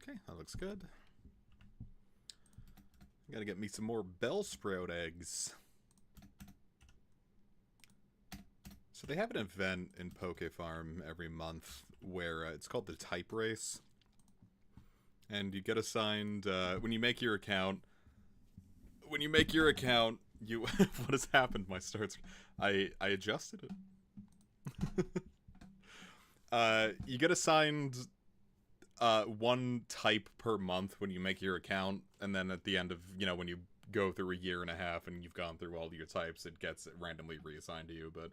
Okay, that looks good. Gotta get me some more Bellsprout eggs. So they have an event in Poke Farm every month where it's called the Type Race. And you get assigned, when you make your account, you, what has happened? My starts, I adjusted it. You get assigned one type per month when you make your account, and then at the end of, when you go through a year and a half and you've gone through all your types, it gets randomly reassigned to you. But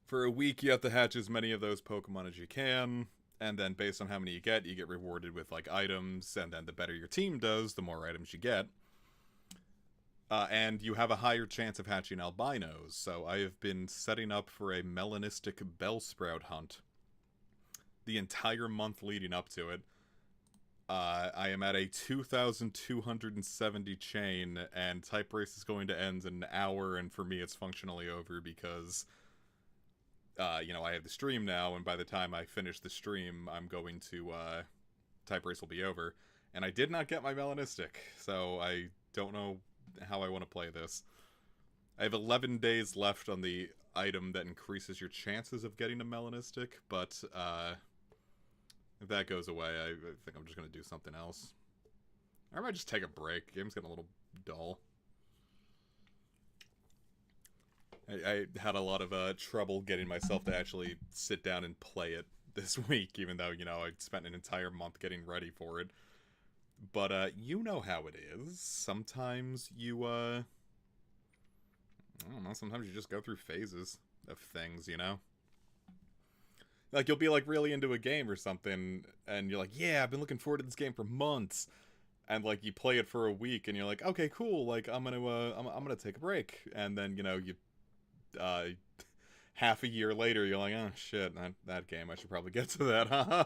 for a week, you have to hatch as many of those Pokemon as you can, and then based on how many you get rewarded with, like, items, and then the better your team does, the more items you get. And you have a higher chance of hatching albinos, so I have been setting up for a melanistic Bellsprout hunt the entire month leading up to it. I am at a 2,270 chain, and Type Race is going to end in an hour, and for me it's functionally over because, I have the stream now, and by the time I finish the stream, I'm going to, Type Race will be over. And I did not get my melanistic, so I don't know how I want to play this. I have 11 days left on the item that increases your chances of getting a melanistic, but if that goes away, I think I'm just going to do something else. Or I might just take a break. Game's getting a little dull. I had a lot of trouble getting myself to actually sit down and play it this week, even though, I spent an entire month getting ready for it. But, you know how it is. Sometimes you, I don't know, sometimes you just go through phases of things, Like, you'll be, like, really into a game or something, and you're like, yeah, I've been looking forward to this game for months. And, like, you play it for a week, and you're like, okay, cool, like, I'm gonna take a break. And then, you, half a year later, you're like, oh, shit, that game, I should probably get to that, huh?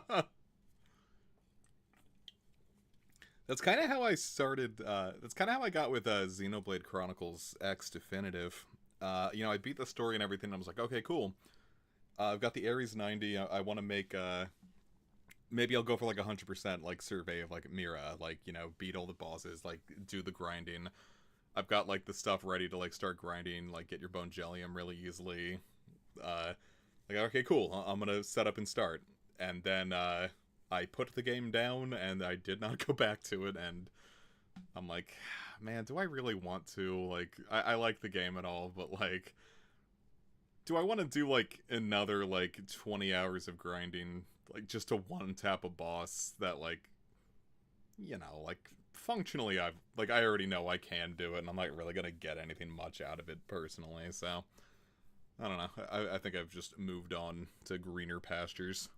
That's kind of how I started, that's kind of how I got with Xenoblade Chronicles X Definitive. I beat the story and everything, and I was like, okay, cool. I've got the Ares 90, I want to make, maybe I'll go for, like, 100%, like, survey of, like, Mira, like, beat all the bosses, like, do the grinding. I've got, like, the stuff ready to, like, start grinding, like, get your Bone Jellium really easily. Like, okay, cool, I'm gonna set up and start. And then, I put the game down, and I did not go back to it, and I'm like, man, do I really want to? Like, I like the game and all, but, like, do I want to do, like, another, like, 20 hours of grinding, like, just to one-tap a boss that, like, like, functionally I already know I can do it, and I'm not really gonna get anything much out of it, personally, so I don't know. I think I've just moved on to greener pastures.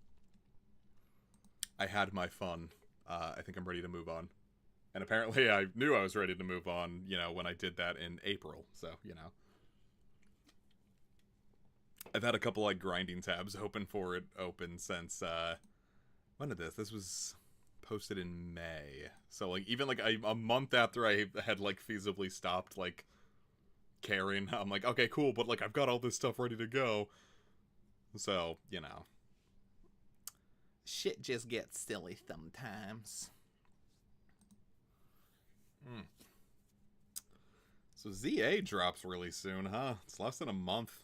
I had my fun. I think I'm ready to move on. And apparently I knew I was ready to move on, when I did that in April. So, I've had a couple, like, grinding tabs open since, when did this? This was posted in May. So, like, even, like, a month after I had, like, feasibly stopped, like, caring, I'm like, okay, cool, but, like, I've got all this stuff ready to go. So, shit just gets silly sometimes. So ZA drops really soon, huh? It's less than a month.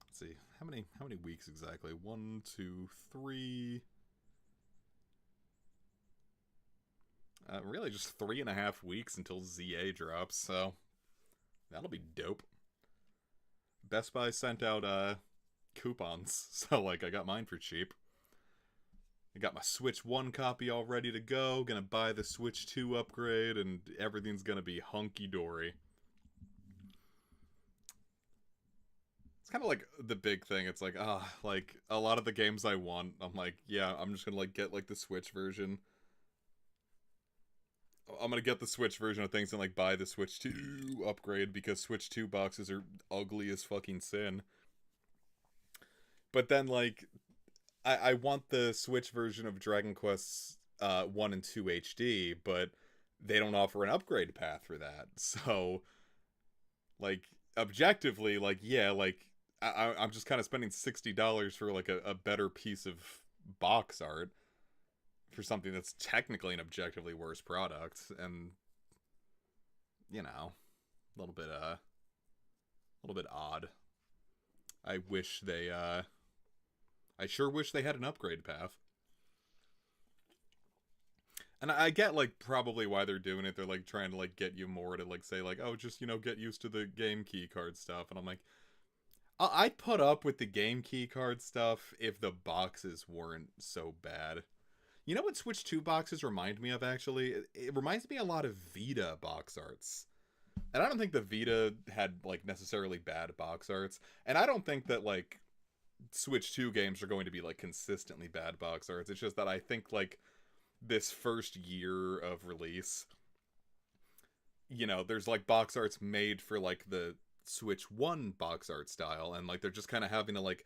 Let's see, how many weeks exactly? 1, 2, 3. Really just 3.5 weeks until ZA drops, so that'll be dope. Best Buy sent out coupons, so, like, I got mine for cheap. I got my Switch 1 copy all ready to go, gonna buy the Switch 2 upgrade, and everything's gonna be hunky-dory. It's kind of like the big thing, it's like, like, a lot of the games I want, I'm like, yeah, I'm just gonna, like, get, like, the Switch version. I'm gonna get the Switch version of things and, like, buy the Switch 2 upgrade, because Switch 2 boxes are ugly as fucking sin. But then, like, I want the Switch version of Dragon Quest 1 and 2 HD, but they don't offer an upgrade path for that. So, like, objectively, like, yeah, like, I'm just kind of spending $60 for like a better piece of box art for something that's technically an objectively worse product, and a little bit odd. I wish they I sure wish they had an upgrade path. And I get, like, probably why they're doing it. They're, like, trying to, like, get you more to, like, say, like, oh, just, get used to the game key card stuff. And I'm like, I'd put up with the game key card stuff if the boxes weren't so bad. You know what Switch 2 boxes remind me of, actually? It reminds me a lot of Vita box arts. And I don't think the Vita had, like, necessarily bad box arts. And I don't think that, like, Switch 2 games are going to be, like, consistently bad box arts. It's just that I think, like, this first year of release, there's, like, box arts made for, like, the Switch 1 box art style. And, like, they're just kind of having to, like,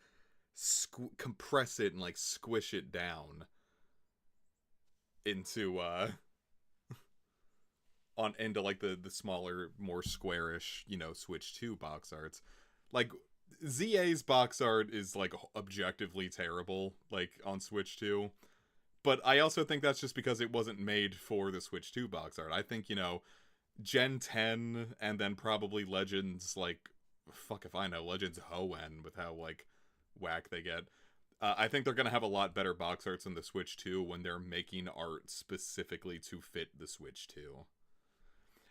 compress it and, like, squish it down into, into like the smaller, more squarish, Switch 2 box arts. Like, ZA's box art is, like, objectively terrible, like, on Switch 2. But I also think that's just because it wasn't made for the Switch 2 box art. I think, Gen 10 and then probably Legends, like, fuck if I know, Legends Hoenn, with how, like, whack they get. I think they're going to have a lot better box arts in the Switch 2 when they're making art specifically to fit the Switch 2.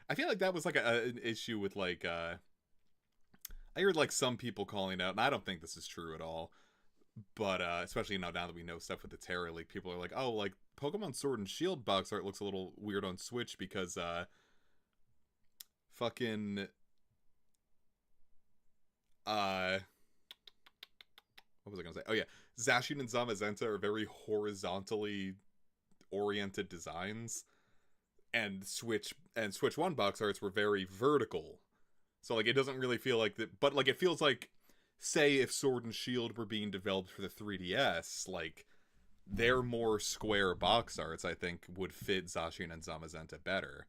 I feel like that was, like, an issue with, like, I heard, like, some people calling out, and I don't think this is true at all, but, especially, now that we know stuff with the Terra League, people are like, oh, like, Pokemon Sword and Shield box art looks a little weird on Switch because, fucking, what was I gonna say? Oh, yeah. Zacian and Zamazenta are very horizontally oriented designs, and Switch 1 box arts were very vertical. So, like, it doesn't really feel like that, but, like, it feels like, say, if Sword and Shield were being developed for the 3DS, like, their more square box arts, I think, would fit Zacian and Zamazenta better.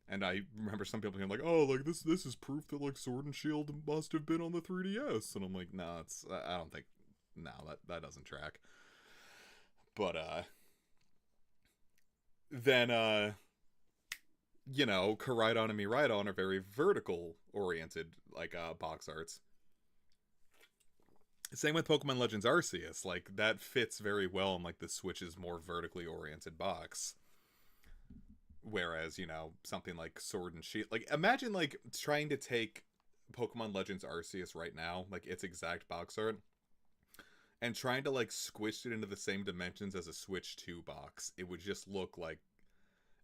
And I remember some people being like, oh, like, this is proof that, like, Sword and Shield must have been on the 3DS. And I'm like, no, I don't think, no, that doesn't track. But, then, Koraidon and Miraidon are very vertical-oriented, like, box arts. Same with Pokemon Legends Arceus. Like, that fits very well in, like, the Switch's more vertically oriented box. Whereas, something like Sword and Shield... Like, imagine, like, trying to take Pokemon Legends Arceus right now, like, its exact box art, and trying to, like, squish it into the same dimensions as a Switch 2 box. It would just look like...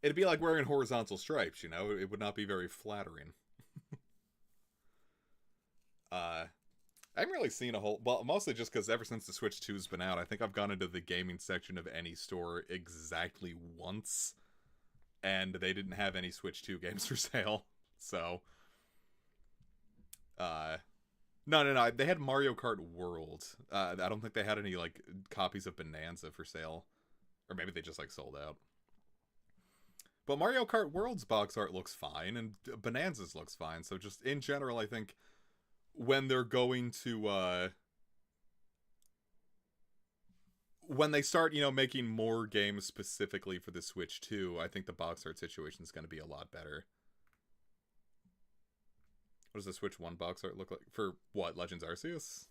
It'd be like wearing horizontal stripes, It would not be very flattering. I haven't really seen a whole... Well, mostly just because ever since the Switch 2's been out, I think I've gone into the gaming section of any store exactly once, and they didn't have any Switch 2 games for sale. So, no. They had Mario Kart World. I don't think they had any, like, copies of Bonanza for sale. Or maybe they just, like, sold out. But Mario Kart World's box art looks fine, and Bonanza's looks fine. So just, in general, I think when they're going to, when they start, making more games specifically for the Switch 2, I think the box art situation is going to be a lot better. What does the Switch 1 box art look like? For what, Legends Arceus?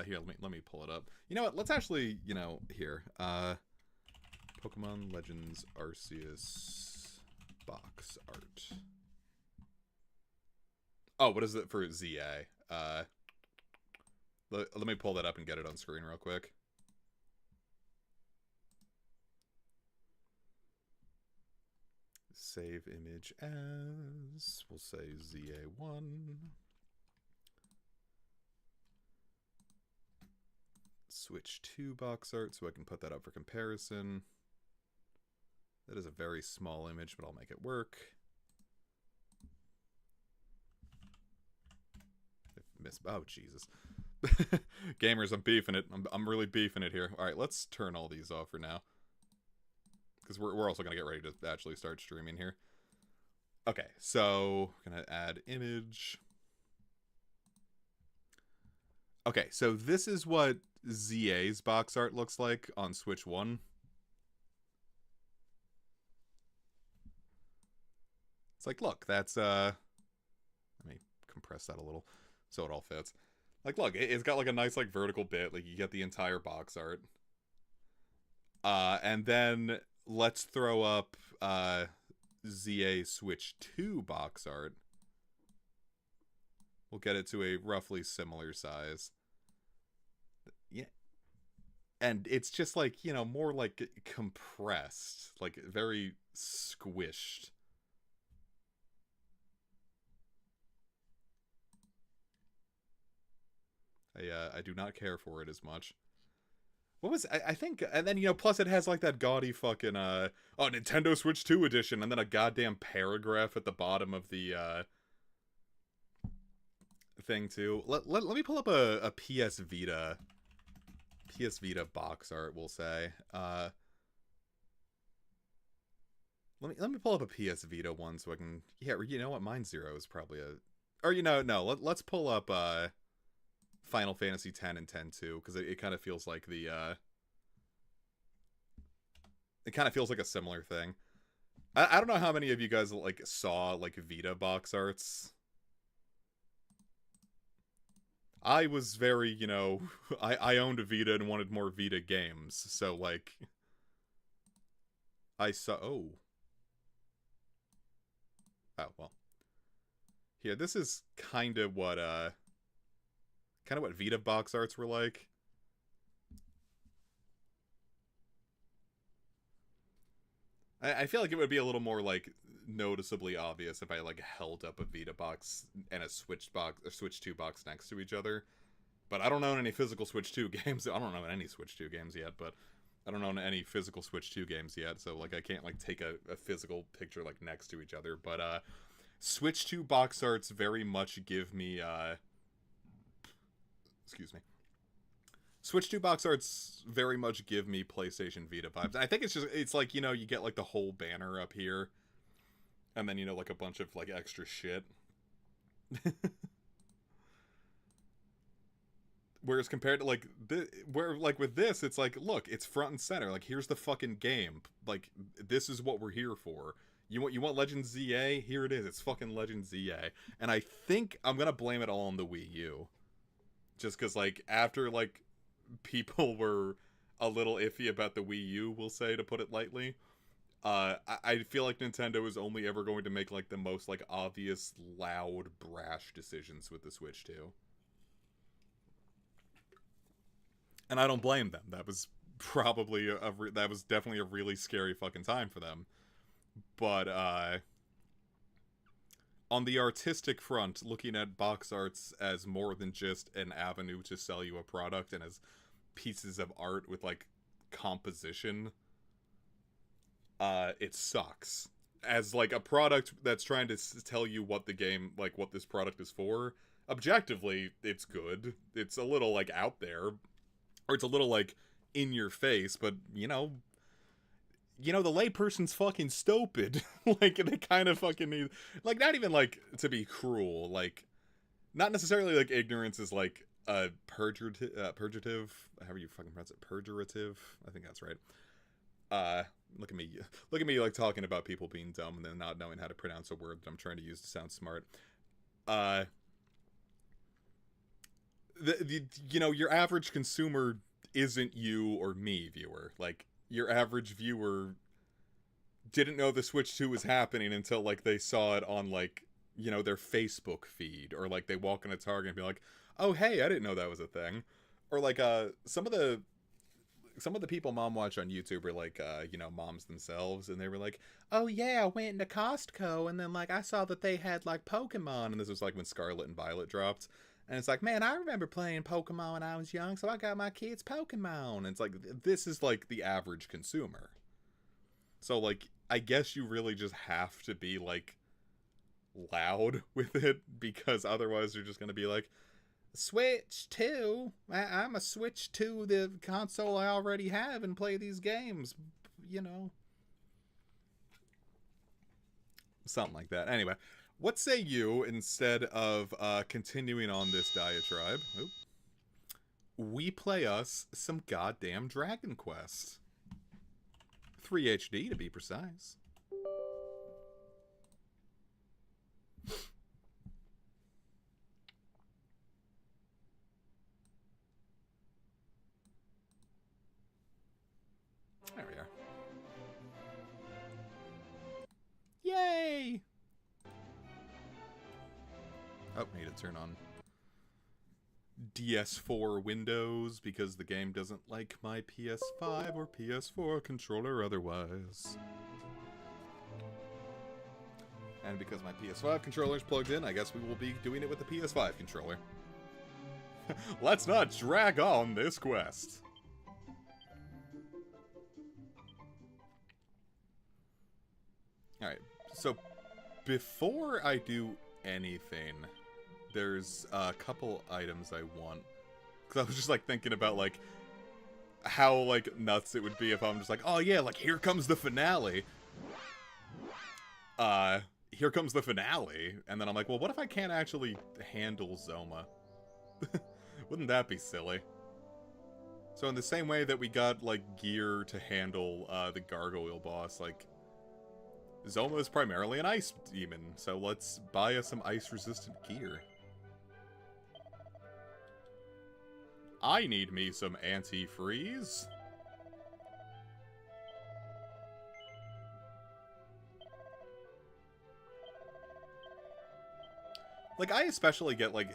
Here, let me pull it up. You know what, let's actually, here. Pokemon Legends Arceus box art. Oh, what is it for ZA? Let me pull that up and get it on screen real quick. Save image as, we'll say ZA1. Switch 2 box art, so I can put that up for comparison. That is a very small image, but I'll make it work. Oh, Jesus. Gamers, I'm beefing it. I'm really beefing it here. Alright, let's turn all these off for now. Because we're also going to get ready to actually start streaming here. Okay, so we're going to add image. Okay, so this is what ZA's box art looks like on Switch 1. It's like, look, that's let me compress that a little so it all fits. Like, look, it's got like a nice like vertical bit, like you get the entire box art. And then let's throw up ZA Switch 2 box art. We'll get it to a roughly similar size. Yeah. And it's just like, you know, more like compressed, like very squished. I do not care for it as much. What was I think, and then, you know, plus it has like that gaudy fucking oh, Nintendo Switch 2 edition, and then a goddamn paragraph at the bottom of the thing too. Let me pull up a PS Vita box art, we'll say. Let me pull up a PS Vita one so I can, yeah, you know what, Mine Zero is probably a, or you know, no, let's pull up Final Fantasy X and X too, because it kind of feels like the it kind of feels like a similar thing. I don't know how many of you guys like saw like Vita box arts. I was very, you know, I owned a Vita and wanted more Vita games, so like I saw, oh well, here, this is kind of what Vita box arts were like. I feel like it would be a little more like noticeably obvious if I like held up a Vita box and a Switch box or Switch 2 box next to each other. But I don't own any physical Switch 2 games. I don't own any Switch 2 games yet, but I don't own any physical Switch 2 games yet, so like I can't like take a physical picture like next to each other. But Switch 2 box arts very much give me excuse me. Switch 2 box arts very much give me PlayStation Vita vibes. I think it's like, you know, you get like the whole banner up here, and then, you know, like a bunch of like extra shit. Whereas compared to like where like with this, it's like, look, it's front and center. Like, here's the fucking game. Like, this is what we're here for. You want Legend ZA? Here it is. It's fucking Legend ZA. And I think I'm gonna blame it all on the Wii U, just because like after like people were a little iffy about the Wii U, we'll say, to put it lightly. I feel like Nintendo is only ever going to make like the most like obvious, loud, brash decisions with the Switch 2. And I don't blame them. That was probably that was definitely a really scary fucking time for them. But on the artistic front, looking at box arts as more than just an avenue to sell you a product and as pieces of art with like composition, it sucks. As like a product that's trying to tell you what the game, like what this product is for, objectively it's good. It's a little like out there, or it's a little like in your face, but the layperson's fucking stupid. Like, they kind of fucking need, like, not even like to be cruel, like not necessarily like ignorance is like a purgative, however you fucking pronounce it, purgative, I think that's right. uh look at me like talking about people being dumb and then not knowing how to pronounce a word that I'm trying to use to sound smart. uh your average consumer isn't you or me, viewer. Like, your average viewer didn't know the Switch 2 was happening until like they saw it on like, their Facebook feed, or like they walk in a Target and be like, "Oh, hey, I didn't know that was a thing." Or like some of the people Mom watch on YouTube are like moms themselves, and they were like, "Oh yeah, I went into Costco and then like I saw that they had like Pokemon," and this was like when Scarlet and Violet dropped. And it's like, "Man, I remember playing Pokemon when I was young, so I got my kids Pokemon." And it's like, this is like the average consumer. So like, I guess you really just have to be like loud with it, because otherwise you're just gonna be like, "Switch 2? I'm a Switch to the console I already have and play these games," you know. Something like that. Anyway, what say you, instead of continuing on this diatribe? Oop. we play us some goddamn Dragon Quest. 3 HD to be precise. There we are. Yay! Oh, need to turn on DS4 Windows because the game doesn't like my PS5 or PS4 controller otherwise. And because my PS5 controller is plugged in, I guess we will be doing it with the PS5 controller. Let's not drag on this quest. Alright, so before I do anything, there's a couple items I want. Because I was just, like, thinking about, like, how, like, nuts it would be if I'm just like, oh yeah, like, here comes the finale. Here comes the finale. And then I'm like, well, what if I can't actually handle Zoma? Wouldn't that be silly? So in the same way that we got, like, gear to handle, the gargoyle boss, like, Zoma is primarily an ice demon, so let's buy us some ice-resistant gear. I need me some anti-freeze. Like, I especially get, like,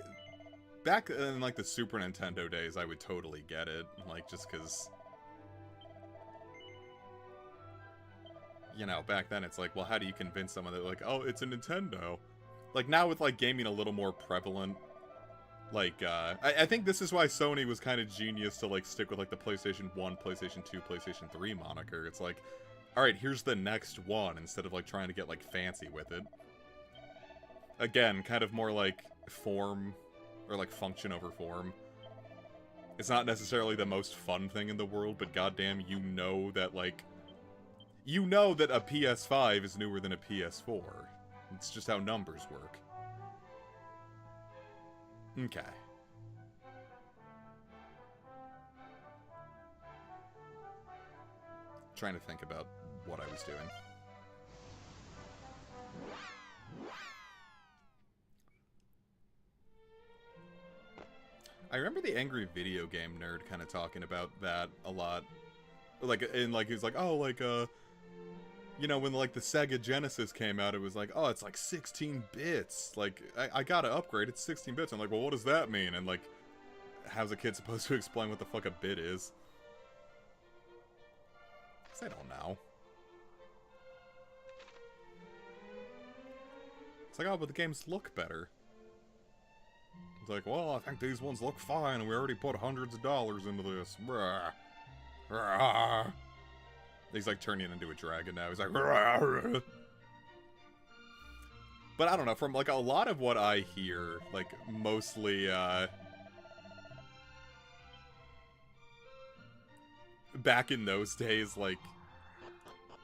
back in, like, the Super Nintendo days, I would totally get it. Like, just because, you know, back then it's like, well, how do you convince someone that, like, oh, it's a Nintendo? Like, now with, like, gaming a little more prevalent, like, I think this is why Sony was kind of genius to, like, stick with, like, the PlayStation 1, PlayStation 2, PlayStation 3 moniker. It's like, alright, here's the next one, instead of, like, trying to get, like, fancy with it. Again, kind of more, like, form, or, like, function over form. It's not necessarily the most fun thing in the world, but goddamn, you know that, like, you know that a PS5 is newer than a PS4. It's just how numbers work. Okay. Trying to think about what I was doing. I remember the Angry Video Game Nerd kind of talking about that a lot. Like, and like, he was like, oh, like, you know, when, like, the Sega Genesis came out, it was like, oh, it's, like, 16 bits. Like, I gotta upgrade, it's 16 bits. I'm like, well, what does that mean? And, like, how's a kid supposed to explain what the fuck a bit is? Because I don't know. It's like, oh, but the games look better. It's like, well, I think these ones look fine, and we already put hundreds of dollars into this. Bruh. Bruh. He's, like, turning into a dragon now. He's like, bruh. But I don't know, from, like, a lot of what I hear, like, mostly, back in those days, like,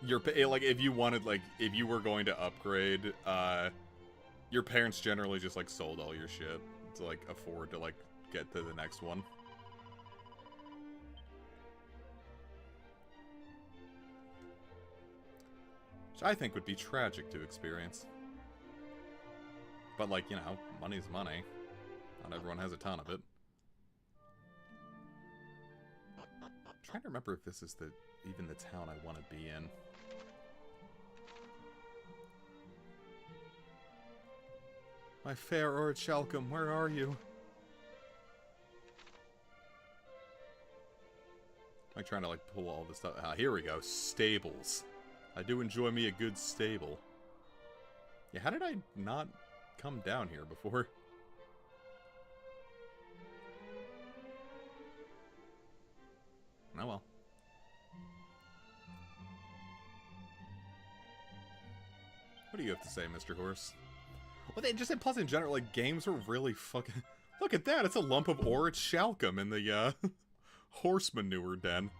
like, if you wanted, like, if you were going to upgrade, your parents generally just, like, sold all your shit to, like, afford to, like, get to the next one. Which I think would be tragic to experience. But, like, you know, money's money. Not everyone has a ton of it. I'm trying to remember if this is even the town I want to be in. My fair Orichalcum, where are you? I'm trying to, like, pull all this stuff. Here we go. Stables. I do enjoy me a good stable. Yeah, how did I not come down here before? Oh well. What do you have to say, Mr. Horse? Well, they just plus in general, like, games are really fucking... Look at that! It's a lump of Orichalcum in the, horse manure den.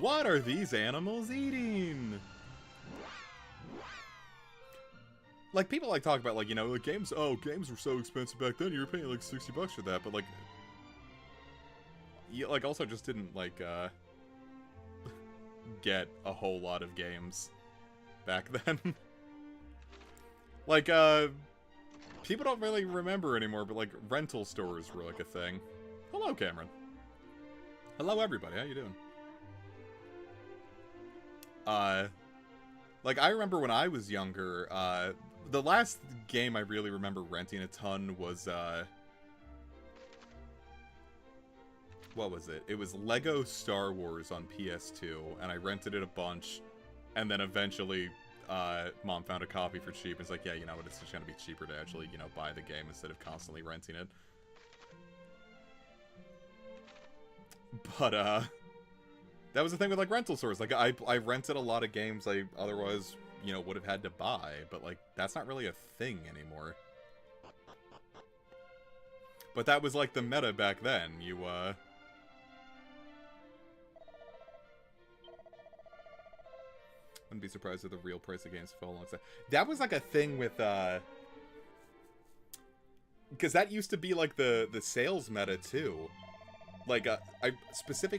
What are these animals eating? like, people like talk about, like, you know, the games, oh, games were so expensive back then, you were paying like $60 for that, but like, you, like, also just didn't, like, get a whole lot of games back then. Like, people don't really remember anymore, but, like, rental stores were, like, a thing. Hello, Cameron. Hello, everybody. How you doing? Like, I remember when I was younger, the last game I really remember renting a ton was, what was it? It was Lego Star Wars on PS2, and I rented it a bunch, and then eventually, Mom found a copy for cheap, and it's like, yeah, you know what, it's just gonna be cheaper to actually, you know, buy the game instead of constantly renting it. But, that was the thing with, like, rental stores. Like, I rented a lot of games I otherwise, you know, would have had to buy, but, like, that's not really a thing anymore. But that was, like, the meta back then. You, wouldn't be surprised if the real price of games fell alongside. That was, like, a thing with, because that used to be, like, the sales meta, too. Like, I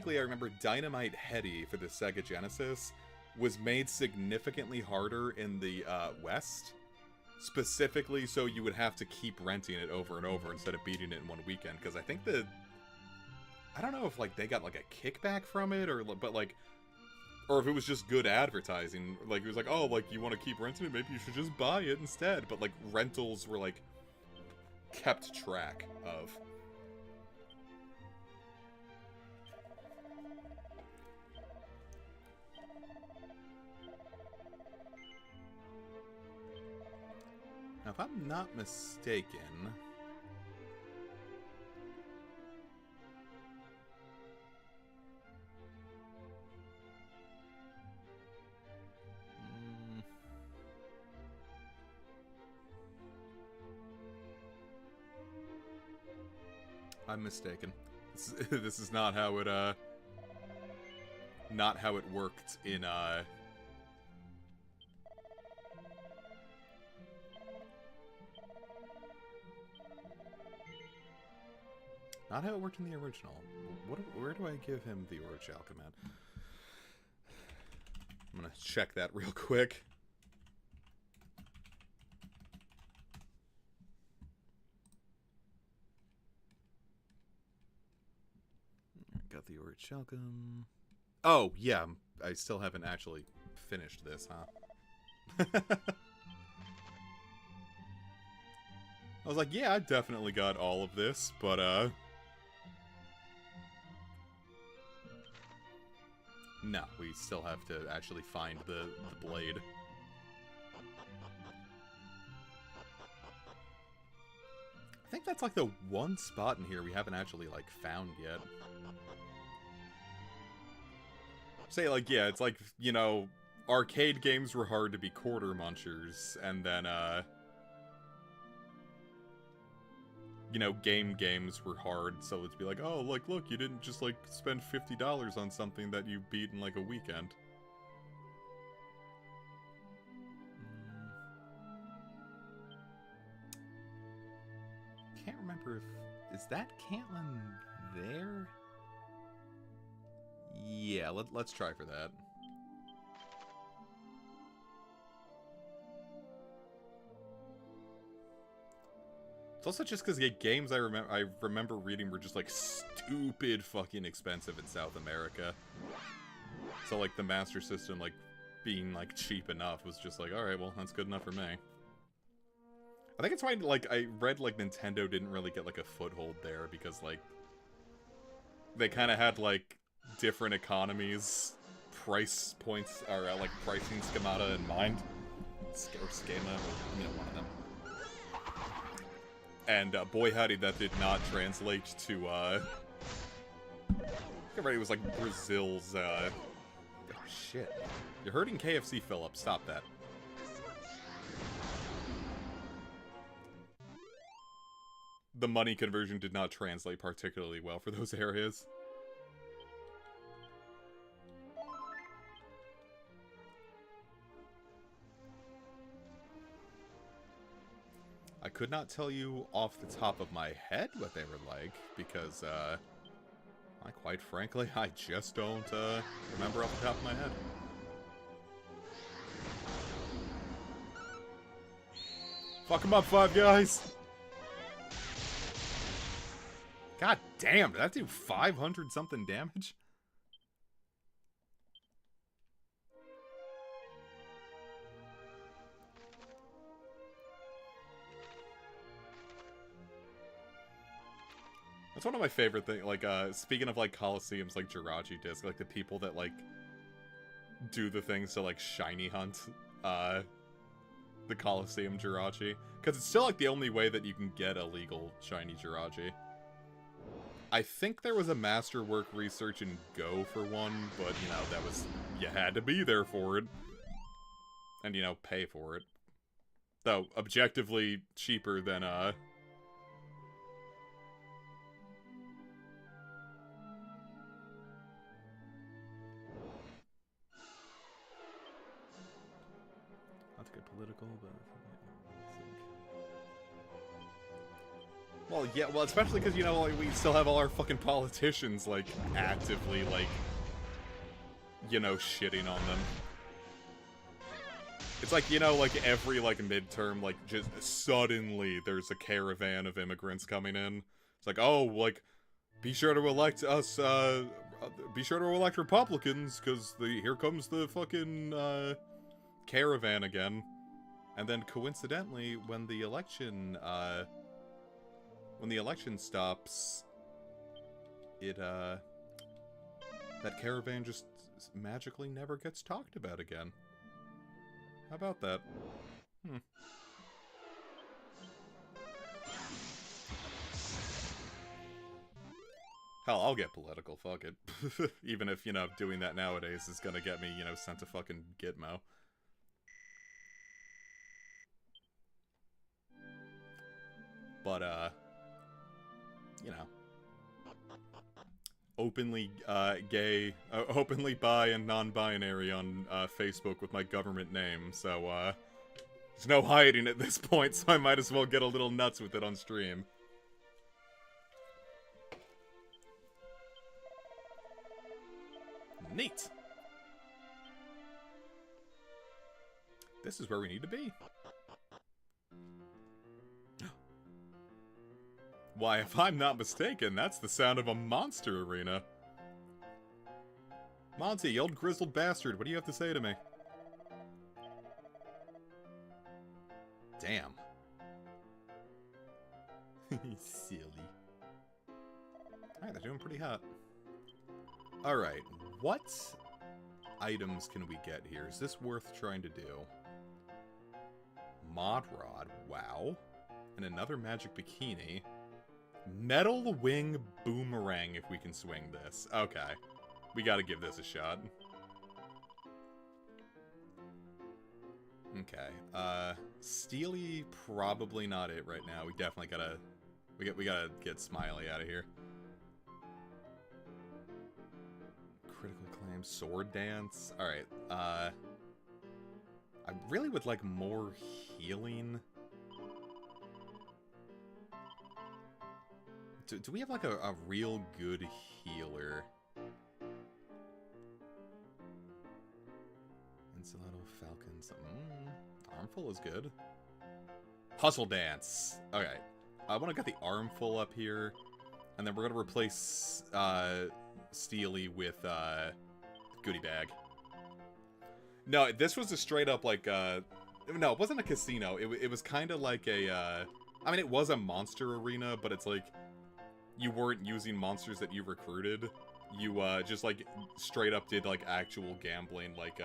remember Dynamite Heady for the Sega Genesis was made significantly harder in the, West. Specifically so you would have to keep renting it over and over instead of beating it in one weekend. Because I think I don't know if, like, they got, like, a kickback from it, or, but, like, or if it was just good advertising. Like, it was like, oh, like, you want to keep renting it? Maybe you should just buy it instead. But, like, rentals were, like, kept track of. Now, if I'm not mistaken... I'm mistaken. This is not how it, not how it worked in, not how it worked in the original. Where do I give him the Orochal command? I'm gonna check that real quick. Got the Orichalcum. Oh, yeah, I still haven't actually finished this, huh? I was like, yeah, I definitely got all of this, but, no, we still have to actually find the blade. I think that's, like, the one spot in here we haven't actually, like, found yet. Say, like, yeah, it's like, you know, arcade games were hard to be quarter munchers, and then, you know, games were hard, so it'd be like, oh, like, look, you didn't just, like, spend $50 on something that you beat in, like, a weekend. Can't remember if... Is that Cantlin there? Yeah, let's try for that. It's also just because the games I remember reading were just, like, stupid fucking expensive in South America. So, like, the Master System, like, being, like, cheap enough was just like, alright, well, that's good enough for me. I think it's why, like, I read, like, Nintendo didn't really get, like, a foothold there, because, like, they kind of had, like, different economies, price points, or, like, pricing schemata in mind. Or schema, or, you know, one of them. And, boy howdy, that did not translate to, it was, like, Brazil's, oh, shit. You're hurting KFC, Philip. Stop that. The money conversion did not translate particularly well for those areas. I could not tell you off the top of my head what they were like, because, quite frankly, I just don't, remember off the top of my head. Fuck him up, Five Guys! God damn, did that do 500-something damage? That's one of my favorite things, like, speaking of, like, Coliseums, like, Jirachi Disc, like, the people that, like, do the things to, like, shiny hunt, the Coliseum Jirachi. Because it's still, like, the only way that you can get a legal shiny Jirachi. I think there was a Masterwork research in Go for one, but, you know, that was... You had to be there for it. And, you know, pay for it. Though, objectively cheaper than, not to get political, but... Well, yeah, well, especially because, you know, like, we still have all our fucking politicians, like, actively, like, you know, shitting on them. It's like, you know, like, every, like, midterm, like, just suddenly there's a caravan of immigrants coming in. It's like, oh, like, be sure to elect us, be sure to elect Republicans, because here comes the fucking, caravan again. And then, coincidentally, when the election stops, that caravan just magically never gets talked about again. How about that? Hell, I'll get political, fuck it. Even if, you know, doing that nowadays is gonna get me, you know, sent to fucking Gitmo. But, you know, openly gay, openly bi and non-binary on Facebook with my government name, so there's no hiding at this point, so I might as well get a little nuts with it on stream. Neat! This is where we need to be. Why, if I'm not mistaken, that's the sound of a monster arena. Monty, you old grizzled bastard, what do you have to say to me? Damn. Silly. Alright, they're doing pretty hot. Alright, what items can we get here? Is this worth trying to do? Mod Rod, wow. And another magic bikini. Metal Wing Boomerang if we can swing this. Okay. We gotta give this a shot. Okay. Steely, probably not it right now. We definitely gotta... We gotta get Smiley out of here. Critical Claim, Sword Dance. Alright, I really would like more healing. Do we have, like, a real good healer? Insuletto, Falcons. Armful is good. Hustle Dance. Okay. I want to get the Armful up here. And then we're going to replace, Steely with, Goodie Bag. No, this was a straight up, like, no, it wasn't a casino. It was kind of like a, I mean, it was a monster arena, but it's like... You weren't using monsters that you recruited. You, just, like, straight up did, like, actual gambling, like,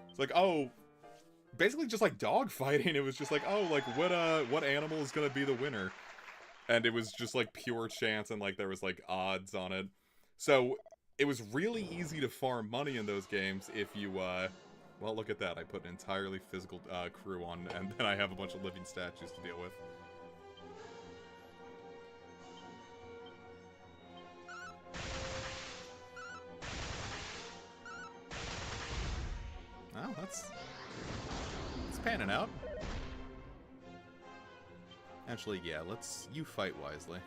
It's like, oh... Basically just, like, dogfighting. It was just like, oh, like, what animal is gonna be the winner? And it was just, like, pure chance and, like, there was, like, odds on it. So, it was really easy to farm money in those games if you, Well, look at that. I put an entirely physical, crew on, and then I have a bunch of living statues to deal with. Oh, that's panning out. Actually, yeah, you fight wisely.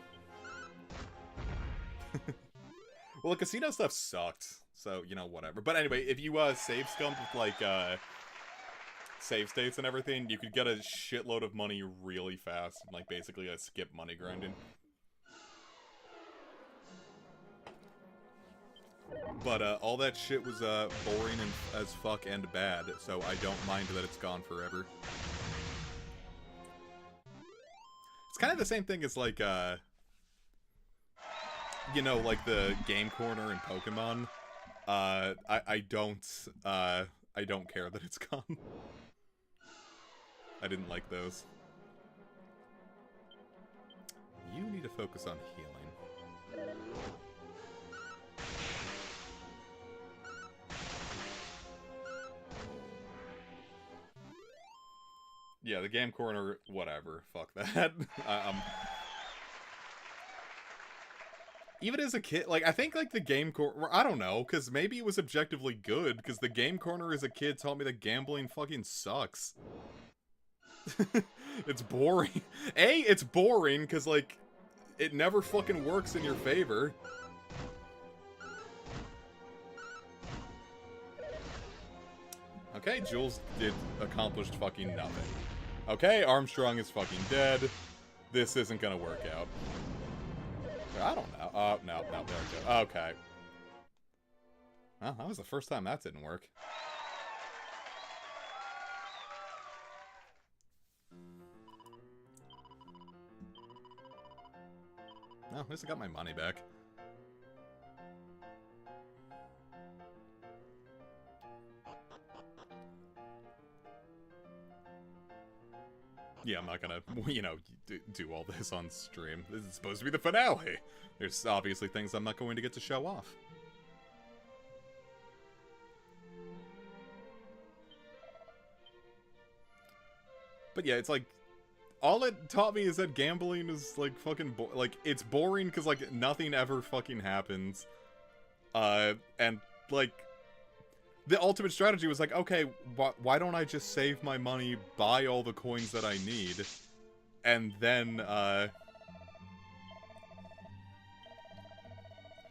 Well, the casino stuff sucked, so, you know, whatever. But anyway, if you, save scummed with, like, save states and everything, you could get a shitload of money really fast, and, like, basically, skip money grinding. But, all that shit was, boring as fuck and bad, so I don't mind that it's gone forever. It's kind of the same thing as, like, you know, like the game corner in Pokemon. I don't care that it's gone. I didn't like those. You need to focus on healing. Yeah, the game corner, whatever. Fuck that. Even as a kid, like, I think, like, the game corner, I don't know, because maybe it was objectively good, because the game corner as a kid taught me that gambling fucking sucks. It's boring. It's boring, because, like, it never fucking works in your favor. Okay, Jules accomplished fucking nothing. Okay, Armstrong is fucking dead. This isn't gonna work out. I don't know. No, there we go. Okay. Well, that was the first time that didn't work. No, at least I got my money back. Yeah, I'm not gonna, you know, do all this on stream. This is supposed to be the finale. There's obviously things I'm not going to get to show off. But yeah, it's like, all it taught me is that gambling is, like, fucking, like, it's boring because, like, nothing ever fucking happens. And, like, the ultimate strategy was like, okay, why don't I just save my money, buy all the coins that I need, and then,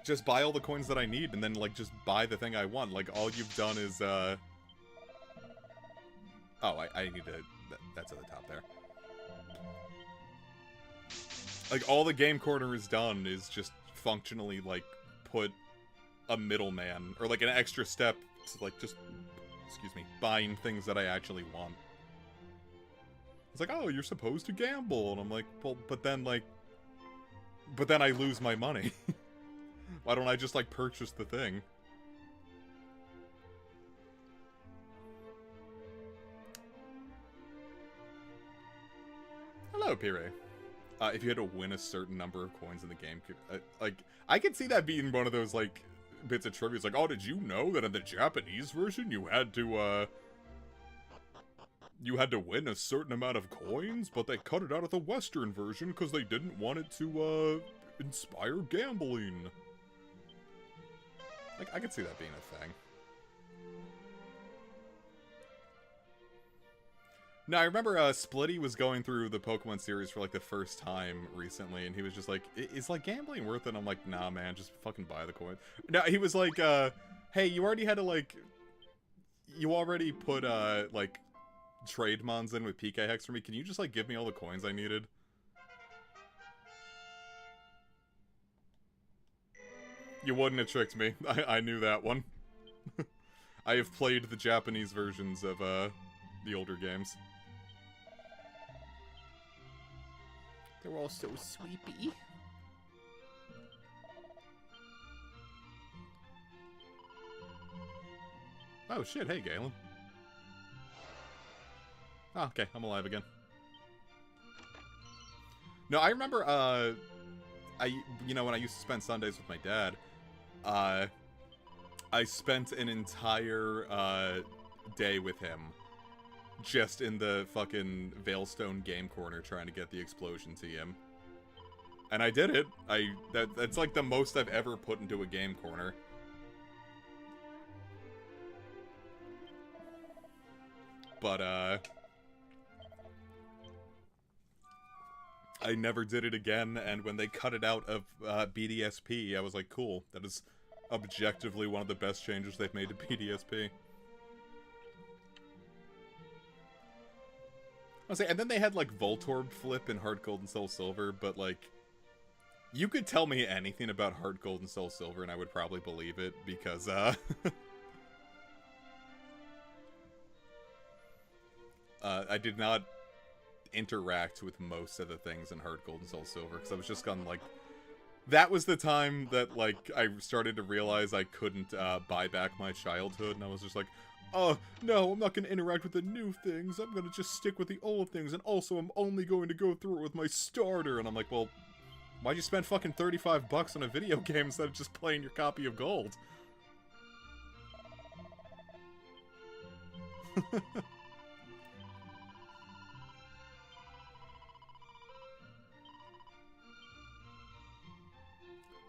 just buy all the coins that I need, and then, like, just buy the thing I want. Like, all you've done is, oh, I need to, that's at the top there. Like, all the game corner has done is just functionally, like, put a middleman, or, like, an extra step to, like, just, excuse me, buying things that I actually want. It's like, oh, you're supposed to gamble, and I'm like, well, but then I lose my money. Why don't I just, like, purchase the thing? Hello, Pire. If you had to win a certain number of coins in the game, like, I could see that being one of those, like, bits of trivia. It's like, oh, did you know that in the Japanese version you had to win a certain amount of coins, but they cut it out of the Western version because they didn't want it to, inspire gambling. Like, I could see that being a thing. No, I remember Splitty was going through the Pokemon series for, like, the first time recently, and he was just like, is, like, gambling worth it? And I'm like, nah, man, just fucking buy the coin. No, he was like, hey, you already had to, like, you already put, like, Trademons in with PK Hex for me. Can you just, like, give me all the coins I needed? You wouldn't have tricked me. I knew that one. I have played the Japanese versions of, the older games. They're all so sweepy. Oh shit, hey Galen. Oh, okay, I'm alive again. No, I remember, you know, when I used to spend Sundays with my dad, I spent an entire, day with him. Just in the fucking Veilstone game corner trying to get the explosion TM. And I did it. That's like the most I've ever put into a game corner. But, I never did it again, and when they cut it out of BDSP, I was like, cool, that is objectively one of the best changes they've made to BDSP. I'll say, and then they had, like, Voltorb Flip in Heart Gold and Soul Silver, but, like, you could tell me anything about Heart Gold and Soul Silver, and I would probably believe it, because, I did not interact with most of the things in Heart Gold and Soul Silver, because I was just gonna, like... That was the time that, like, I started to realize I couldn't, buy back my childhood, and I was just like, oh, no, I'm not gonna interact with the new things, I'm gonna just stick with the old things, and also I'm only going to go through it with my starter, and I'm like, well, why'd you spend fucking $35 on a video game instead of just playing your copy of Gold?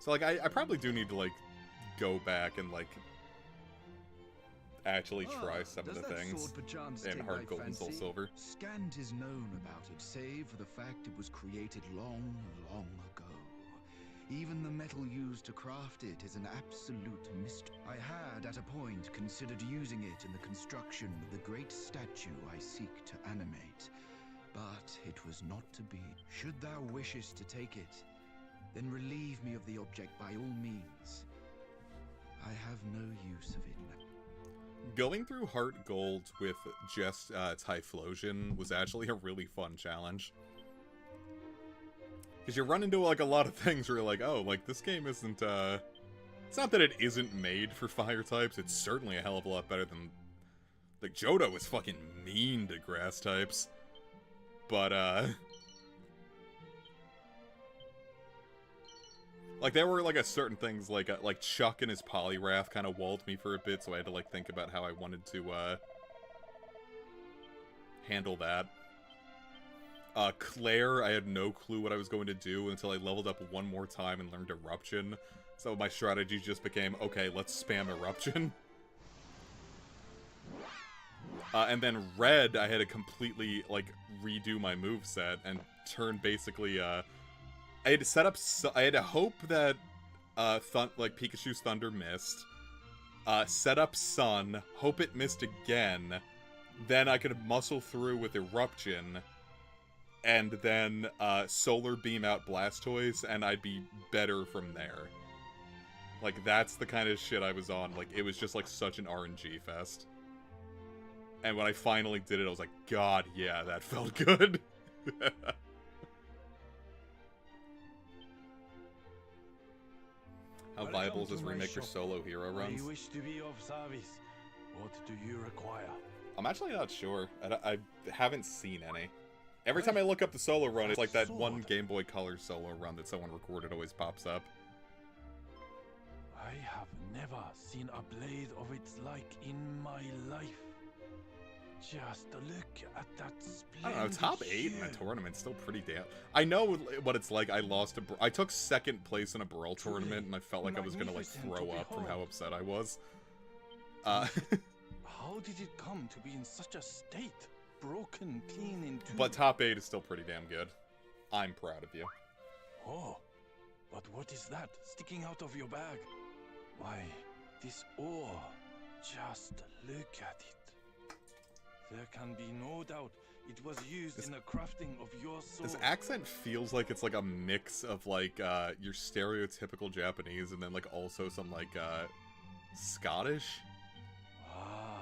So, like, I probably do need to, like, go back and, like, actually try some of the things in Heart Gold and Soul Silver. Scant is known about it, save for the fact it was created long, long ago. Even the metal used to craft it is an absolute mystery. I had, at a point, considered using it in the construction of the great statue I seek to animate. But it was not to be. Should thou wishes to take it, then relieve me of the object by all means. I have no use of it now. Going through Heart Gold with just Typhlosion was actually a really fun challenge. Because you run into, like, a lot of things where you're like, oh, like, this game isn't, It's not that it isn't made for fire types, it's certainly a hell of a lot better than... Like, Johto is fucking mean to grass types. But, like, there were, like, a certain things, like Chuck and his Poliwrath kind of walled me for a bit, so I had to, like, think about how I wanted to, handle that. Claire, I had no clue what I was going to do until I leveled up one more time and learned Eruption. So my strategy just became, okay, let's spam Eruption. And then Red, I had to completely, like, redo my moveset and turn basically, I had to set up, I had to hope that, like, Pikachu's Thunder missed, set up Sun, hope it missed again, then I could muscle through with Eruption, and then, Solar Beam out Blastoise, and I'd be better from there. Like, that's the kind of shit I was on. Like, it was just, like, such an RNG fest. And when I finally did it, I was like, God, yeah, that felt good. How viable is this remake for solo hero runs? I wish to be of service. What do you require? I'm actually not sure. I haven't seen any. Every time I look up the solo run, it's like that one Game Boy Color solo run that someone recorded always pops up. I have never seen a blade of its like in my life. Just look at that splendid I don't know, top 8 in a tournament still pretty damn... I know what it's like. I lost I took second place in a Brawl tournament, and I felt like I was gonna, like, throw up from how upset I was. How did it come to be in such a state? Broken clean in two. But top 8 is still pretty damn good. I'm proud of you. Oh, but what is that sticking out of your bag? Why, this ore. Just look at it. There can be no doubt it was used in the crafting of your sword. This accent feels like it's like a mix of, like, your stereotypical Japanese and then, like, also some, like, Scottish. Ah,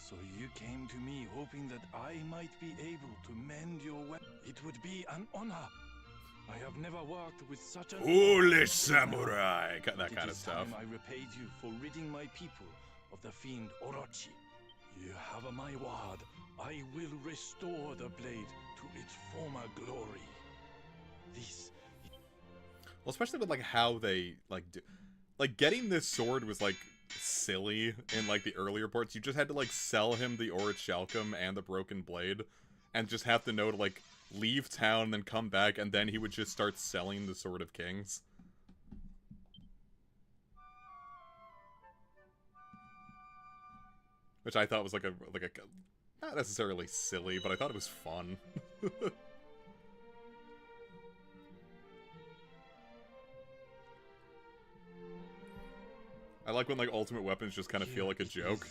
so you came to me hoping that I might be able to mend your weapon. It would be an honor. I have never worked with such an Holy samurai! That kind of stuff. I repaid you for ridding my people of the fiend Orochi. You have my word. I will restore the blade to its former glory. This... Well, especially with, like, how they, like, do... Like, getting this sword was, like, silly in, like, the earlier parts. You just had to, like, sell him the Orichalcum and the broken blade, and just have to know to, like, leave town, then come back, and then he would just start selling the Sword of Kings. Which I thought was like a not necessarily silly, but I thought it was fun. like when, like, ultimate weapons just kind of feel like a joke.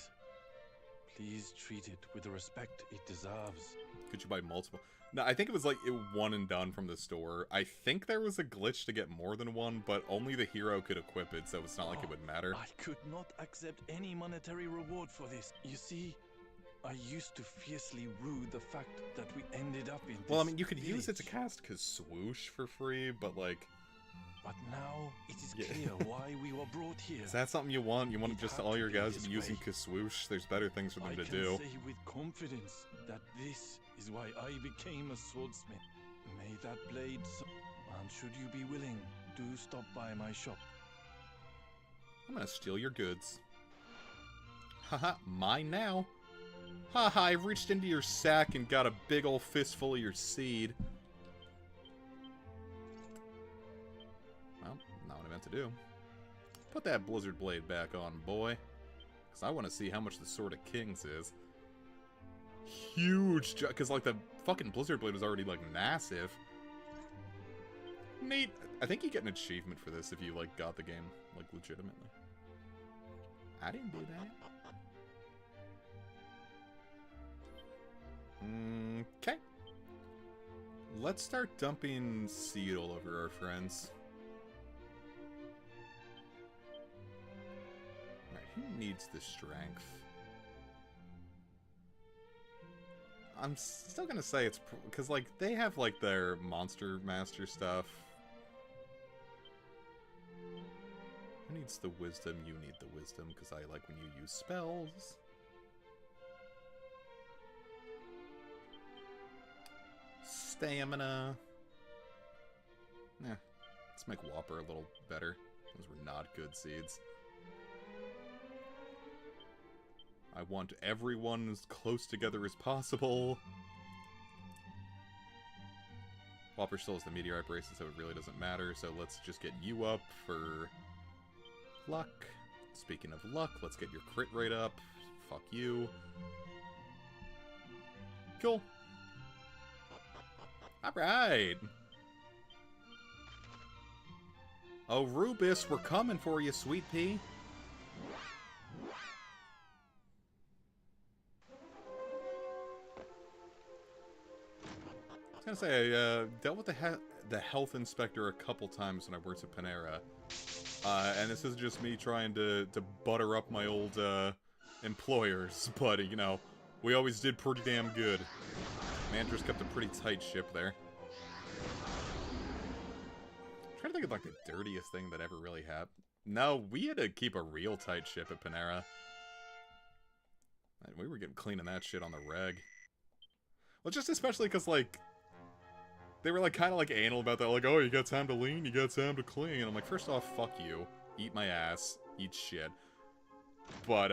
Please treat it with the respect it deserves. Could you buy multiple? No, I think it was, like, one and done from the store. I think there was a glitch to get more than one, but only the hero could equip it, so it's not like it would matter. I could not accept any monetary reward for this. You see, I used to fiercely rue the fact that we ended up in this Well, I mean, you could use it to village. cast Kaswoosh for free, but, like... But now it is Yeah. clear why we were brought here. Is that something you want? You want It just had all to your be guys to this be using way. Kaswoosh? There's better things for them I to can do. say with confidence that this is why I became a swordsmith. May that blade and should you be willing, do stop by my shop. I'm gonna steal your goods. Haha, mine now. Haha, I've reached into your sack and got a big ol' fistful of your seed. Well, not what I meant to do. Put that blizzard blade back on, boy. Because I want to see how much the Sword of Kings is. Huge, because, like, the fucking blizzard blade was already, like, massive. Neat. I think you get an achievement for this if you, like, got the game, like, legitimately. I didn't do that. Okay. Let's start dumping seed all over our friends. Alright, who needs the strength? I'm still gonna say it's... because, like, they have, like, their Monster Master stuff. Who needs the wisdom? You need the wisdom, because I like when you use spells. Stamina. Let's make Whopper a little better. Those were not good seeds. I want everyone as close together as possible. Whopper still has the meteorite bracelet, so it really doesn't matter. So let's just get you up for luck. Speaking of luck, let's get your crit rate up. Fuck you. Cool. Alright. Oh, Rubus, we're coming for you, sweet pea. I was gonna say, I dealt with the health inspector a couple times when I worked at Panera. And this is just me trying to butter up my old employers, but, you know, we always did pretty damn good. Mandra's kept a pretty tight ship there. I'm trying to think of, like, the dirtiest thing that ever really happened. No, we had to keep a real tight ship at Panera. And we were getting cleaning that shit on the reg. Well, just especially because, like, they were, like, kind of, like, anal about that. Like, oh, you got time to lean, you got time to clean. And I'm like, first off, fuck you. Eat my ass. Eat shit. But,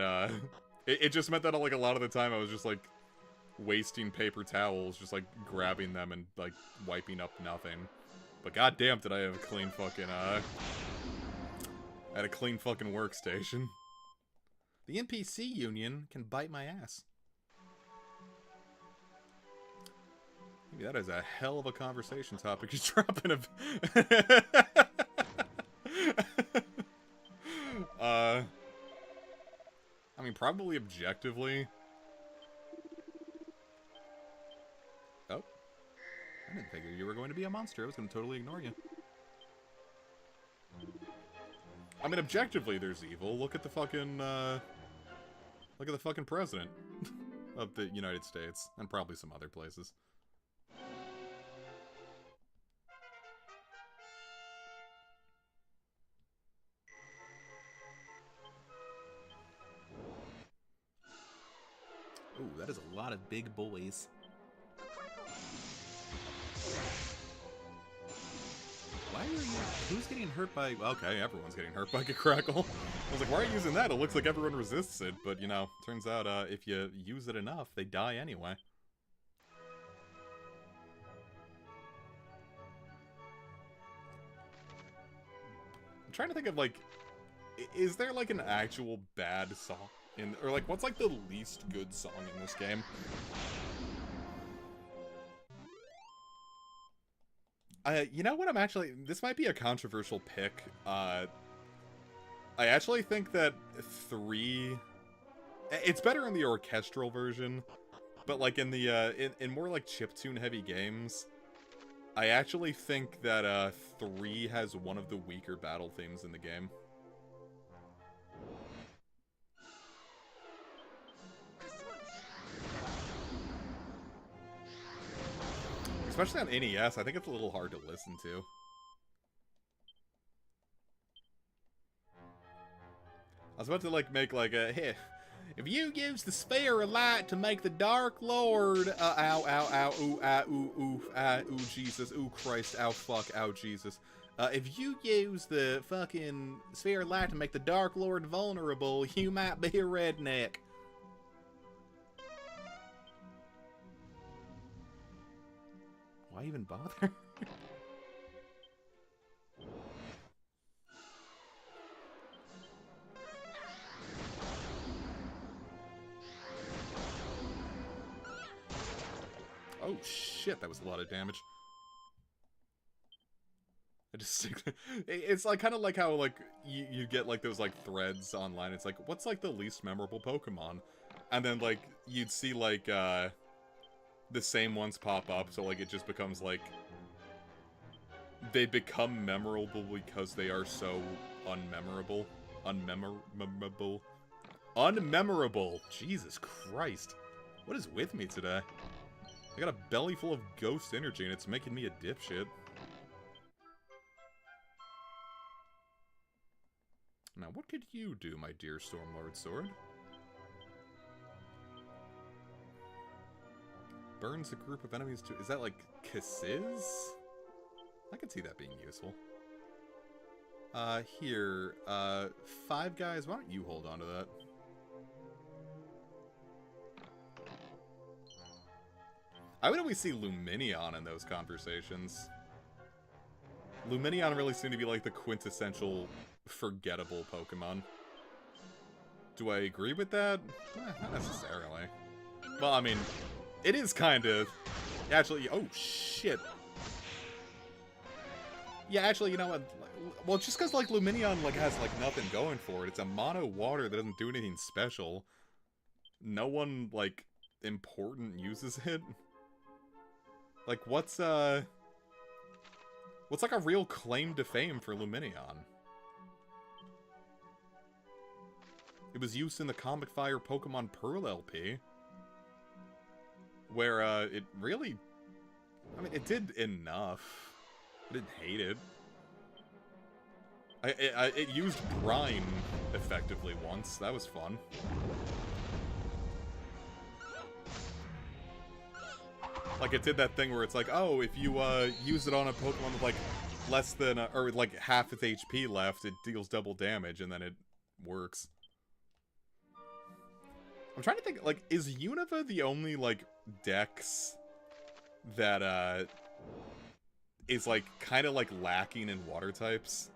it just meant that, like, a lot of the time I was just, like, wasting paper towels, just, like, grabbing them and, like, wiping up nothing. But goddamn, did I have a clean fucking, I had a clean fucking workstation. The NPC union can bite my ass. Maybe that is a hell of a conversation topic. He's dropping a... I mean, probably objectively... Oh. I didn't figure you were going to be a monster. I was going to totally ignore you. I mean, objectively, there's evil. Look at the fucking, look at the fucking president of the United States. And probably some other places. Ooh, that is a lot of big boys. Why are you... Who's getting hurt by... Okay, everyone's getting hurt by Crackle. I was like, why are you using that? It looks like everyone resists it. But, you know, turns out if you use it enough, they die anyway. I'm trying to think of, like... Is there, like, an actual bad song? Or, like, what's, like, the least good song in this game? You know what, I'm actually... This might be a controversial pick. I actually think that 3... It's better in the orchestral version, but like in the in more like chiptune heavy games, I actually think that 3 has one of the weaker battle themes in the game. Especially on NES, I think it's a little hard to listen to. I was about to like make like a hey, if you use the sphere of light to make the Dark Lord, ow, ow, ow, ooh, ah, ooh, ooh, ah, ooh, Jesus, ooh, Christ, ow, fuck, ow, Jesus. If you use the fucking sphere of light to make the Dark Lord vulnerable, you might be a redneck. Why even bother? Oh shit, that was a lot of damage. I just it's like kind of like how like you get like those like threads online. It's like, what's like the least memorable Pokemon? And then like you'd see like the same ones pop up, so like it just becomes like they become memorable because they are so unmemorable. Unmemorable. Jesus Christ. What is with me today? I got a belly full of ghost energy and it's making me a dipshit. Now, what could you do, my dear Stormlord Sword? Burns a group of enemies to... Is that like kisses? I could see that being useful. Here, 5 guys, why don't you hold on to that? I would always see Luminion in those conversations. Luminion really seemed to be like the quintessential forgettable Pokemon. Do I agree with that? Not necessarily. Well, I mean, it is kind of... Actually, oh shit. Yeah, actually, you know what? Well, just because, like, Luminion, like, has, like, nothing going for it. It's a mono water that doesn't do anything special. No one, like, important uses it. Like, what's, like, a real claim to fame for Luminion? It was used in the Comic Fire Pokemon Pearl LP. Where, it really... I mean, it did enough. I didn't hate it. It used Brine effectively once. That was fun. Like, it did that thing where it's like, oh, if you, use it on a Pokemon with, like, less than, or, like, half its HP left, it deals double damage, and then it works. I'm trying to think, like, is Unova the only, like, dex that, is, like, kind of, like, lacking in water types?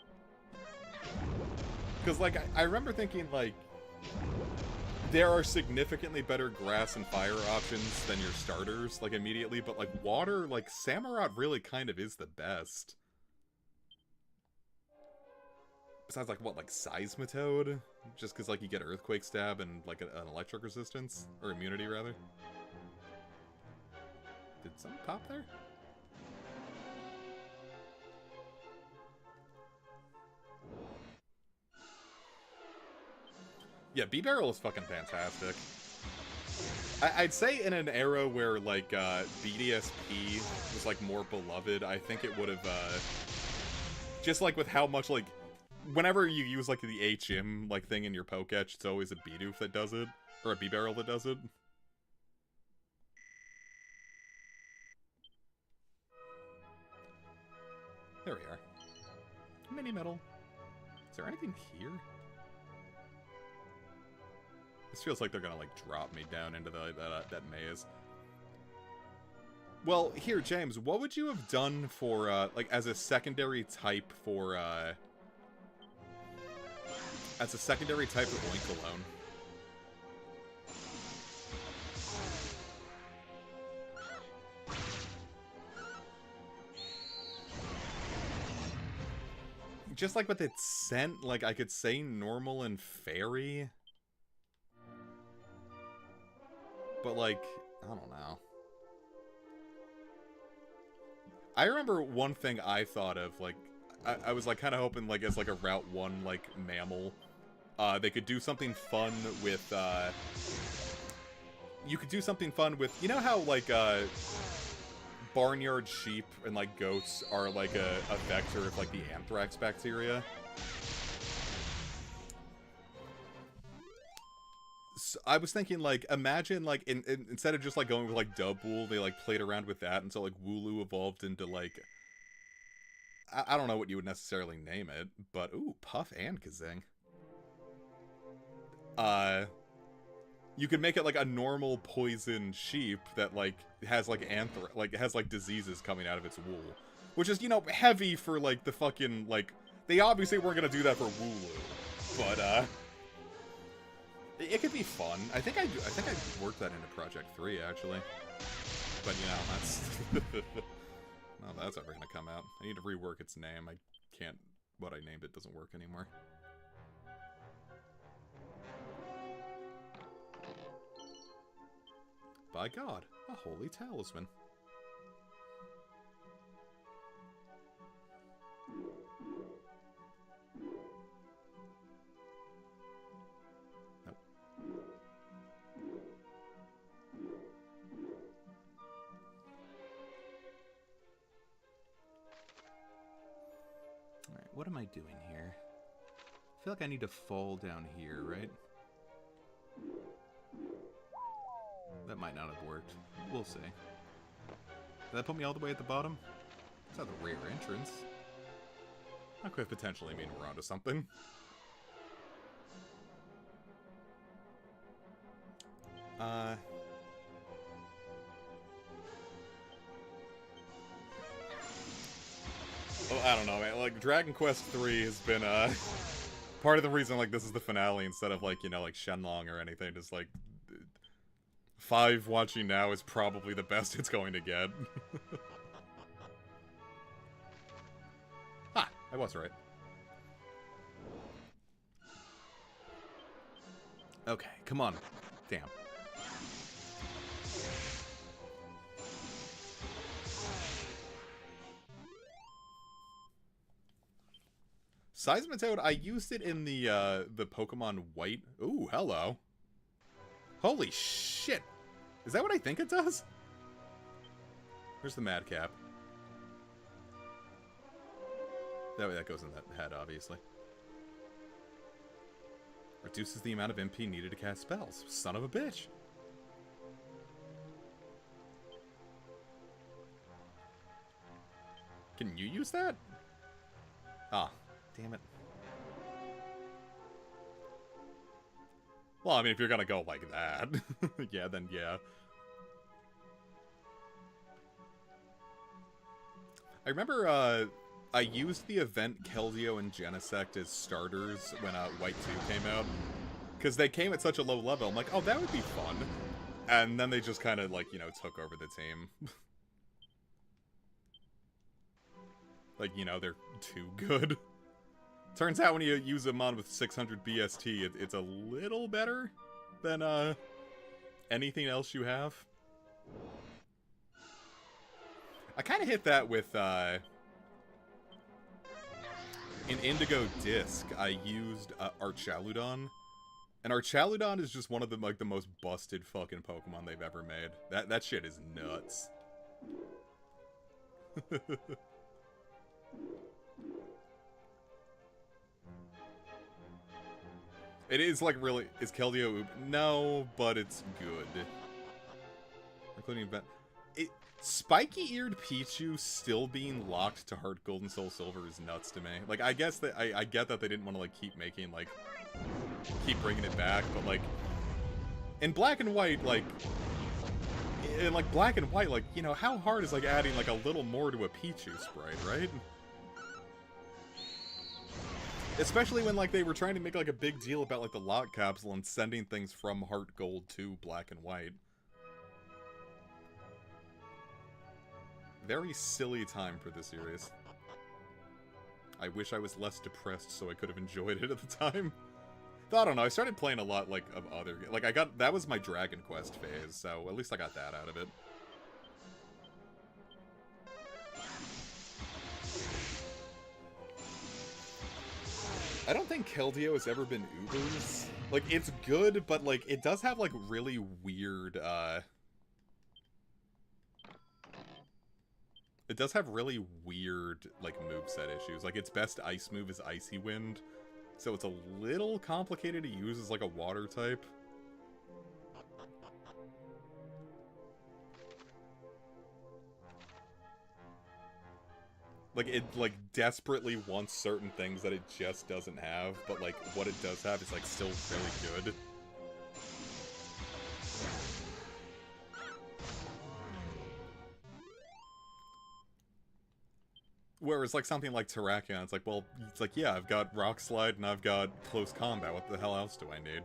Because, like, I remember thinking, like, there are significantly better grass and fire options than your starters, like, immediately, but, like, water, like, Samurott really kind of is the best. Besides, like, what, like, Seismitoad? Just because, like, you get Earthquake Stab and, like, an electric resistance? Or immunity, rather. Did something pop there? Yeah, B-Barrel is fucking fantastic. I'd say in an era where, like, BDSP was, like, more beloved, I think it would have, just, like, with how much, like, whenever you use, like, the HM, like, thing in your Poketch, it's always a Bidoof that does it. Or a B-Barrel that does it. There we are. Mini Metal. Is there anything here? This feels like they're gonna, like, drop me down into that maze. Well, here, James, what would you have done for, like, as a secondary type for, as a secondary type of Winkalone? Just like with its scent, like I could say normal and fairy. But like, I don't know. I remember one thing I thought of, like, I was like kind of hoping like as like a Route 1 like mammal, they could do something fun with, you could do something fun with, you know how like barnyard sheep and like goats are like a vector of like the anthrax bacteria? So I was thinking, like, imagine, like, instead of just, like, going with, like, Dubwool, they, like, played around with that until, like, Wooloo evolved into, like... I don't know what you would necessarily name it, but, ooh, Puff and Kazing. You could make it, like, a normal poison sheep that, like, has, like, has, like, diseases coming out of its wool. Which is, you know, heavy for, like, the fucking, like... They obviously weren't gonna do that for Wooloo, but, it could be fun. I think I worked that into Project 3, actually. But, you know, that's... no, that's ever gonna come out. I need to rework its name. I can't... What I named it doesn't work anymore. By God, a holy talisman. Alright, what am I doing here? I feel like I need to fall down here, right? That might not have worked. We'll see. Did that put me all the way at the bottom? It's not the rear entrance. That could potentially mean we're onto something. Oh, I don't know, man. Like, Dragon Quest 3 has been, part of the reason, like, this is the finale instead of, like, you know, like, Shenlong or anything. Just, like, 5 watching now is probably the best it's going to get. Ah, I was right. Okay, come on. Damn. Seismitoad, I used it in the Pokemon White. Ooh, hello. Holy shit. Is that what I think it does? Where's the Madcap? That goes in that head, obviously. Reduces the amount of MP needed to cast spells. Son of a bitch. Can you use that? Ah, damn it. Well, I mean, if you're gonna go like that, yeah, then yeah. I remember, I used the event Keldeo and Genesect as starters when, White 2 came out. Because they came at such a low level, I'm like, oh, that would be fun. And then they just kind of, like, you know, took over the team. Like, you know, they're too good. Turns out when you use a mod with 600 BST, it's a little better than, anything else you have. I kind of hit that with, in Indigo Disc, I used, Archaludon. And Archaludon is just one of the, like, the most busted fucking Pokemon they've ever made. That shit is nuts. It is, like, really... Is Keldeo... No, but it's good. Including... Spiky-eared Pichu still being locked to Heart Gold and Soul Silver is nuts to me. Like, I guess that... I get that they didn't want to, like, keep making, like... Keep bringing it back, but, like... In Black and White, like... In, like, Black and White, like, you know, how hard is, like, adding, like, a little more to a Pichu sprite, right? Especially when, like, they were trying to make, like, a big deal about, like, the lock capsule and sending things from Heart Gold to Black and White. Very silly time for the series. I wish I was less depressed so I could have enjoyed it at the time. I don't know, I started playing a lot, like, of other... Like, that was my Dragon Quest phase, so at least I got that out of it. I don't think Keldeo has ever been Uber's. Like, it's good, but, like, it does have, like, really weird, It does have really weird, like, moveset issues. Like, its best ice move is Icy Wind, so it's a little complicated to use as, like, a water type. Like, it, like, desperately wants certain things that it just doesn't have, but, like, what it does have is, like, still really good. Whereas, like, something like Terrakion, it's like, well, it's like, yeah, I've got Rock Slide and I've got Close Combat. What the hell else do I need?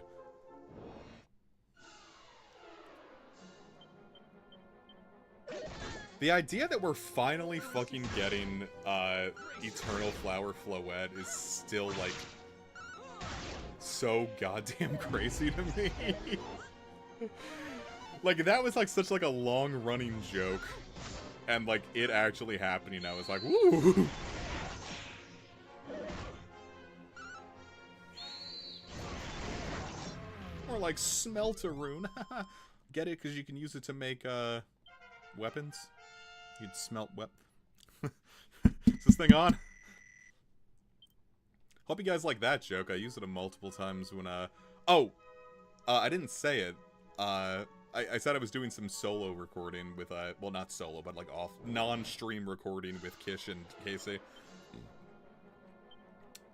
The idea that we're finally fucking getting, Eternal Flower Floette is still, like, so goddamn crazy to me. Like, that was, like, such, like, a long-running joke. And, like, it actually happening, I was like, woo! Or, like, Smelteroon. Get it? Because you can use it to make, weapons. You'd smelt Is this thing on? Hope you guys like that joke. I used it multiple times when, I didn't say it. I said I was doing some solo recording with, well, not solo, but, like, non-stream recording with Kish and Casey.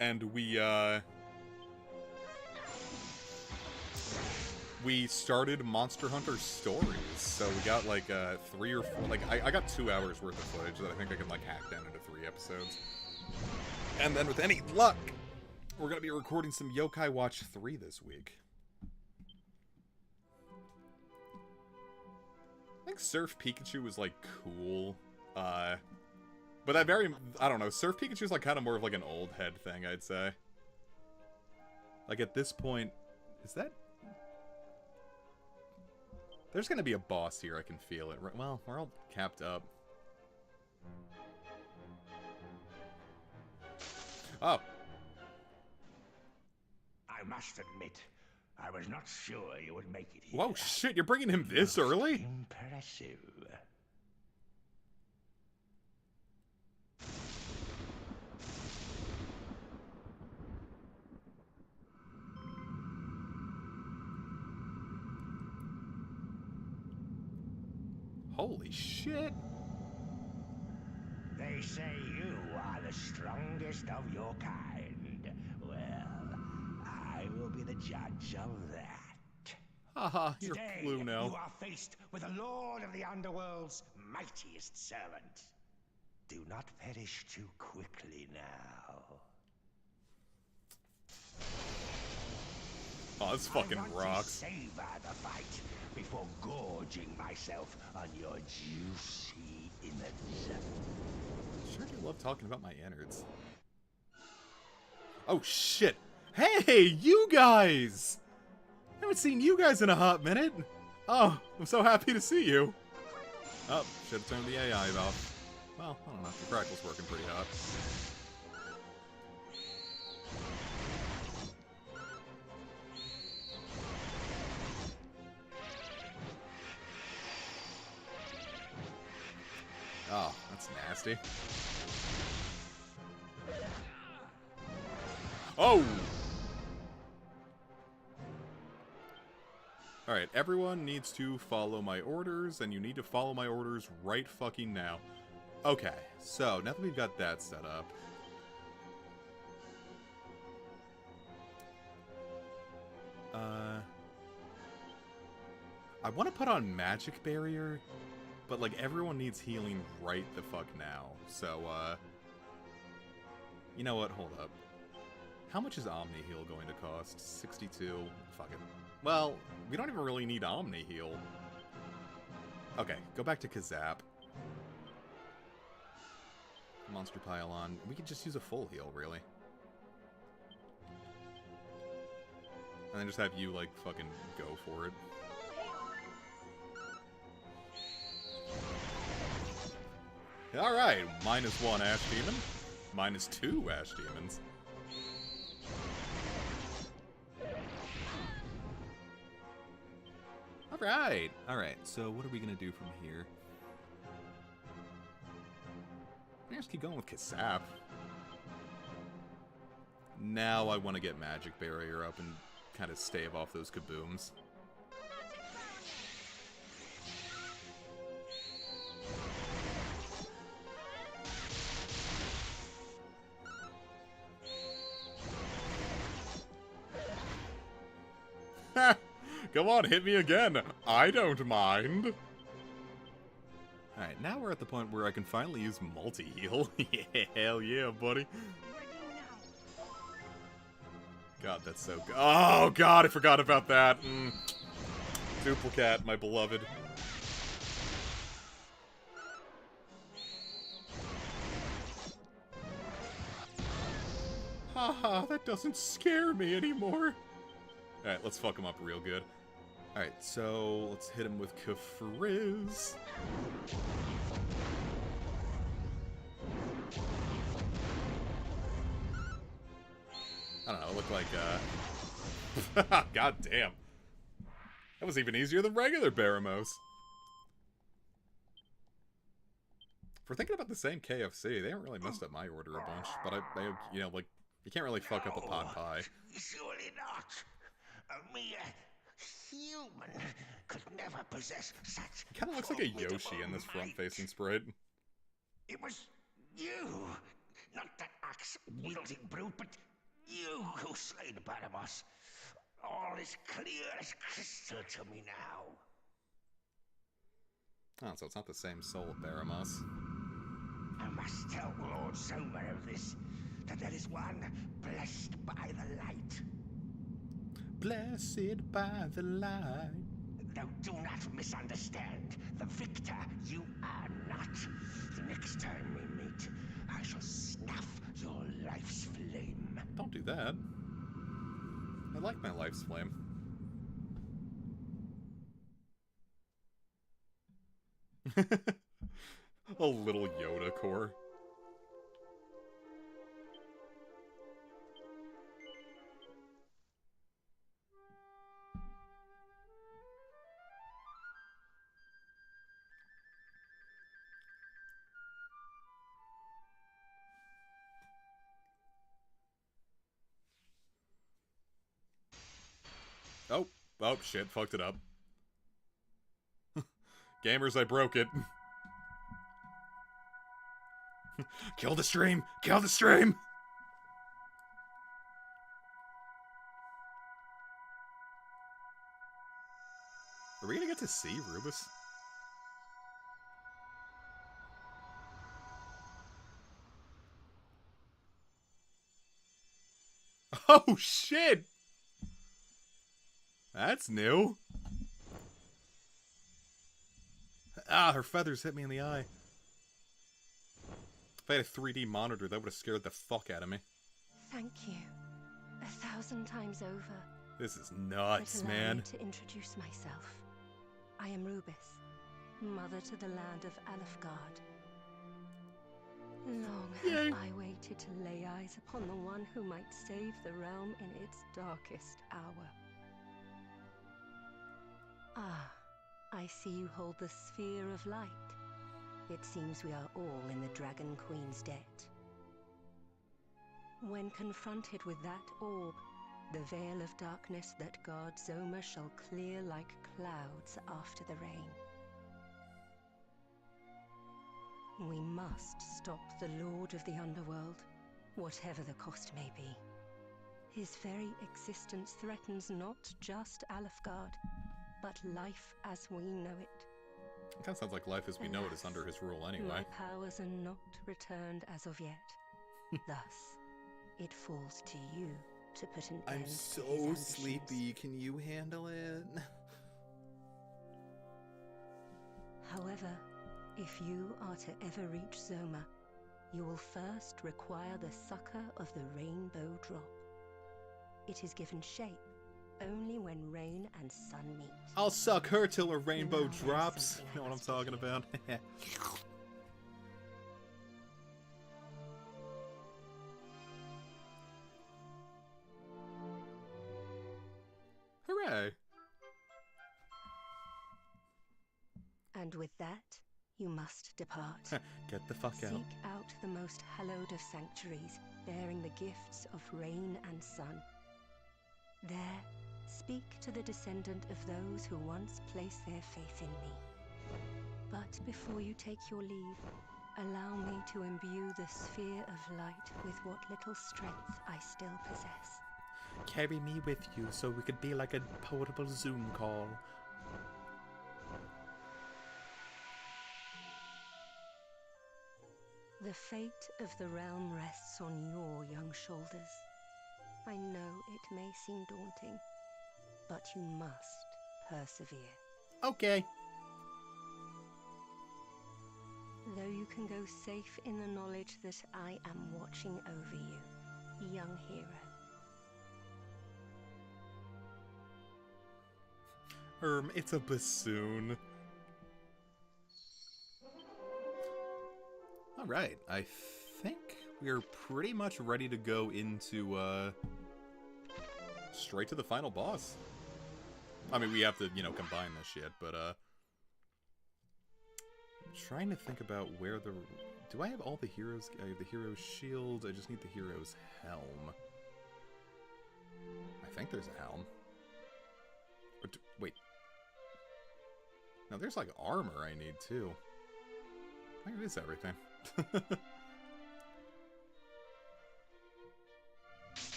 And we started Monster Hunter Stories, so we got, like, 3 or 4, like, I got 2 hours worth of footage that I think I can, like, hack down into 3 episodes. And then with any luck, we're gonna be recording some Yokai Watch 3 this week. I think Surf Pikachu was, like, cool, but I don't know, Surf Pikachu's, like, kind of more of, like, an old head thing, I'd say. Like, at this point, is that... There's gonna be a boss here, I can feel it. Well, we're all capped up. Oh. I must admit, I was not sure you would make it here. Whoa, shit, you're bringing him this early? Impressive. Holy shit. They say you are the strongest of your kind. Well, I will be the judge of that. Haha, you're Today, blue now. you are faced with the Lord of the Underworld's mightiest servant. Do not perish too quickly now. Oh, this fucking I want rocks. to savor the fight before gorging myself on your juicy innards. Sure do love talking about my innards. Oh shit! Hey, you guys! I haven't seen you guys in a hot minute. Oh, I'm so happy to see you. Oh, should have turned the AI off. Well, I don't know. The crackle's working pretty hot. Oh, that's nasty. Oh! Alright, everyone needs to follow my orders, and you need to follow my orders right fucking now. Okay, so, now that we've got that set up... I want to put on Magic Barrier, but, like, everyone needs healing right the fuck now. So, you know what? Hold up. How much is Omni Heal going to cost? 62? Fuck it. Well, we don't even really need Omni Heal. Okay, go back to Kazap. monster pile on. We could just use a full heal, really. And then just have you, like, fucking go for it. Alright, -1 Ash Demon. -2 Ash Demons. Alright, so what are we gonna do from here? I just keep going with Kasap. Now I want to get Magic Barrier up and kind of stave off those kabooms. Come on, hit me again. I don't mind. Alright, now we're at the point where I can finally use multi-heal. Yeah, hell yeah, buddy. God, that's so good. Oh, God, I forgot about that. Duplicate, my beloved. Haha, that doesn't scare me anymore. Alright, let's fuck him up real good. Alright, so let's hit him with Kafrizz. I don't know, it looked like, God damn. That was even easier than regular Baramos. If we're thinking about the same KFC, they haven't really messed up my order a bunch. But I you know, like, you can't really fuck up a pot pie. Surely not. A mere human could never possess such. It kind of looks like a Yoshi in this front-facing sprite. It was you, not that axe-wielding brute, but you who slayed Baramos. All is clear as crystal to me now. Oh, so it's not the same soul of Baramos. I must tell Lord Zomer of this, that there is one blessed by the light. Blessed by the light. Now do not misunderstand. The victor you are not. The next time we meet, I shall snuff your life's flame. Don't do that. I like my life's flame. A little Yoda core. Oh, shit, fucked it up. Gamers, I broke it. Kill the stream! Kill the stream! Are we gonna get to see Rubus? Oh, shit! That's new. Ah, her feathers hit me in the eye. If I had a 3D monitor, that would have scared the fuck out of me. Thank you. 1,000 times over. This is nuts, But allow man. me to introduce myself. I am Rubus, mother to the land of Alefgard. Long Yay. have I waited to lay eyes upon the one who might save the realm in its darkest hour. Ah, I see you hold the sphere of light. It seems we are all in the Dragon Queen's debt. When confronted with that orb, the veil of darkness that guards Zoma shall clear like clouds after the rain. We must stop the Lord of the Underworld, whatever the cost may be. His very existence threatens not just Alefgard, but life as we know it. It kind of sounds like life as we know it is under his rule anyway. My powers are not returned as of yet. Thus, it falls to you to put an end to his ambitions. Can you handle it? However, if you are to ever reach Zoma, you will first require the succor of the rainbow drop. It is given shape only when rain and sun meet. I'll suck her till her rainbow Now there's drops. something I You know what I'm must give talking you. about? Hooray! And with that, you must depart. Get the fuck out. Seek out the most hallowed of sanctuaries, bearing the gifts of rain and sun. There, speak to the descendant of those who once placed their faith in me. But before you take your leave, allow me to imbue the sphere of light with what little strength I still possess. Carry me with you so we could be like a portable Zoom call. The fate of the realm rests on your young shoulders. I know it may seem daunting, but you must persevere. Okay. Though you can go safe in the knowledge that I am watching over you, young hero. It's a bassoon. Alright, I think we're pretty much ready to go into, straight to the final boss. I mean, we have to, you know, combine this shit, but, I'm trying to think about where the... Do I have all the heroes? I have the hero's shield, I just need the hero's helm. I think there's a helm. Or wait. No, there's, like, armor I need, too. Where is everything?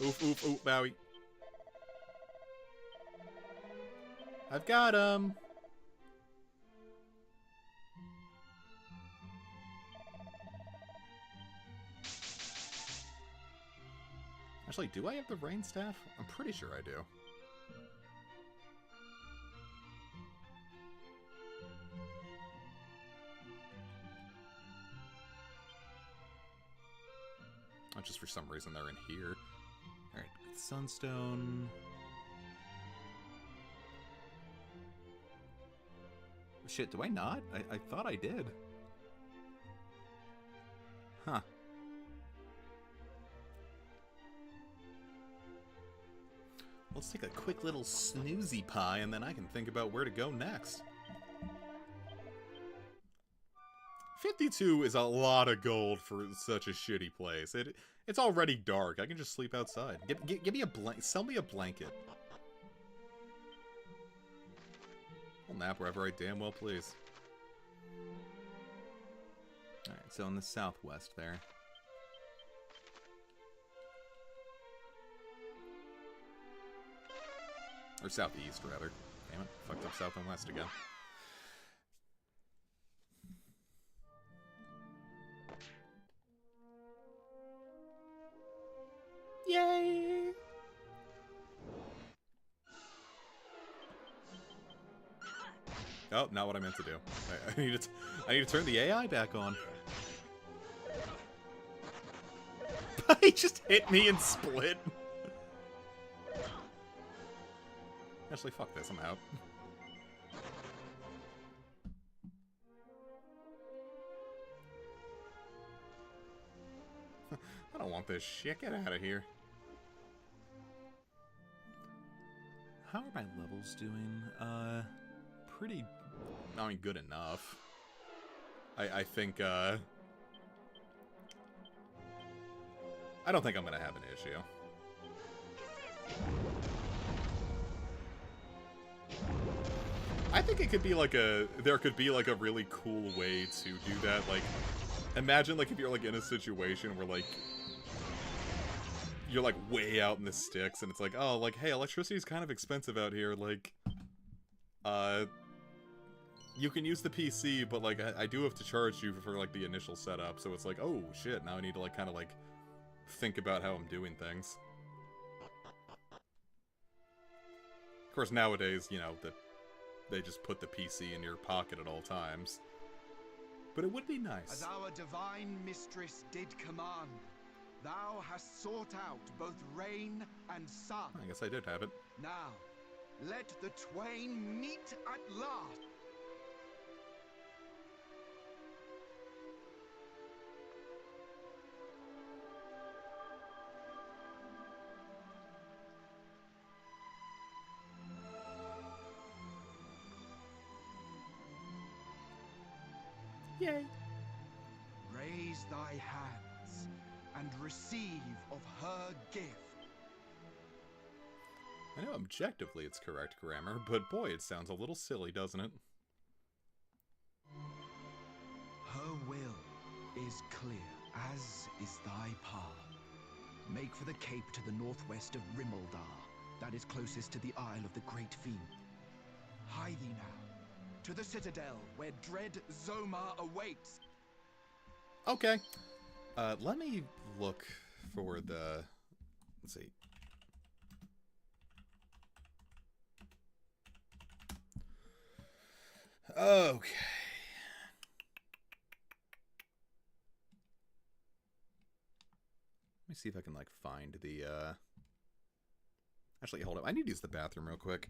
Oof, oof, oof, Bowie. I've got him! Actually, do I have the rain staff? I'm pretty sure I do. Just for some reason they're in here. Alright, Sunstone. Shit, do I not? I thought I did. Huh. Let's take a quick little snoozy pie and then I can think about where to go next. 52 is a lot of gold for such a shitty place. It's already dark. I can just sleep outside. Give me a blanket. Sell me a blanket. I'll nap wherever I damn well please. Alright, so in the southwest there. Or southeast, rather. Damn it. Fucked up south and west again. Yay! Oh, not what I meant to do. I need to turn the AI back on. He just hit me and split. Actually, fuck this. I'm out. I don't want this shit. Get out of here. How are my levels doing? Pretty... I mean, good enough. I think, I don't think I'm gonna have an issue. I think it could be like there could be like a really cool way to do that. Like, imagine like if you're like in a situation where like, you're like way out in the sticks and it's like, oh, like, hey, electricity's kind of expensive out here, like, you can use the PC, but like, I do have to charge you for like the initial setup, so it's like, oh shit, now I need to like kind of like think about how I'm doing things. Of course, nowadays, you know, that they just put the PC in your pocket at all times. but it would be As nice. our divine mistress did command, thou hast sought out both rain and sun. I guess I did have it. Now, let the twain meet at last. Yay! Raise thy hands and receive of her gift. I know objectively it's correct grammar, but boy, it sounds a little silly, doesn't it? Her will is clear, as is thy path. Make for the cape to the northwest of Rimmeldar, that is closest to the Isle of the Great Fiend. Hie thee now, to the citadel where dread Zomar awaits. Okay. Let me look for the... Let's see. Okay. Let me see if I can, like, find the, Actually, hold up. I need to use the bathroom real quick.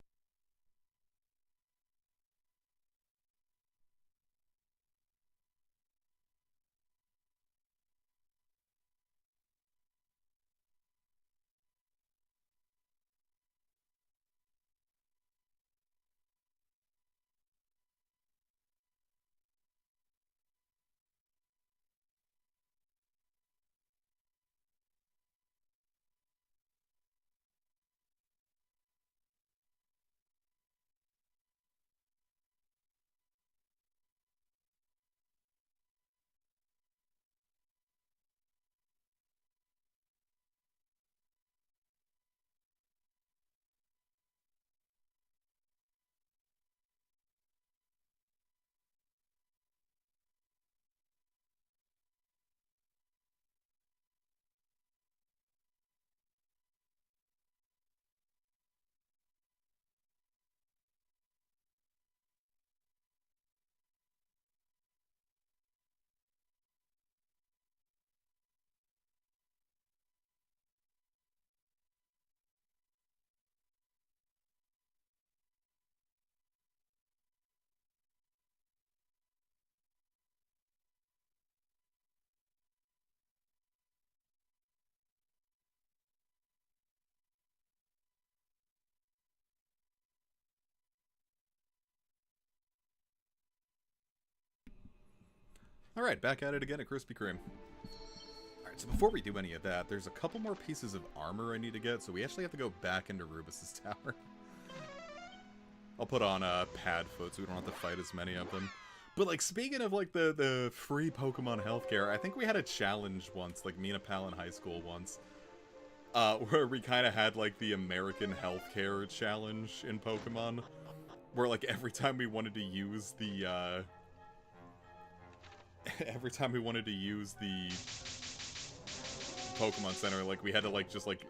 Alright, back at it again at Krispy Kreme. Alright, so before we do any of that, there's a couple more pieces of armor I need to get, so we actually have to go back into Rubus's tower. I'll put on pad foot so we don't have to fight as many of them. But, like, speaking of, like, the free Pokemon healthcare, I think we had a challenge once, like, me and a pal in high school once, where we kind of had, like, the American healthcare challenge in Pokemon, where, like, every time we wanted to use the, every time we wanted to use the Pokemon Center, like, we had to, like, just, like,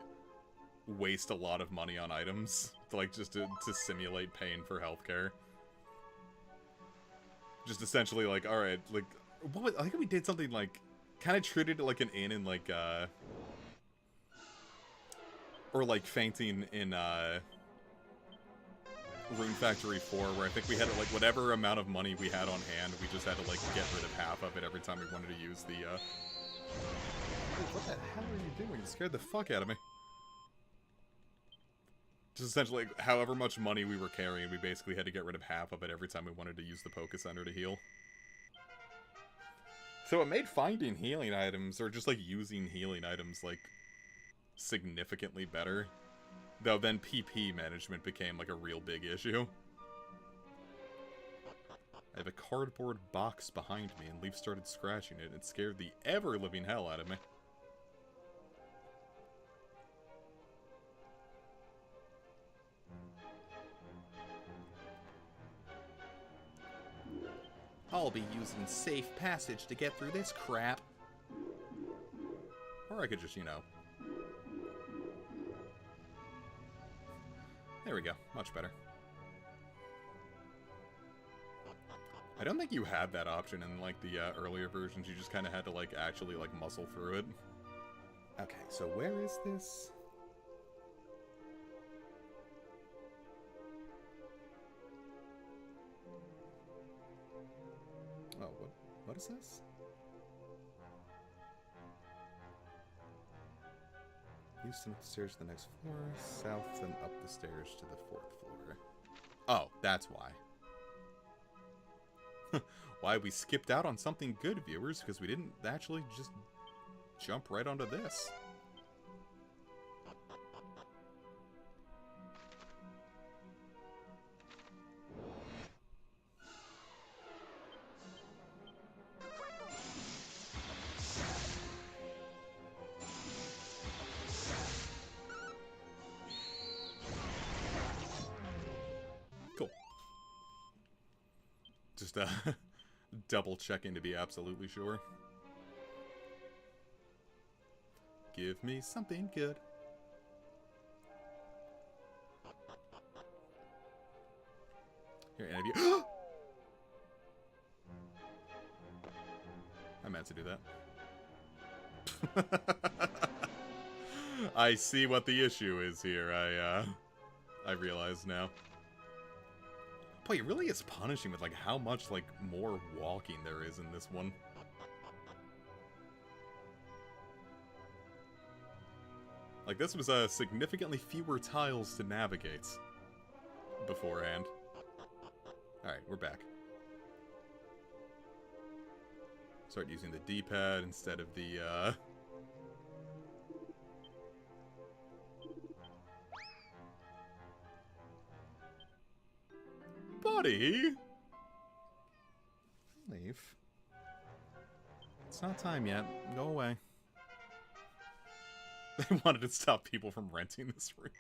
waste a lot of money on items, to, like, just to simulate paying for healthcare. Just essentially, like, alright, like, I think we did something, like, kind of treated it like an inn in, like, or, like, fainting in, Rune Factory 4, where I think we had, like, whatever amount of money we had on hand, we just had to, like, get rid of half of it every time we wanted to use the, Wait, what the hell are you doing? You scared the fuck out of me. Just essentially, like, however much money we were carrying, we basically had to get rid of half of it every time we wanted to use the Poké Center to heal. So it made finding healing items, or just, like, using healing items, like, significantly better. Though then PP management became, like, a real big issue. I have a cardboard box behind me, and Leaf started scratching it, and it scared the ever-living hell out of me. I'll be using safe passage to get through this crap. Or I could just, you know... There we go. Much better. I don't think you had that option in, like, the earlier versions. You just kind of had to, like, actually, like, muscle through it. Okay, so where is this? Oh, what is this? Houston up the stairs to the next floor, south, then up the stairs to the 4th floor. Oh, that's why. Why we skipped out on something good, viewers, because we didn't actually just jump right onto this. Cool. Just double checking to be absolutely sure. Give me something good. Here, any of you. I meant to do that. I see what the issue is here. I realize now. Boy, it really is punishing with, like, how much, like, more walking there is in this one. Like, this was, significantly fewer tiles to navigate beforehand. Alright, we're back. Start using the D-pad instead of the, Buddy! Leave. It's not time yet. Go away. They wanted to stop people from renting this remake.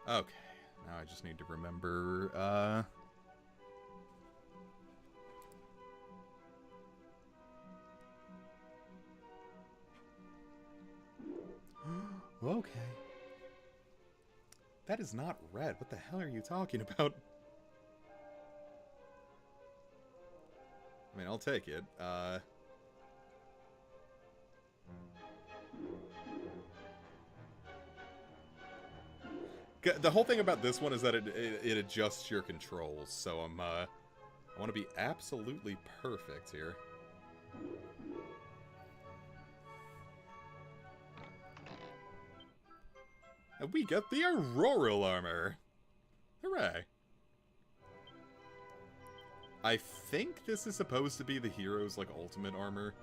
Okay. Now I just need to remember, Okay. That is not red. What the hell are you talking about? I mean, I'll take it. The whole thing about this one is that it adjusts your controls, so I want to be absolutely perfect here. And we get the Auroral Armor! Hooray! I think this is supposed to be the hero's, like, ultimate armor.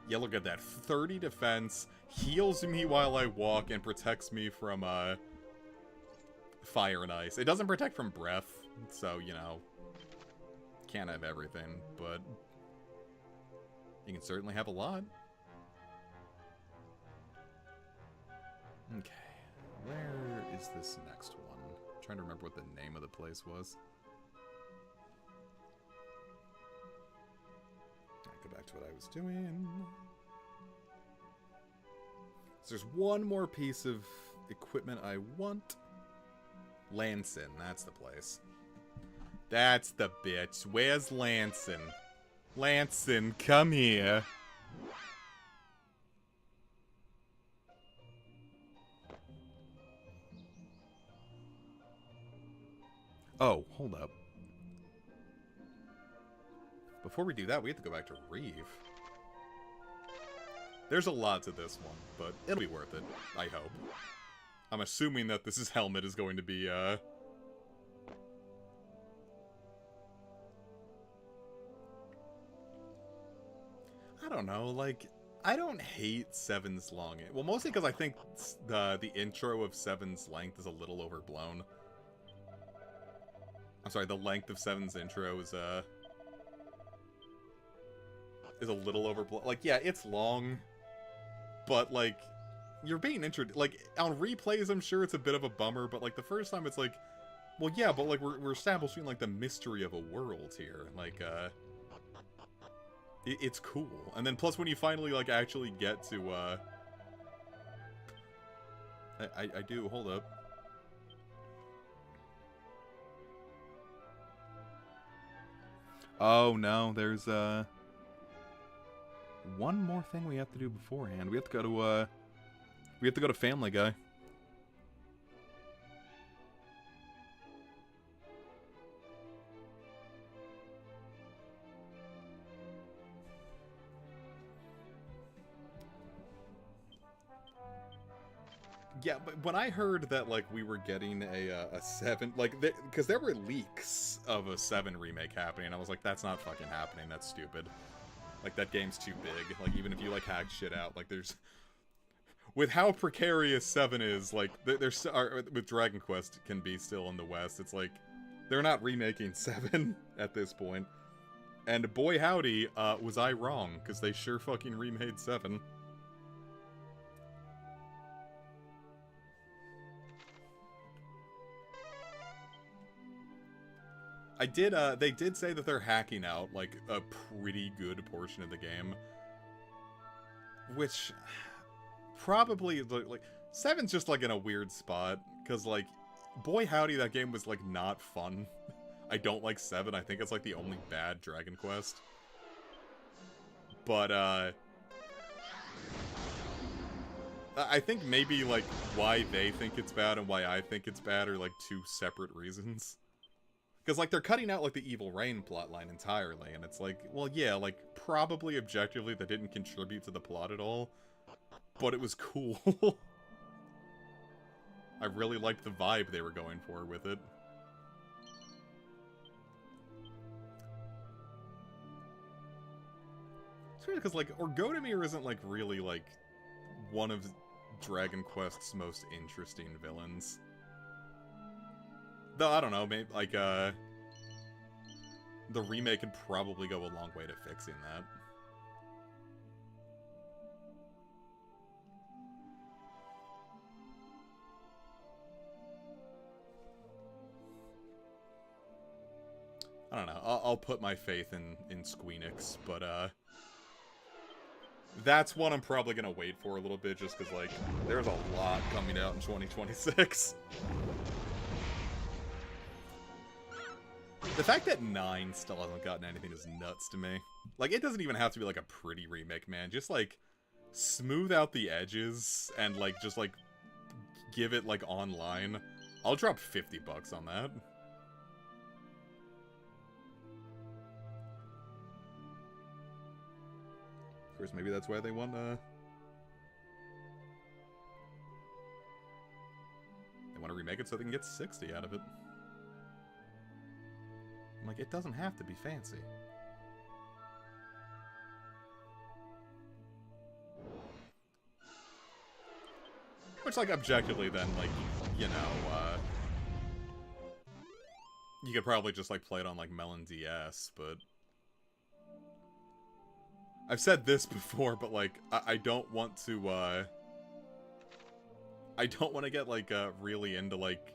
Yeah, look at that. 30 defense, heals me while I walk, and protects me from, fire and ice. It doesn't protect from breath, so, you know, can't have everything, but you can certainly have a lot. Okay. Where is this next one? I'm trying to remember what the name of the place was. Alright, go back to what I was doing. So there's one more piece of equipment I want. Lanson, that's the place. That's the bitch. Where's Lanson? Lanson, come here. Oh, hold up. Before we do that, we have to go back to Reeve. There's a lot to this one, but it'll be worth it, I hope. I'm assuming that this helmet is going to be, I don't know, like, I don't hate 7's long... Well, mostly because I think the intro of 7's length is a little overblown. I'm sorry, the length of 7's intro is a little overblown. Like, yeah, it's long, but, like, you're being introduced... Like, on replays, I'm sure it's a bit of a bummer, but, like, the first time it's like, well, yeah, but, like, we're establishing, like, the mystery of a world here. Like, it's cool. And then, plus, when you finally, like, actually get to, I do, hold up. Oh no, there's one more thing we have to do beforehand. We have to go to Family Guy. Yeah, but when I heard that, like, we were getting a 7, like, because there were leaks of a 7 remake happening, I was like, that's not fucking happening, that's stupid. Like, that game's too big. Like, even if you, like, hack shit out, like, there's... With how precarious 7 is, like, there's... With Dragon Quest can be still in the West, it's like, they're not remaking 7 at this point. And boy howdy, was I wrong, because they sure fucking remade 7. They did say that they're hacking out, like, a pretty good portion of the game. Which, probably, like, 7's just, like, in a weird spot, because, like, boy howdy, that game was, like, not fun. I don't like 7, I think it's, like, the only bad Dragon Quest. But, I think maybe, like, why they think it's bad and why I think it's bad are, like, two separate reasons. Because, like, they're cutting out, like, the Evil Reign plotline entirely, and it's like, well, yeah, like, probably objectively that didn't contribute to the plot at all, but it was cool. I really liked the vibe they were going for with it. It's weird, because, like, Orgodamir isn't, like, really, like, one of Dragon Quest's most interesting villains. Though, I don't know, maybe, like, the remake could probably go a long way to fixing that. I don't know, I'll put my faith in Squeenix, but, that's one I'm probably gonna wait for a little bit, just because, like, there's a lot coming out in 2026. The fact that 9 still hasn't gotten anything is nuts to me. Like, it doesn't even have to be, like, a pretty remake, man. Just, like, smooth out the edges and, like, just, like, give it, like, online. I'll drop $50 on that. Of course, maybe that's why they want, they want to remake it so they can get 60 out of it. I'm like, it doesn't have to be fancy. Which, like, objectively then, like, you know, you could probably just, like, play it on, like, Melon DS, but... I've said this before, but, like, I don't want to, I don't want to get, like, really into, like,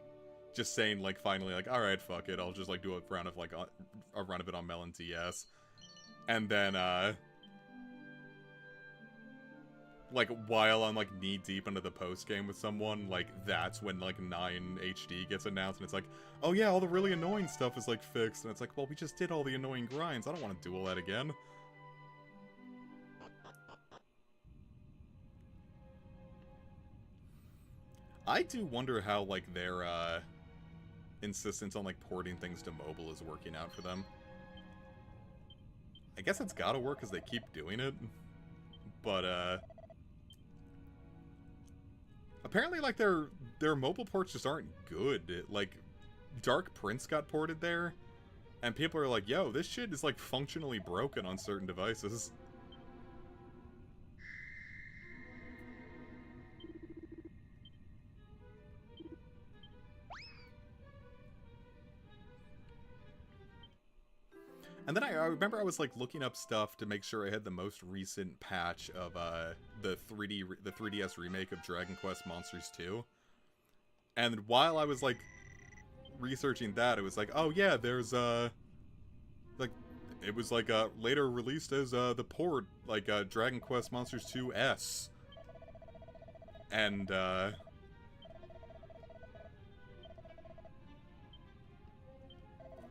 just saying, like, finally, like, alright, fuck it, I'll just, like, do a round of, like, a run of it on Melon DS. And then, like, while I'm, like, knee-deep into the post-game with someone, like, that's when, like, 9 HD gets announced, and it's like, oh yeah, all the really annoying stuff is, like, fixed. And it's like, well, we just did all the annoying grinds, I don't want to do all that again. I do wonder how, like, their, insistence on, like, porting things to mobile is working out for them. I guess it's gotta work because they keep doing it. But, apparently, like, their mobile ports just aren't good. Like, Dark Prince got ported there, and people are like, yo, this shit is, like, functionally broken on certain devices. And then I remember I was, like, looking up stuff to make sure I had the most recent patch of, the 3DS remake of Dragon Quest Monsters 2. And while I was, like, researching that, it was like, oh yeah, there's, like, it was, like, later released as, the port, like, Dragon Quest Monsters 2 S. And,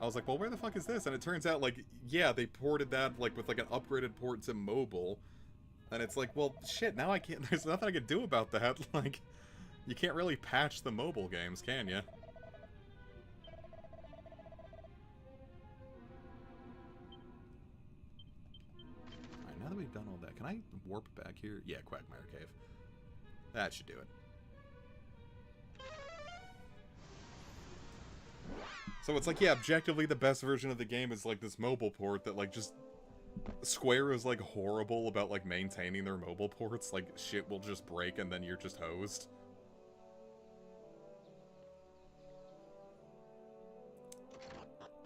I was like, well, where the fuck is this? And it turns out, like, yeah, they ported that, like, with, like, an upgraded port to mobile. And it's like, well, shit, now I can't, there's nothing I can do about that. Like, you can't really patch the mobile games, can you? Alright, now that we've done all that, can I warp back here? Yeah, Quagmire Cave. That should do it. So it's like, yeah, objectively the best version of the game is, like, this mobile port that, like, just... Square is, like, horrible about, like, maintaining their mobile ports. Like, shit will just break and then you're just hosed.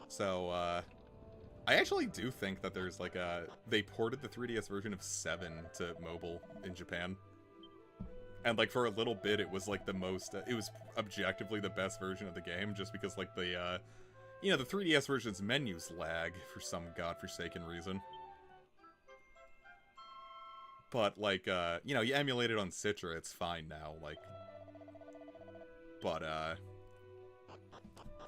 So, I actually do think that there's, like, they ported the 3DS version of 7 to mobile in Japan. And, like, for a little bit, it was, like, the most... it was objectively the best version of the game, just because, like, the, you know, the 3DS version's menus lag for some godforsaken reason. But, like, you know, you emulate it on Citra, it's fine now, like... But,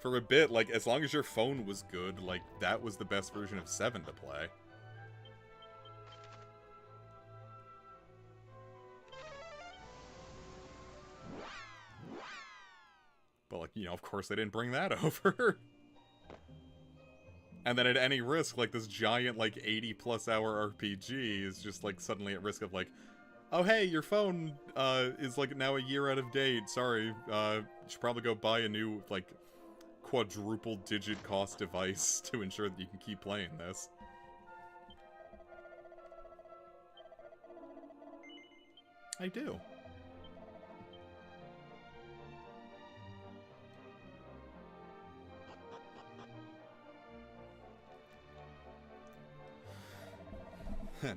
for a bit, like, as long as your phone was good, like, that was the best version of 7 to play. But, like, you know, of course they didn't bring that over. And then at any risk, like, this giant, like, 80-plus hour RPG is just, like, suddenly at risk of, like, oh, hey, your phone, is, like, now a year out of date. Sorry, you should probably go buy a new, like, quadruple-digit cost device to ensure that you can keep playing this. I do.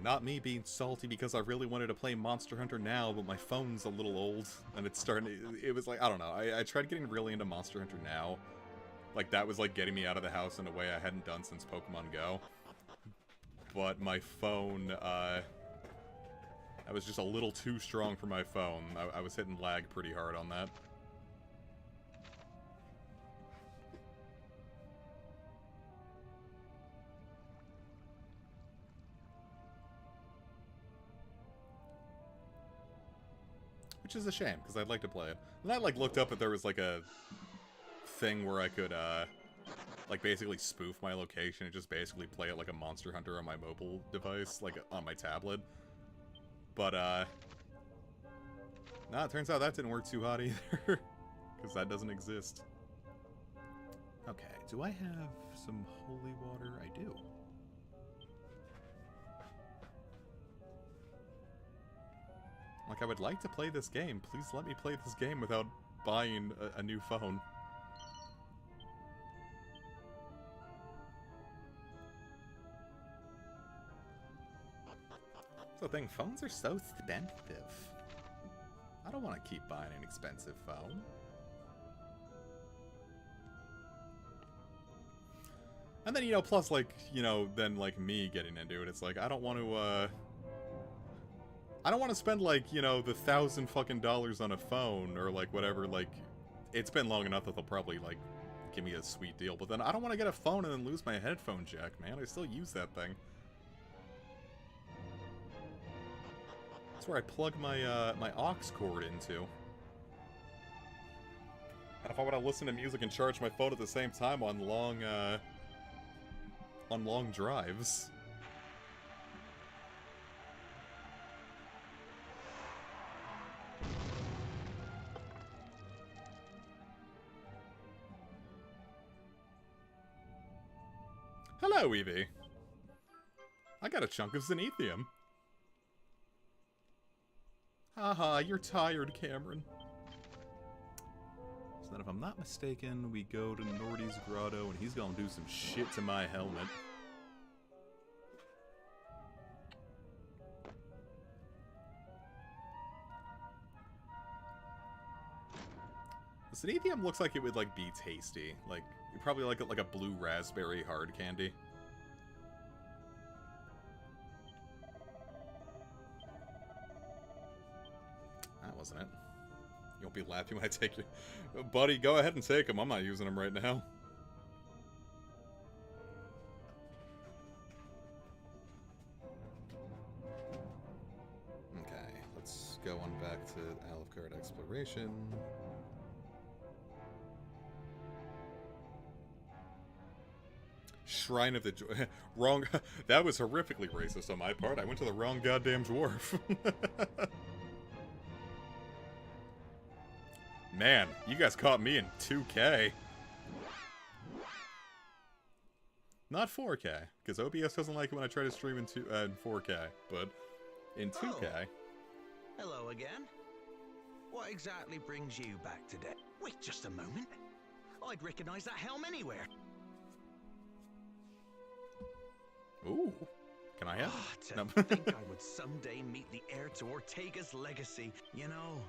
Not me being salty because I really wanted to play Monster Hunter now, but my phone's a little old, and it's starting to, it was like, I don't know, I tried getting really into Monster Hunter now. Like, that was like getting me out of the house in a way I hadn't done since Pokemon Go. But my phone, I was just a little too strong for my phone. I was hitting lag pretty hard on that. Which is a shame, because I'd like to play it. And I, like, looked up if there was, like, a thing where I could, like, basically spoof my location and just basically play it like a Monster Hunter on my mobile device, like, on my tablet. But, nah, it turns out that didn't work too hot either. Because that doesn't exist. Okay, do I have some holy water? I do. Like, I would like to play this game. Please let me play this game without buying a new phone. That's the thing, phones are so expensive. I don't want to keep buying an expensive phone. And then, you know, plus, like, you know, then, like, me getting into it, it's like, I don't want to spend, like, you know, the $1,000 fucking on a phone, or, like, whatever, like, it's been long enough that they'll probably, like, give me a sweet deal, but then I don't want to get a phone and then lose my headphone jack, man. I still use that thing. That's where I plug my, my aux cord into. And if I want to listen to music and charge my phone at the same time on long drives... Hello, Eevee. I got a chunk of Zenithium. Haha, you're tired, Cameron. So then if I'm not mistaken, we go to Nordy's Grotto, and he's gonna do some shit to my helmet. The Zenithium looks like it would, like, be tasty. Like, you probably like it like a blue raspberry hard candy. That wasn't it. You won't be laughing when I take your... Buddy, go ahead and take them. I'm not using them right now. go on back to Alfguard Exploration. Shrine of the wrong. That was horrifically racist on my part. I went to the wrong goddamn dwarf. Man, you guys caught me in 2K. Not 4K, because OBS doesn't like it when I try to stream in 4K, but in 2K. Oh. Hello again. What exactly brings you back today? Wait just a moment. I'd recognize that helm anywhere. Ooh, can I have To it? No. think I would someday meet the heir to Ortega's legacy. You know,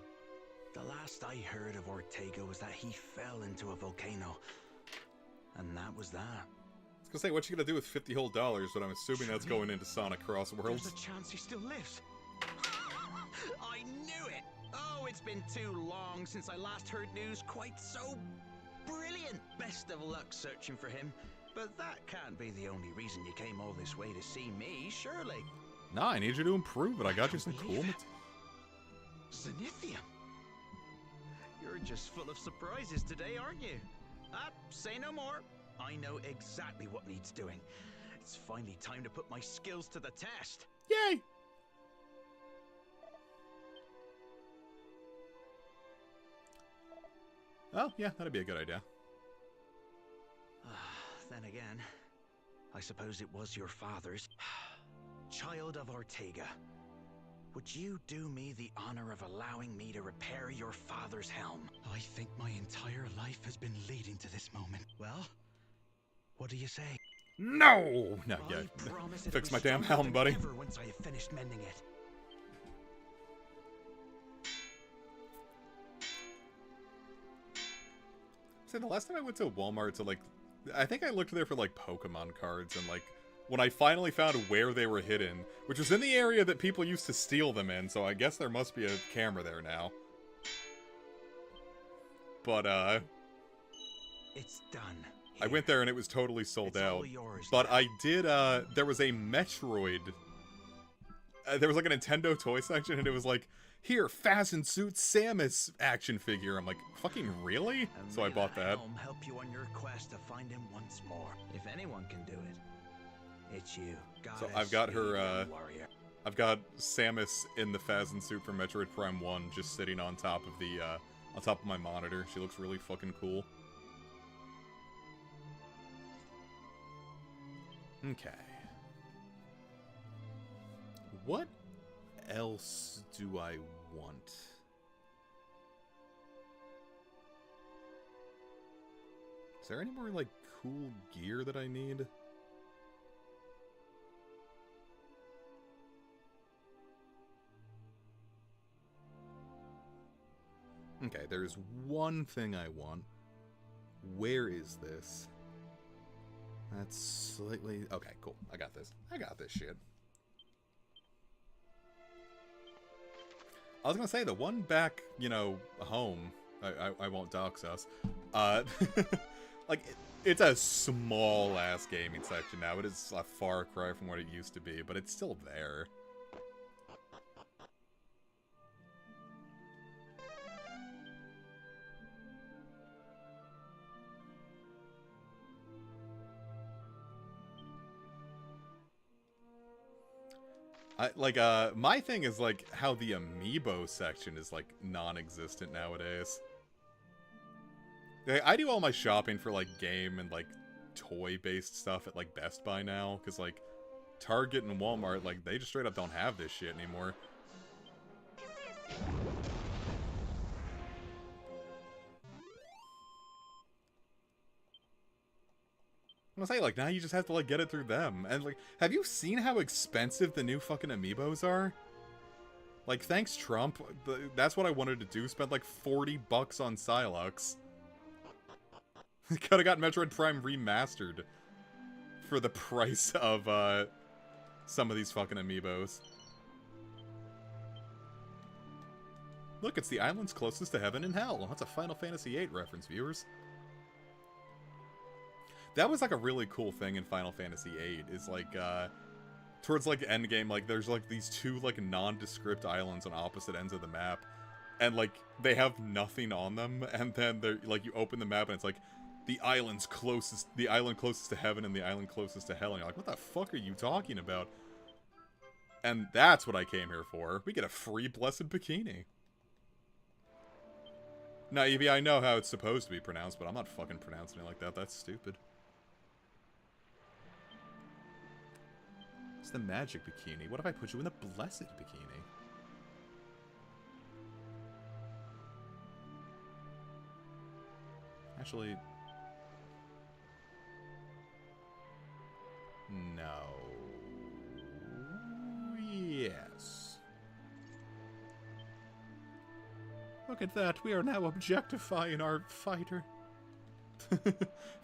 the last I heard of Ortega was that he fell into a volcano. And that was that. I was gonna say, what you gonna do with $50 whole, but I'm assuming that's going into Sonic Cross There's Worlds. a chance he still lives. I knew it! Oh, it's been too long since I last heard news quite so brilliant. Best of luck searching for him. But that can't be the only reason you came all this way to see me, surely. Nah, I need you to improve it. I got you some cool Believe it. Zenithium. You're just full of surprises today, aren't you? Say no more. I know exactly what needs doing. It's finally time to put my skills to the test. Yay! Oh, yeah, that'd be a good idea. Then again, I suppose it was your father's. Child of Ortega, would you do me the honor of allowing me to repair your father's helm? I think my entire life has been leading to this moment. Well, what do you say? No! No, yeah. I promise it'll Fix be my damn stronger helm, than buddy. ever once I have finished mending it. So the last time I went to Walmart to, like, I think I looked there for, like, Pokemon cards, and, like, when I finally found where they were hidden, which was in the area that people used to steal them in, so I guess there must be a camera there now. But, It's done. I went there and it was totally sold It's all out. yours But now. I did, there was a Metroid. There was like a Nintendo toy section and it was like, here, Fasten Suit Samus action figure. I'm like, fucking really? And So I may bought that. helm help you on your quest to find him once more. If anyone can do it, it's you. So I've got her, Goddess, warrior. I've got Samus in the Fasten Suit from Metroid Prime 1 just sitting on top of the, on top of my monitor. She looks really fucking cool. Okay. What else do I want? Is there any more, like, cool gear that I need? Okay, there's one thing I want. Where is this? That's slightly... Okay, cool. I got this. I got this shit. I was gonna say, the one back, you know, home, I won't dox us, like, it's a small-ass gaming section now. It is a far cry from what it used to be, but it's still there. My thing is, like, how the amiibo section is, like, non-existent nowadays. Like, I do all my shopping for, like, game and, like, toy-based stuff at, like, Best Buy now, because, like, Target and Walmart, like, they just straight up don't have this shit anymore. I'm gonna say, like, now you just have to, like, get it through them. And, like, have you seen how expensive the new fucking amiibos are? Like, thanks, Trump. That's what I wanted to do. Spend, like, $40 on Silux. Could've got Metroid Prime Remastered for the price of, some of these fucking amiibos. Look, it's the islands closest to heaven and hell. That's a Final Fantasy VIII reference, viewers. That was, like, a really cool thing in Final Fantasy VIII, is, like, towards like endgame, like there's like these two like nondescript islands on opposite ends of the map, and like they have nothing on them, and then they're like you open the map and it's like the island closest to heaven and the island closest to hell, and you're like, what the fuck are you talking about? And that's what I came here for. We get a free blessed bikini. Now, Evie, I know how it's supposed to be pronounced, but I'm not fucking pronouncing it like that. That's stupid. It's the magic bikini. What if I put you in the blessed bikini? Actually... no. Yes. Look at that. We are now objectifying our fighter.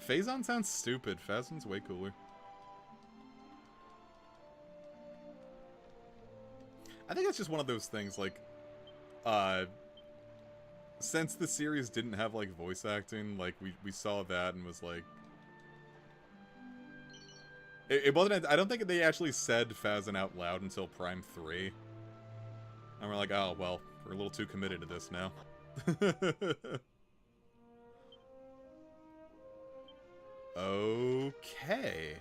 Phazon sounds stupid. Phazon's way cooler. I think it's just one of those things, like, since the series didn't have, like, voice acting, like, we saw that and was like... It wasn't... I don't think they actually said Phazon out loud until Prime 3. And we're like, oh, well, we're a little too committed to this now. Okay.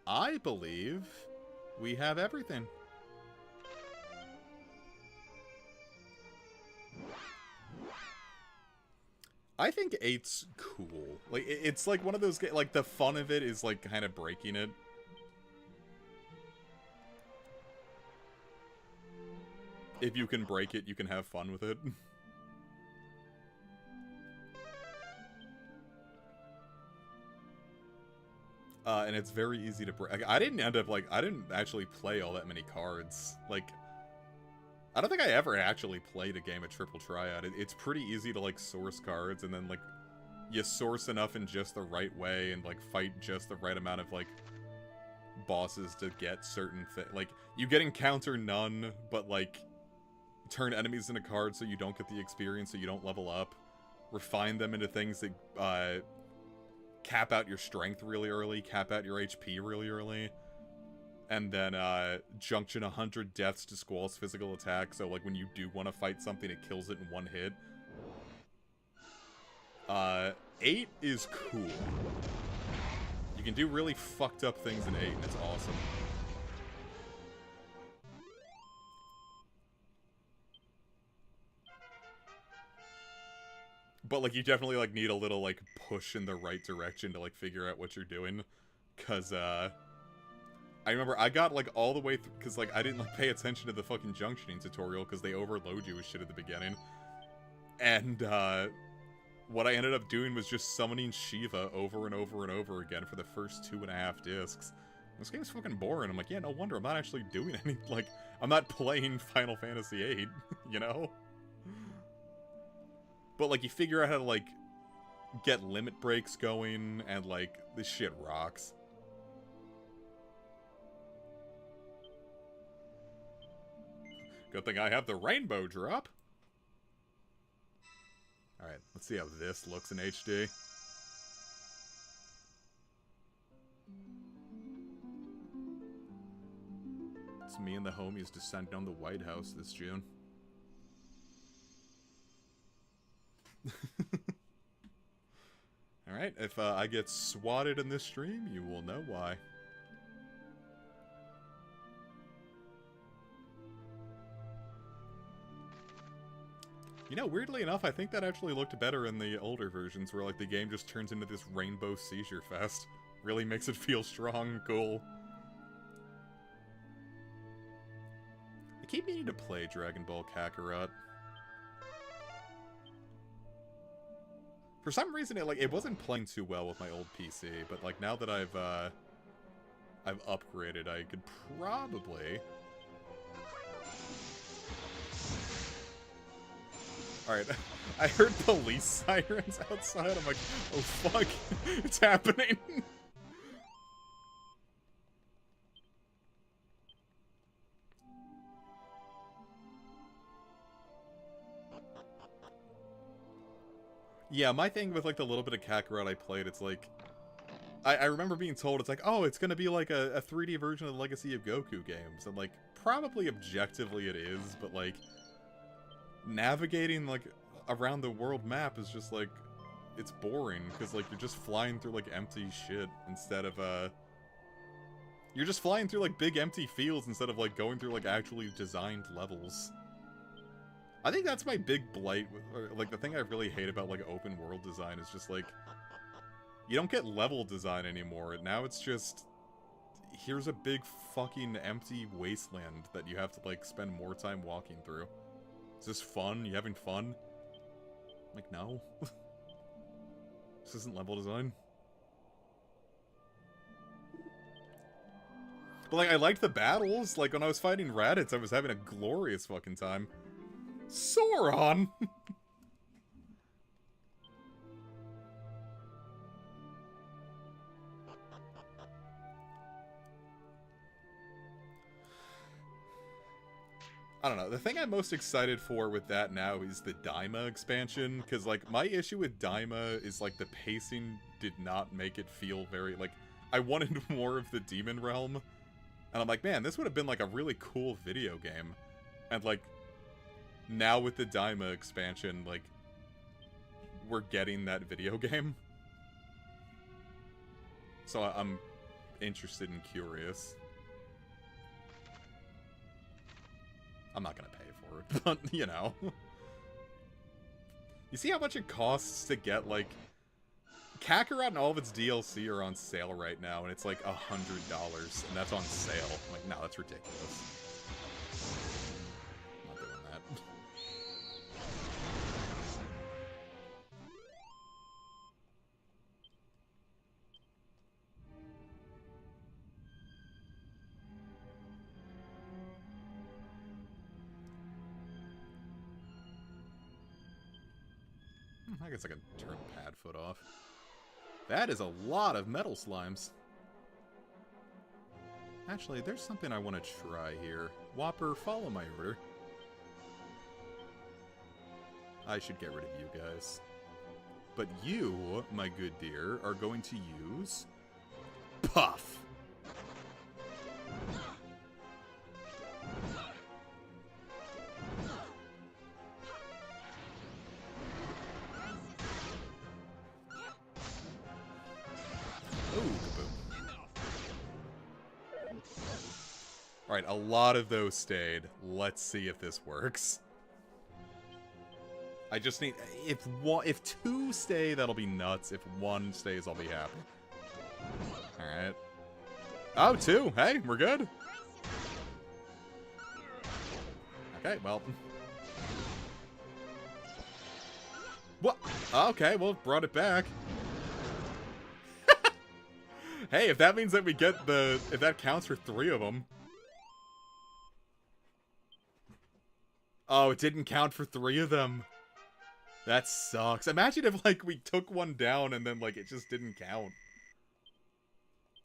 I believe we have everything. I think 8's cool. Like, it's like one of those... Like, the fun of it is, like, kind of breaking it. If you can break it, you can have fun with it. And it's very easy to break. I didn't actually play all that many cards. Like, I don't think I ever actually played a game of Triple Triad. It's pretty easy to, like, source cards, and then, like, you source enough in just the right way, and, like, fight just the right amount of, like, bosses to get certain things. Like, you get encounter none, but, like, turn enemies into cards so you don't get the experience, so you don't level up. Refine them into things that, cap out your strength really early, cap out your HP really early. And then, junction 100 deaths to Squall's physical attack, so, like, when you do want to fight something, it kills it in one hit. 8 is cool. You can do really fucked up things in 8, and it's awesome. But, like, you definitely, like, need a little, like, push in the right direction to, like, figure out what you're doing. Because, I remember I got, like, all the way through, because, like, I didn't, like, pay attention to the fucking junctioning tutorial, because they overload you with shit at the beginning. And, what I ended up doing was just summoning Shiva over and over and over again for the first 2.5 discs. This game's fucking boring. I'm like, yeah, no wonder I'm not actually doing any, like, I'm not playing Final Fantasy VIII, you know? But, like, you figure out how to, like, get limit breaks going, and, like, this shit rocks. Good thing I have the rainbow drop. Alright, let's see how this looks in HD. It's me and the homies descending on the White House this June. Alright, if I get swatted in this stream, you will know why. You know, weirdly enough, I think that actually looked better in the older versions, where, like, the game just turns into this rainbow seizure fest. Really makes it feel strong and cool. I keep meaning to play Dragon Ball Kakarot. For some reason, it wasn't playing too well with my old PC, but, like, now that I've upgraded, I could probably... Alright, I heard police sirens outside. I'm like, oh fuck, it's happening. Yeah, my thing with, like, the little bit of Kakarot I played, it's like, I remember being told it's like, oh, it's gonna be like a 3D version of the Legacy of Goku games. And like, probably objectively it is, but like, navigating like around the world map is just like, it's boring, because like you're just flying through like empty shit instead of you're just flying through like big empty fields instead of like going through like actually designed levels. I think that's my big blight, or like the thing I really hate about like open world design is just like, you don't get level design anymore. Now it's just, here's a big fucking empty wasteland that you have to like spend more time walking through. Is this fun? You having fun? I'm like, no. This isn't level design. But like, I liked the battles. Like when I was fighting Raditz, I was having a glorious fucking time. Sauron! I don't know. The thing I'm most excited for with that now is the Daima expansion, because, like, my issue with Daima is, like, the pacing did not make it feel very, like, I wanted more of the Demon Realm, and I'm like, man, this would have been, like, a really cool video game, and, like, now with the Daima expansion, like, we're getting that video game. So I'm interested and curious. I'm not gonna pay for it, but, you know. You see how much it costs to get, like... Kakarot and all of its DLC are on sale right now, and it's like $100, and that's on sale. I'm like, no, that's ridiculous. I'm not doing that. I guess I can turn Padfoot off. That is a lot of metal slimes. Actually, there's something I want to try here. Whopper, follow my order. I should get rid of you guys. But you, my good dear, are going to use... Puff! Alright, a lot of those stayed. Let's see if this works. I just need... If two stay, that'll be nuts. If one stays, I'll be happy. Alright. Oh, two! Hey, we're good! Okay, well... What? Okay, well, brought it back. Hey, if that means that we get the... If that counts for 3 of them... Oh, it didn't count for 3 of them. That sucks. Imagine if, like, we took one down and then, like, it just didn't count.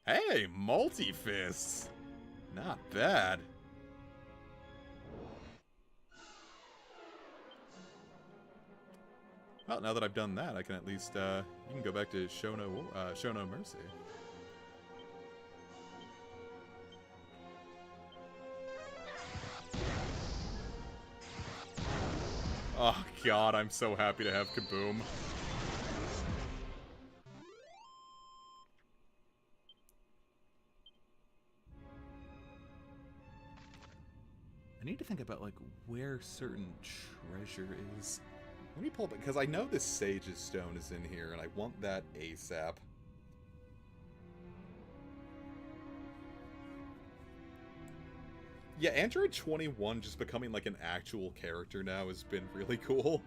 Hey, multi-fists. Not bad. Well, now that I've done that, I can at least, you can go back to Show No Mercy. Oh god, I'm so happy to have Kaboom. I need to think about, like, where certain treasure is. Let me pull up, because I know this Sage's Stone is in here, and I want that ASAP. Yeah, Android 21 just becoming, like, an actual character now has been really cool.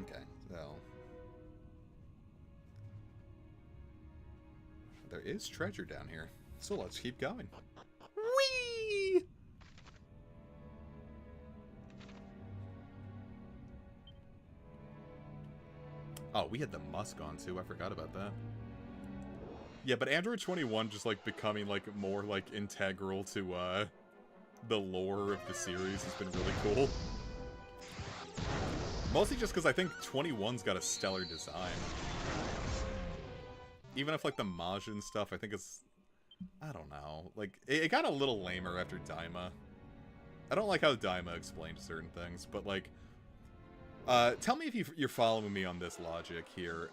Okay, so... There is treasure down here, so let's keep going. Whee! Oh, we had the Musk on too, I forgot about that. Yeah, but Android 21 just, like, becoming, like, more, like, integral to, the lore of the series has been really cool. Mostly just because I think 21's got a stellar design. Even if, like, the Majin stuff, I think it's... I don't know. Like, it got a little lamer after Daima. I don't like how Daima explained certain things, but, like... tell me if you're following me on this logic here.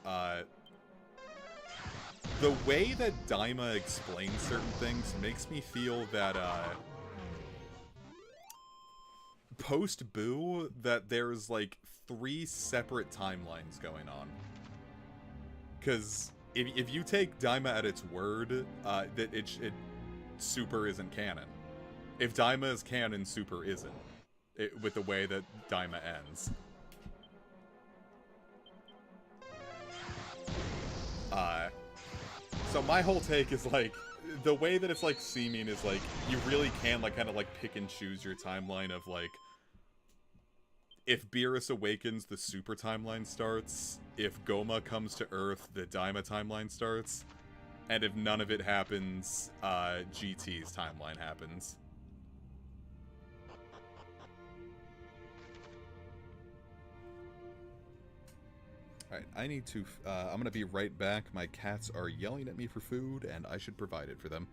The way that Daima explains certain things makes me feel that, post-Boo, that there's, like, 3 separate timelines going on. Because if you take Daima at its word, that Super isn't canon. If Daima is canon, Super isn't. With the way that Daima ends. So my whole take is, like, the way that it's, like, seeming is, like, you really can, like, kind of, like, pick and choose your timeline of, like, if Beerus awakens, the Super timeline starts. If Goma comes to Earth, the Daima timeline starts. And if none of it happens, GT's timeline happens. Alright, I need to... I'm gonna be right back. My cats are yelling at me for food, and I should provide it for them.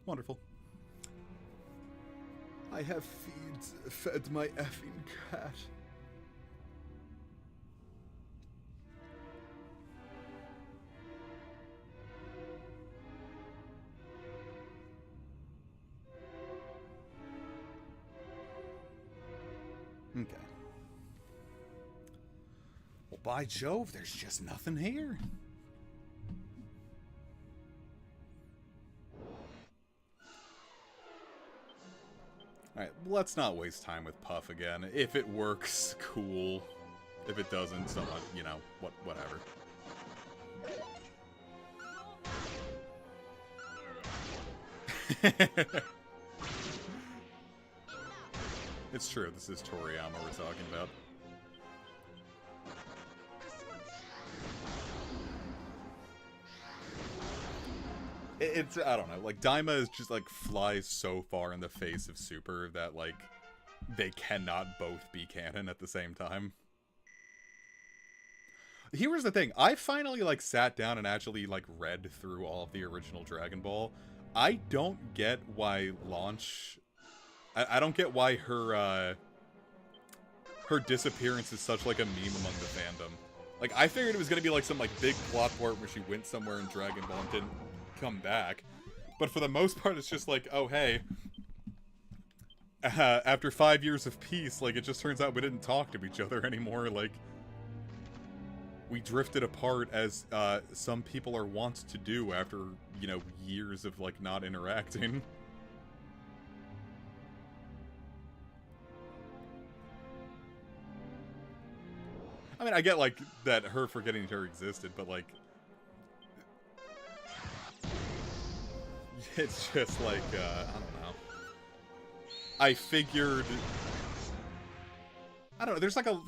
Wonderful. I have fed my effing cat. Okay. Well, by Jove, there's just nothing here. Alright, let's not waste time with Puff again. If it works, cool. If it doesn't, someone, you know, whatever. It's true, this is Toriyama we're talking about. It's, I don't know, like, Daima is just, like, flies so far in the face of Super that, like, they cannot both be canon at the same time. Here's the thing, I finally, like, sat down and actually, like, read through all of the original Dragon Ball. I don't get why Launch... I don't get why her disappearance is such, like, a meme among the fandom. Like, I figured it was gonna be, like, some, like, big plot point where she went somewhere in Dragon Ball and didn't come back, but for the most part it's just like, oh hey, after 5 years of peace, like, it just turns out we didn't talk to each other anymore, like, we drifted apart as some people are wont to do after, you know, years of, like, not interacting. I mean, I get, like, that her forgetting her existed, but, like, it's just like, I don't know. I figured... I don't know, there's like a...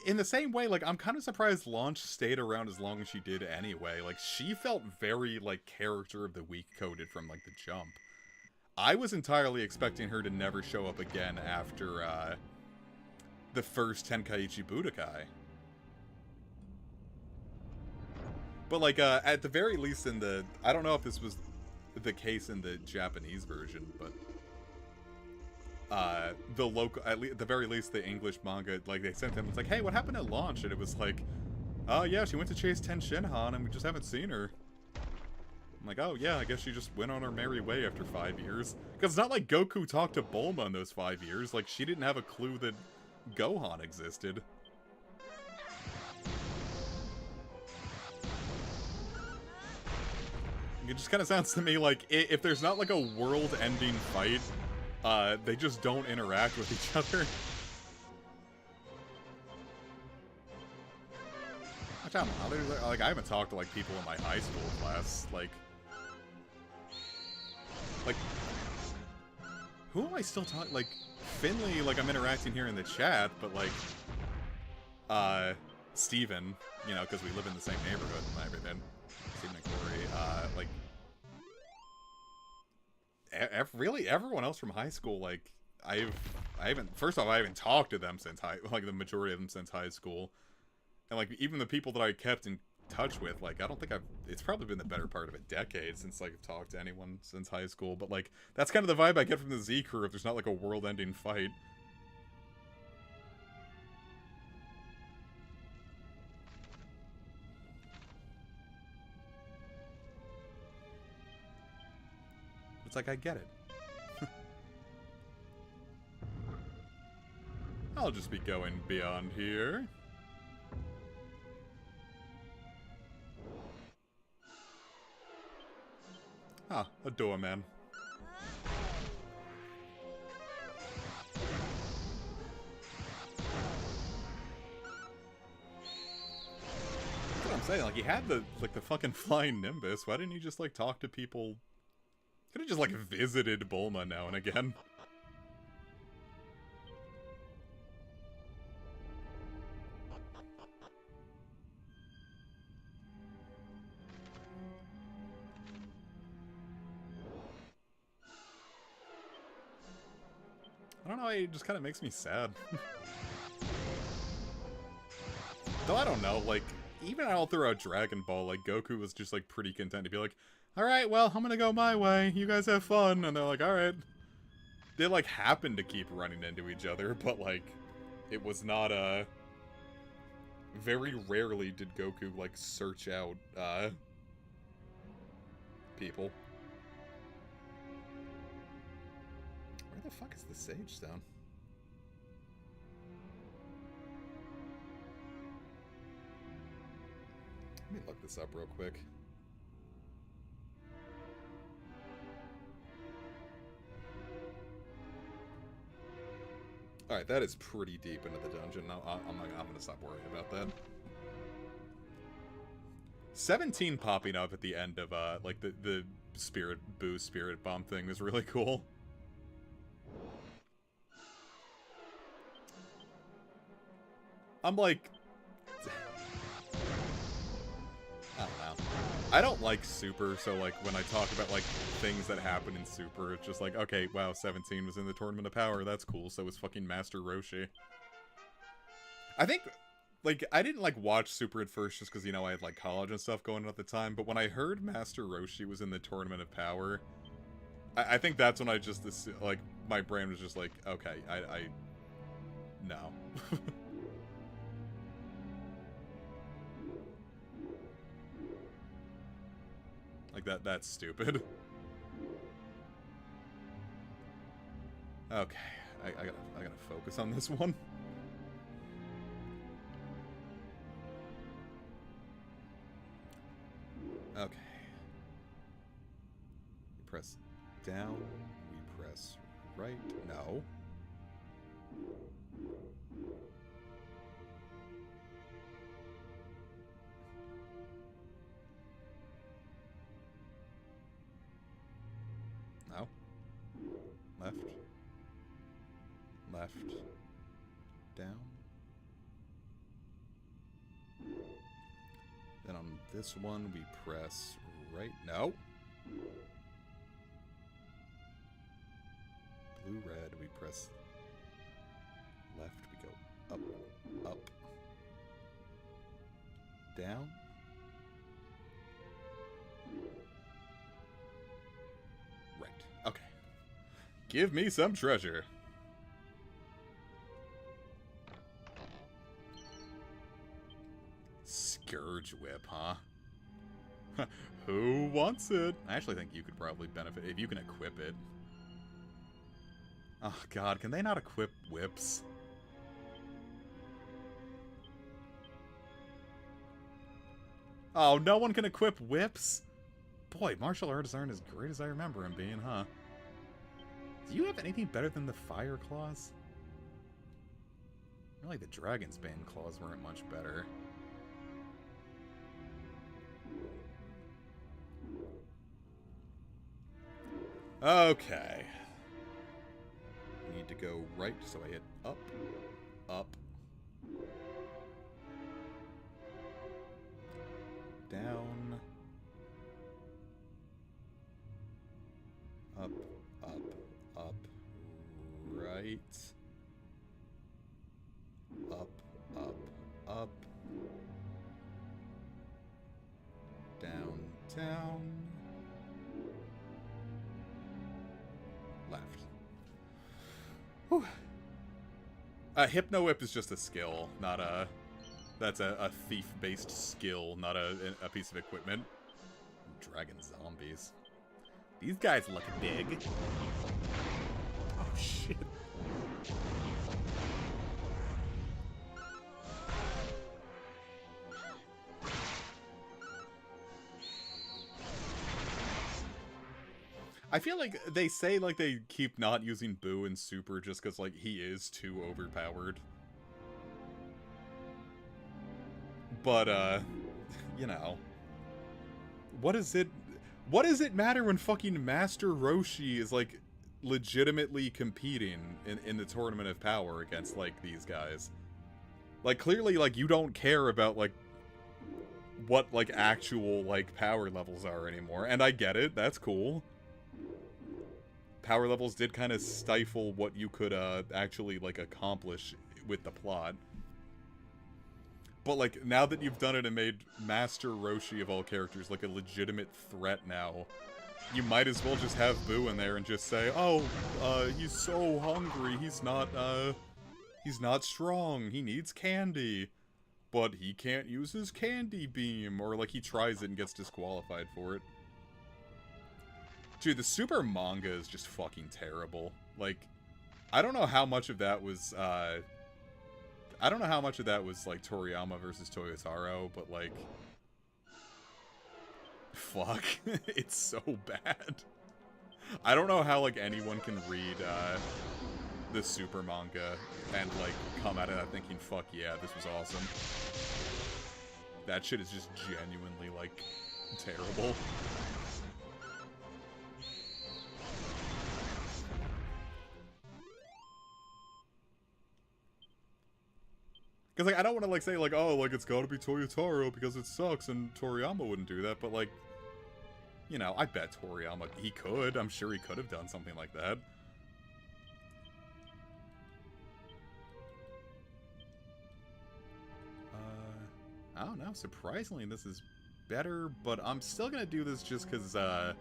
In the same way, like, I'm kind of surprised Launch stayed around as long as she did anyway. Like, she felt very, like, character of the week coded from, like, the jump. I was entirely expecting her to never show up again after, the first Tenkaichi Budokai. But, like, at the very least in the... I don't know if this was... the case in the Japanese version, but the local, at the very least, the English manga, like, they sent him, it's like, hey, what happened at launch? And it was like, oh yeah, she went to chase Ten Shinhan and we just haven't seen her. I'm like, oh yeah, I guess she just went on her merry way after 5 years. Because it's not like Goku talked to Bulma in those 5 years. Like, she didn't have a clue that Gohan existed. It just kind of sounds to me like if there's not like a world-ending fight, they just don't interact with each other. Which I don't know, like, I haven't talked to like people in my high school class, like, who am I still talking? Like, Finley, like, I'm interacting here in the chat, but like, Steven, you know, because we live in the same neighborhood and everything. Steven and Corey, like, really everyone else from high school, like, I haven't, first off, I haven't talked to them since like, the majority of them since high school. And, like, even the people that I kept in touch with, like, I don't think it's probably been the better part of a decade since, like, I've talked to anyone since high school. But, like, that's kind of the vibe I get from the Z crew if there's not, like, a world-ending fight. It's like, I get it. I'll just be going beyond here. Ah, a doorman. That's what I'm saying. Like, he had the fucking flying Nimbus. Why didn't he just like talk to people? Could have just like visited Bulma now and again. I don't know, it just kind of makes me sad. Though I don't know, like, even all throughout Dragon Ball, like, Goku was just, like, pretty content to be like, alright, well, I'm gonna go my way, you guys have fun, and they're like, alright. They, like, happened to keep running into each other, but, like, it was not, very rarely did Goku, like, search out, people. Where the fuck is the Sage Stone? Let me look this up real quick. Alright, that is pretty deep into the dungeon. No, I'm gonna stop worrying about that. 17 popping up at the end of, like, the spirit boost, spirit bomb thing was really cool. I'm like, I don't know. I don't like Super, so, like, when I talk about, like, things that happen in Super, it's just like, okay, wow, 17 was in the Tournament of Power, that's cool, so was fucking Master Roshi. I think, like, I didn't, like, watch Super at first just because, you know, I had, like, college and stuff going on at the time, but when I heard Master Roshi was in the Tournament of Power, I think that's when I just, like, my brain was just like, okay, no. Like, that's stupid. Okay, I gotta focus on this one. Okay. We press down, we press right, no. No. Left. Left. Down. Then on this one, we press right. No. Blue, red, we press left. We go up, up, down. Give me some treasure. Scourge Whip, huh? Who wants it? I actually think you could probably benefit if you can equip it. Oh god, can they not equip whips? Oh, no one can equip whips? Boy, martial arts aren't as great as I remember them being, huh? Do you have anything better than the fire claws? Really, the dragon's bane claws weren't much better. Okay. Need to go right, so I hit up, up, down, up, up, up, right, up, up, up, down, down, left. Whew. Hypno Whip is just a skill, not a... That's a thief-based skill, not a piece of equipment. Dragon zombies. These guys look big. Oh, shit. I feel like they say, like, they keep not using Boo in Super just because, like, he is too overpowered. But, you know. What does it matter when fucking Master Roshi is, like, legitimately competing in the Tournament of Power against, like, these guys? Like, clearly, like, you don't care about, like, what, like, actual, like, power levels are anymore. And I get it, that's cool. Power levels did kind of stifle what you could, actually, like, accomplish with the plot. But, like, now that you've done it and made Master Roshi of all characters, like, a legitimate threat now, you might as well just have Boo in there and just say, oh, he's so hungry, he's not strong, he needs candy, but he can't use his candy beam, or, like, he tries it and gets disqualified for it. Dude, the Super manga is just fucking terrible. Like, I don't know how much of that was, like, Toriyama versus Toyotaro, but, like... Fuck. It's so bad. I don't know how, like, anyone can read, the Super manga and, like, come at it thinking, fuck yeah, this was awesome. That shit is just genuinely, like, terrible. Because, like, I don't want to, like, say, like, oh, like, it's gotta be Toyotaro because it sucks, and Toriyama wouldn't do that, but, like, you know, I bet Toriyama, he could. I'm sure he could have done something like that. I don't know. Surprisingly, this is better, but I'm still gonna do this just because, I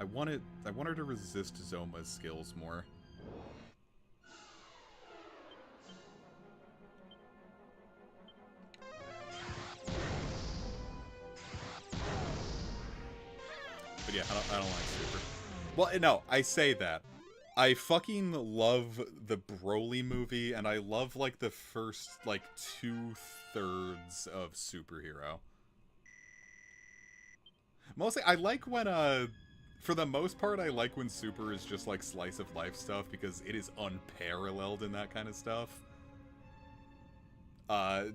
want her to resist Zoma's skills more. But yeah, I don't like Super. Well, no, I say that. I fucking love the Broly movie, and I love, like, the first, like, 2/3 of Superhero. Mostly, I like when, for the most part, I like when Super is just, like, slice of life stuff, because it is unparalleled in that kind of stuff.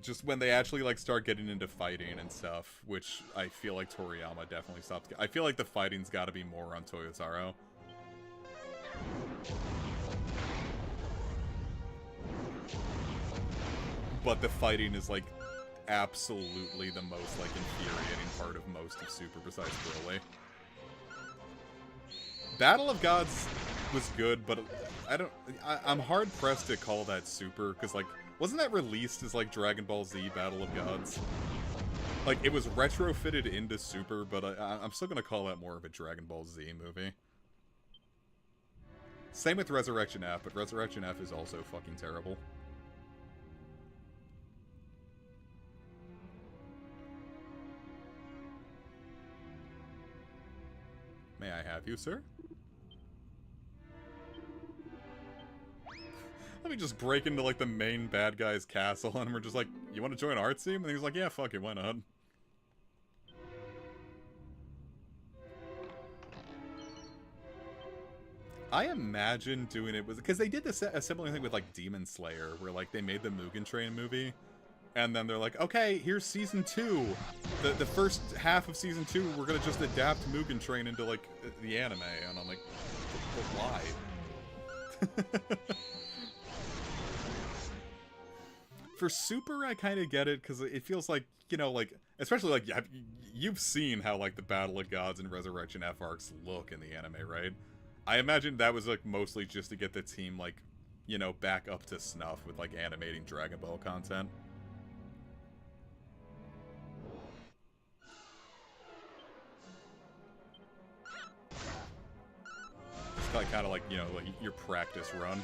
Just when they actually, like, start getting into fighting and stuff, which I feel like Toriyama definitely stops. I feel like the fighting's gotta be more on Toyotaro. But the fighting is, like, absolutely the most, like, infuriating part of most of Super besides Broly. Battle of Gods was good, but I'm hard-pressed to call that Super, because, like, wasn't that released as, like, Dragon Ball Z Battle of Gods? Like, it was retrofitted into Super, but I'm still gonna call that more of a Dragon Ball Z movie. Same with Resurrection F, but Resurrection F is also fucking terrible. May I have you, sir? Let me just break into, like, the main bad guy's castle, and we're just like, you want to join our team? And he's like, yeah, fuck it, why not? I imagine doing it with... Because they did a similar thing with, like, Demon Slayer, where, like, they made the Mugen Train movie, and then they're like, okay, here's Season 2. The first half of Season 2, we're gonna just adapt Mugen Train into, like, the anime. And I'm like, but why? For Super, I kind of get it, because it feels like, you know, like, especially, like, you've seen how, like, the Battle of Gods and Resurrection F arcs look in the anime, right? I imagine that was, like, mostly just to get the team, like, you know, back up to snuff with, like, animating Dragon Ball content. It's like, kind of like, you know, like, your practice run.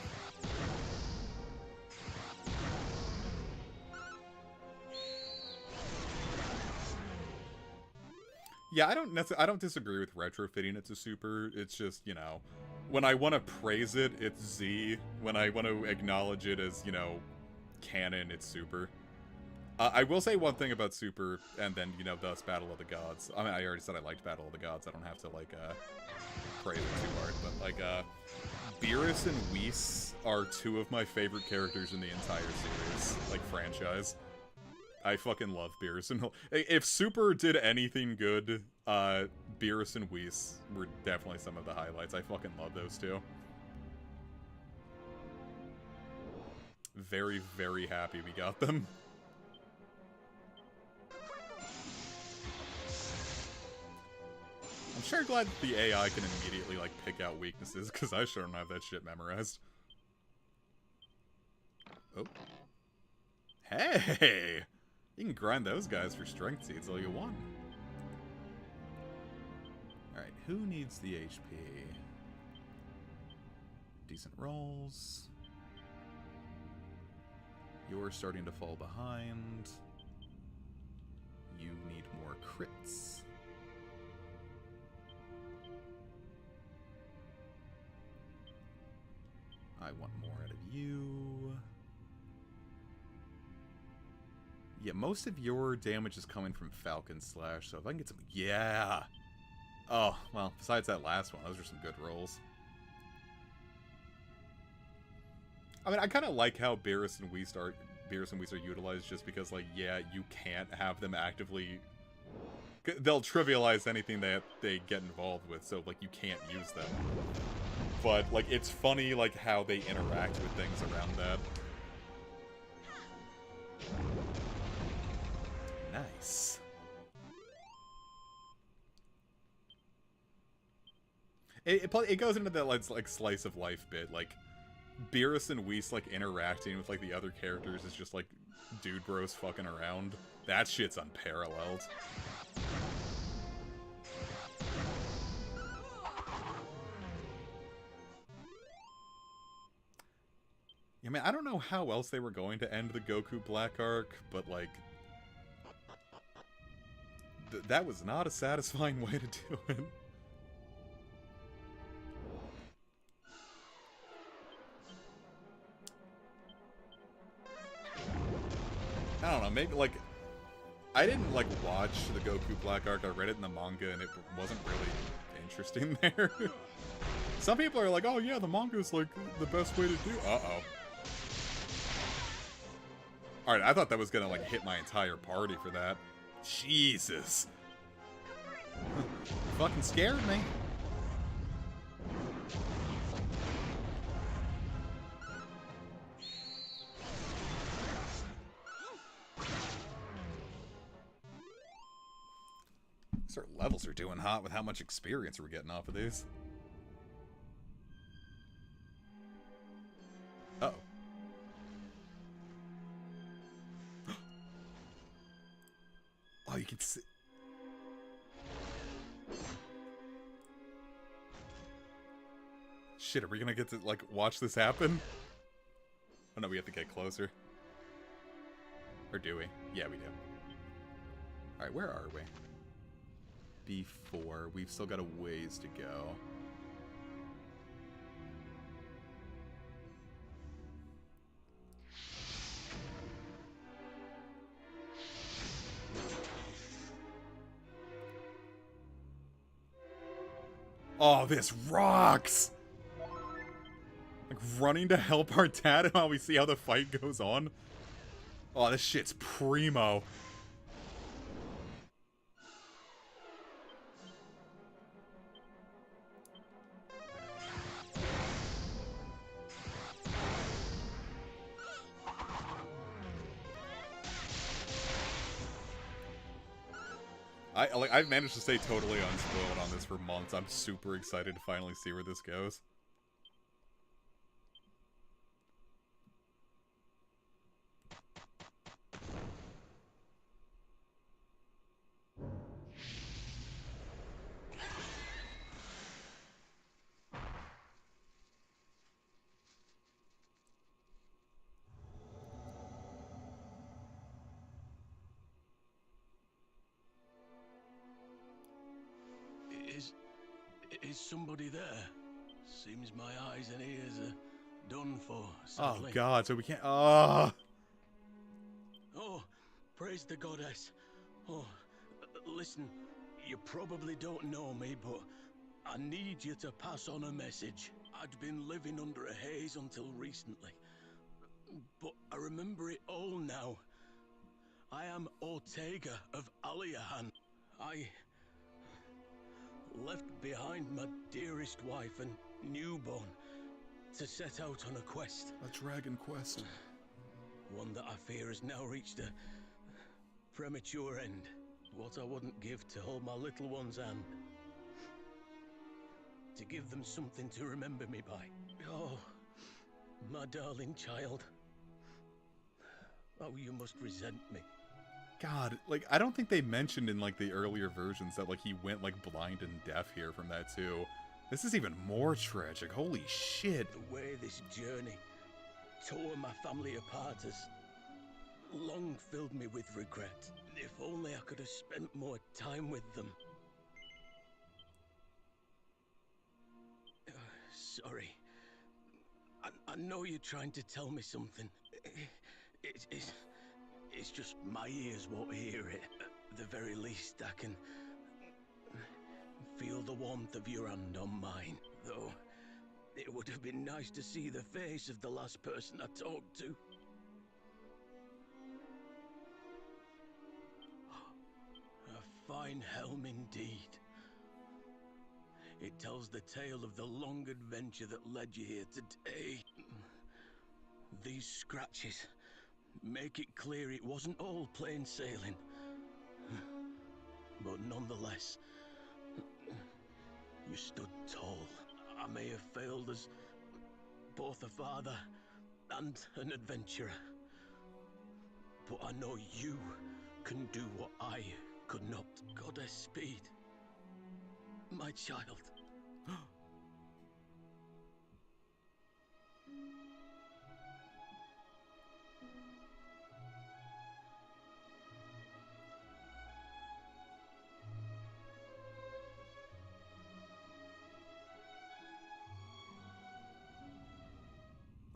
Yeah, I don't disagree with retrofitting it to Super. It's just, you know, when I want to praise it, it's Z. When I want to acknowledge it as, you know, canon, it's Super. I will say one thing about Super, and then, you know, thus Battle of the Gods. I mean, I already said I liked Battle of the Gods. I don't have to, like, praise it too hard. But, like, Beerus and Whis are two of my favorite characters in the entire series, like, franchise. I fucking love Beerus and... If Super did anything good, Beerus and Whis were definitely some of the highlights. I fucking love those two. Very, very happy we got them. I'm sure glad that the AI can immediately, like, pick out weaknesses, because I sure don't have that shit memorized. Oh. Hey! You can grind those guys for strength seeds all you want. Alright, who needs the HP? Decent rolls. You're starting to fall behind. You need more crits. I want more out of you. Yeah, most of your damage is coming from Falcon Slash, so if I can get some... Yeah! Oh, well, besides that last one, those are some good rolls. I mean, I kind of like how Beerus and Whis are utilized just because, like, yeah, you can't have them actively... They'll trivialize anything that they get involved with, so, like, you can't use them. But, like, it's funny, like, how they interact with things around that. Nice. It goes into that, like, slice of life bit, like, Beerus and Whis, like, interacting with, like, the other characters is just, like, dude bros fucking around. That shit's unparalleled. I mean, I don't know how else they were going to end the Goku Black arc, but, like, that was not a satisfying way to do it. I don't know, maybe, like, I didn't, like, watch the Goku Black arc. I read it in the manga, and it wasn't really interesting there. Some people are like, oh yeah, the manga's, like, the best way to do... Uh-oh. Alright, I thought that was gonna, like, hit my entire party for that. Jesus. Fucking scared me. These levels are doing hot with how much experience we're getting off of these. Uh-oh. Oh, you can see... Shit, are we gonna get to, like, watch this happen? Oh no, we have to get closer. Or do we? Yeah, we do. Alright, where are we? B4. We've still got a ways to go. Oh, this rocks! Like, running to help our dad while we see how the fight goes on. Oh, this shit's primo. I've managed to stay totally unspoiled on this for months. I'm super excited to finally see where this goes. Is somebody there? Seems my eyes and ears are done for, Oh sadly. god, so we can't. Oh, praise the goddess. Listen, you probably don't know me, but I need you to pass on a message. I'd been living under a haze until recently, but I remember it all now. I am Ortega of Aliahan. I left behind my dearest wife and newborn to set out on a quest. a dragon quest. One that I fear has now reached a premature end. What I wouldn't give to hold my little one's hand. To give them something to remember me by. Oh, my darling child. Oh, you must resent me. God, like, I don't think they mentioned in, like, the earlier versions that, like, he went, like, blind and deaf here from that, too. This is even more tragic. Holy shit. The way this journey tore my family apart has long filled me with regret. If only I could have spent more time with them. Sorry. I know you're trying to tell me something. It's just my ears won't hear it. At the very least, I can feel the warmth of your hand on mine. Though, it would have been nice to see the face of the last person I talked to. A fine helm indeed. It tells the tale of the long adventure that led you here today. These scratches make it clear it wasn't all plain sailing. But nonetheless, you stood tall. I may have failed as both a father and an adventurer. But I know you can do what I could not. Goddess Speed, my child.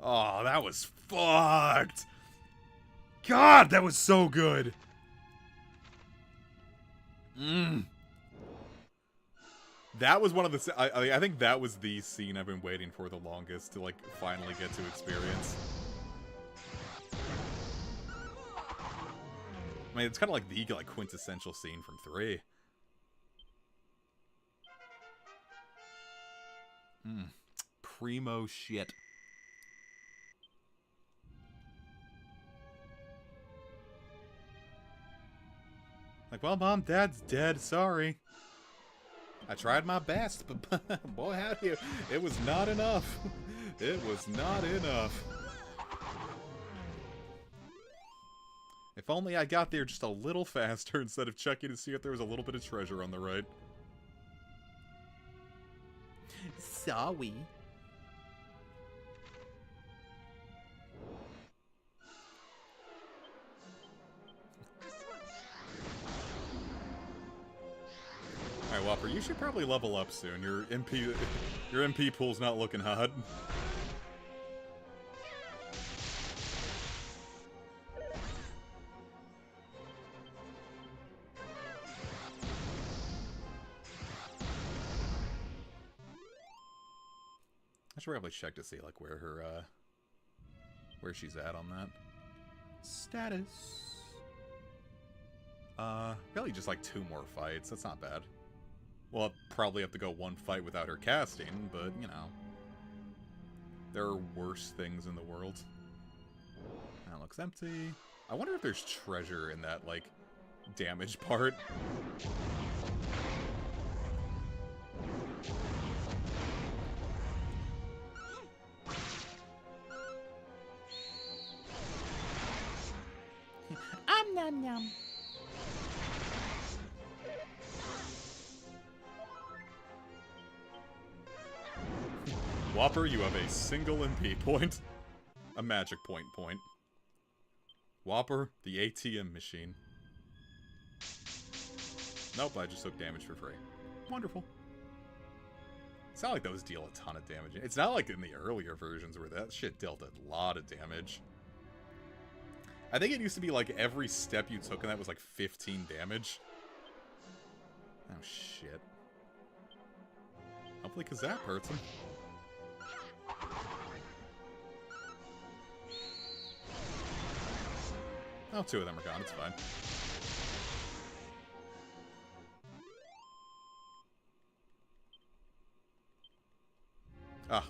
Oh, that was fucked. God, that was so good. That was one of the... I think that was the scene I've been waiting for the longest to, like, finally get to experience. I mean, it's kind of like the, like, quintessential scene from 3. Primo shit. Like, well, Mom, Dad's dead. Sorry. I tried my best, but boy, how do you... It was not enough. It was not enough. If only I got there just a little faster instead of checking to see if there was a little bit of treasure on the right. Sorry. Alright, Whopper, you should probably level up soon. Your MP pool's not looking hot. I should probably check to see, like, where her, where she's at on that. Status. Really just, like, 2 more fights. That's not bad. Well, I'll probably have to go 1 fight without her casting, but, you know. There are worse things in the world. That looks empty. I wonder if there's treasure in that, like, damage part. Nom nom. Whopper, you have a single MP point. A magic point. Whopper, the ATM machine. Nope, I just took damage for free. Wonderful. It's not like those deal a ton of damage. It's not like in the earlier versions where that shit dealt a lot of damage. I think it used to be like every step you took in that was like 15 damage. Oh shit. Hopefully Kazap hurts him. Oh, 2 of them are gone, it's fine. Ah.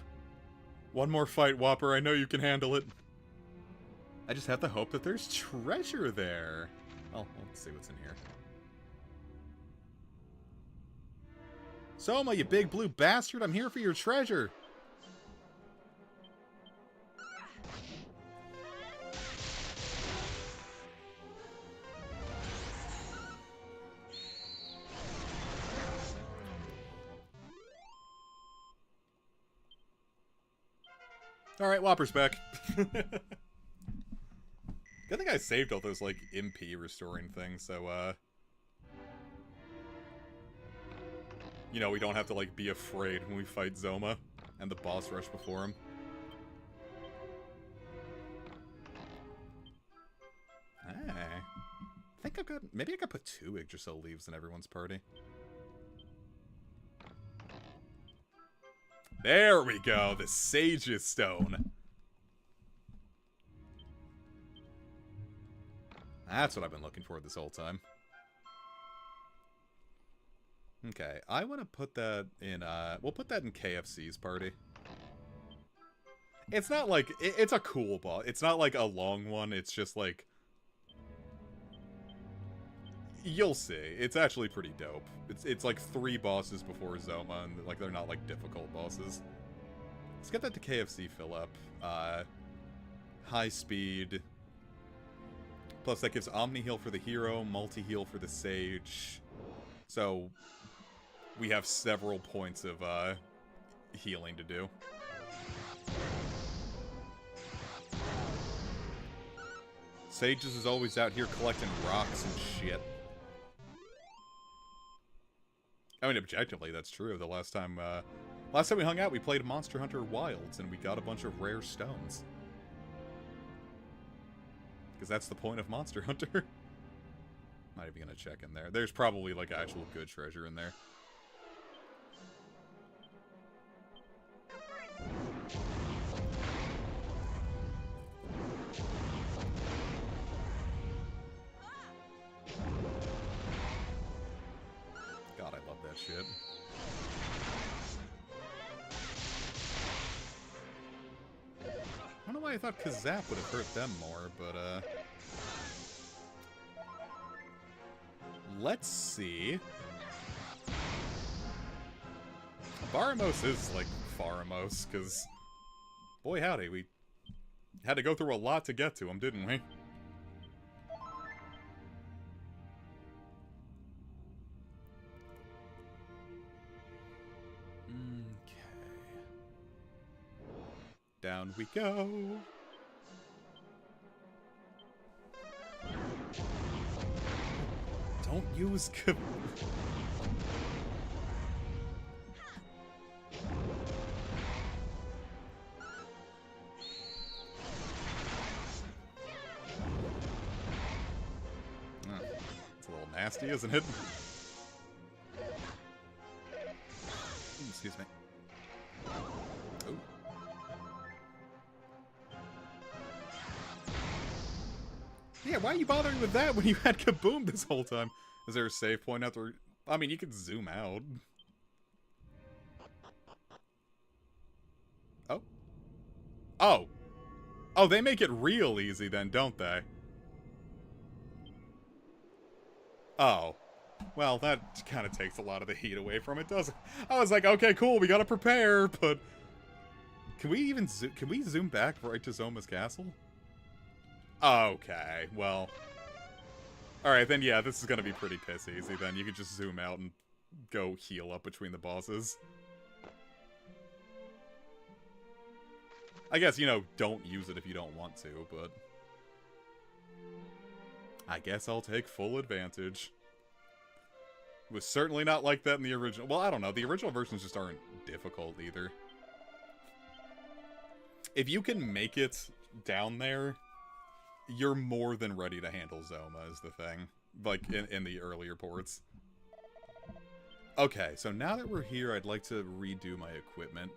1 more fight, Whopper, I know you can handle it. I just have to hope that there's treasure there. Well, let's see what's in here. Soma, you big blue bastard, I'm here for your treasure. Alright, Whopper's back. Good thing I saved all those, like, MP restoring things, so, you know, we don't have to, like, be afraid when we fight Zoma and the boss rush before him. Hey. I think I've got... Maybe I could put 2 Yggdrasil leaves in everyone's party. There we go! The Sage's Stone! That's what I've been looking for this whole time. Okay, I want to put that in, we'll put that in KFC's party. It's not like, it's a cool boss. It's not like a long one, it's just like... You'll see. It's actually pretty dope. It's like 3 bosses before Zoma, and like they're not like difficult bosses. Let's get that to KFC fill up. High speed... Plus, that gives Omni-Heal for the hero, Multi-Heal for the Sage. So, we have several points of, healing to do. Sages is always out here collecting rocks and shit. I mean, objectively, that's true. The last time we hung out, we played Monster Hunter Wilds, and we got a bunch of rare stones. Because that's the point of Monster Hunter. Not even gonna check in there. There's probably, like, actual good treasure in there. God, I love that shit. I don't know why I thought Kazap would have hurt them more, but, let's see. Baramos is, like, Faramos, because, boy howdy, we had to go through a lot to get to him, didn't we? Down we go. Don't use... nasty, isn't it? Excuse me. Ooh. Yeah, why are you bothering with that when you had Kaboom this whole time? Is there a save point out there? I mean, you could zoom out. Oh. Oh. Oh, they make it real easy then, don't they? Oh. Well, that kind of takes a lot of the heat away from it, doesn't it? I was like, okay, cool, we gotta prepare, but... Can we even can we zoom back right to Zoma's castle? Okay, well... Alright, then yeah, this is gonna be pretty piss easy then. You can just zoom out and go heal up between the bosses. I guess, you know, don't use it if you don't want to, but... I guess I'll take full advantage. It was certainly not like that in the original... Well, I don't know. The original versions just aren't difficult either. If you can make it down there, you're more than ready to handle Zoma, is the thing. Like, in the earlier ports. Okay, so now that we're here, I'd like to redo my equipment.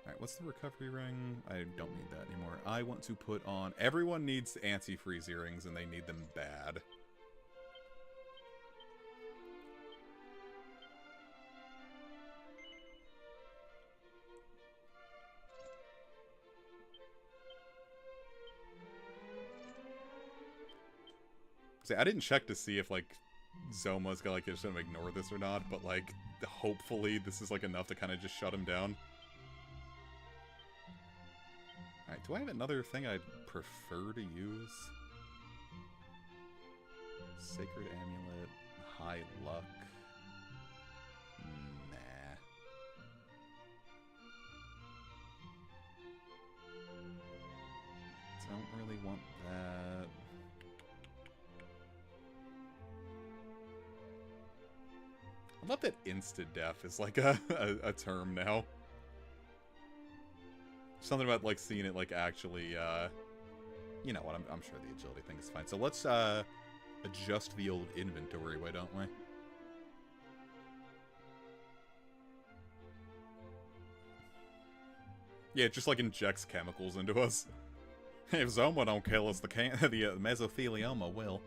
Alright, what's the recovery ring? I don't need that anymore. I want to put on... Everyone needs anti-freeze earrings, and they need them bad. See, I didn't check to see if, like, Zoma's gonna, like, just gonna ignore this or not, but, like, hopefully this is, like, enough to kind of just shut him down. Alright, do I have another thing I'd prefer to use? Sacred Amulet, High Luck. Nah. Don't really want that. I love that insta-death is like a term now. Something about, like, seeing it, like, actually, you know what, I'm sure the agility thing is fine. So let's, adjust the old inventory, why don't we? Yeah, it just, like, injects chemicals into us. If Zoma don't kill us, the mesothelioma will.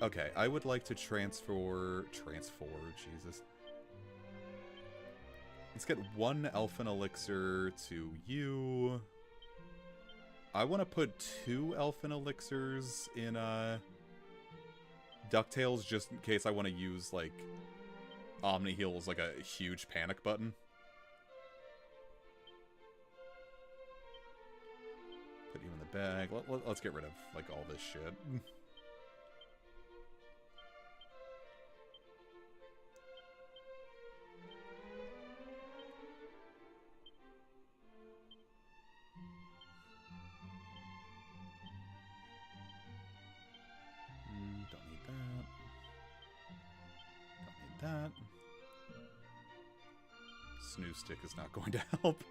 Okay, I would like to transfer, Jesus. Let's get one Elfin Elixir to you. I want to put 2 Elfin Elixirs in, DuckTales, just in case I want to use, like, Omni Heal as, like, a huge panic button. Put you in the bag. Let's get rid of, like, all this shit. That. Snooze stick is not going to help.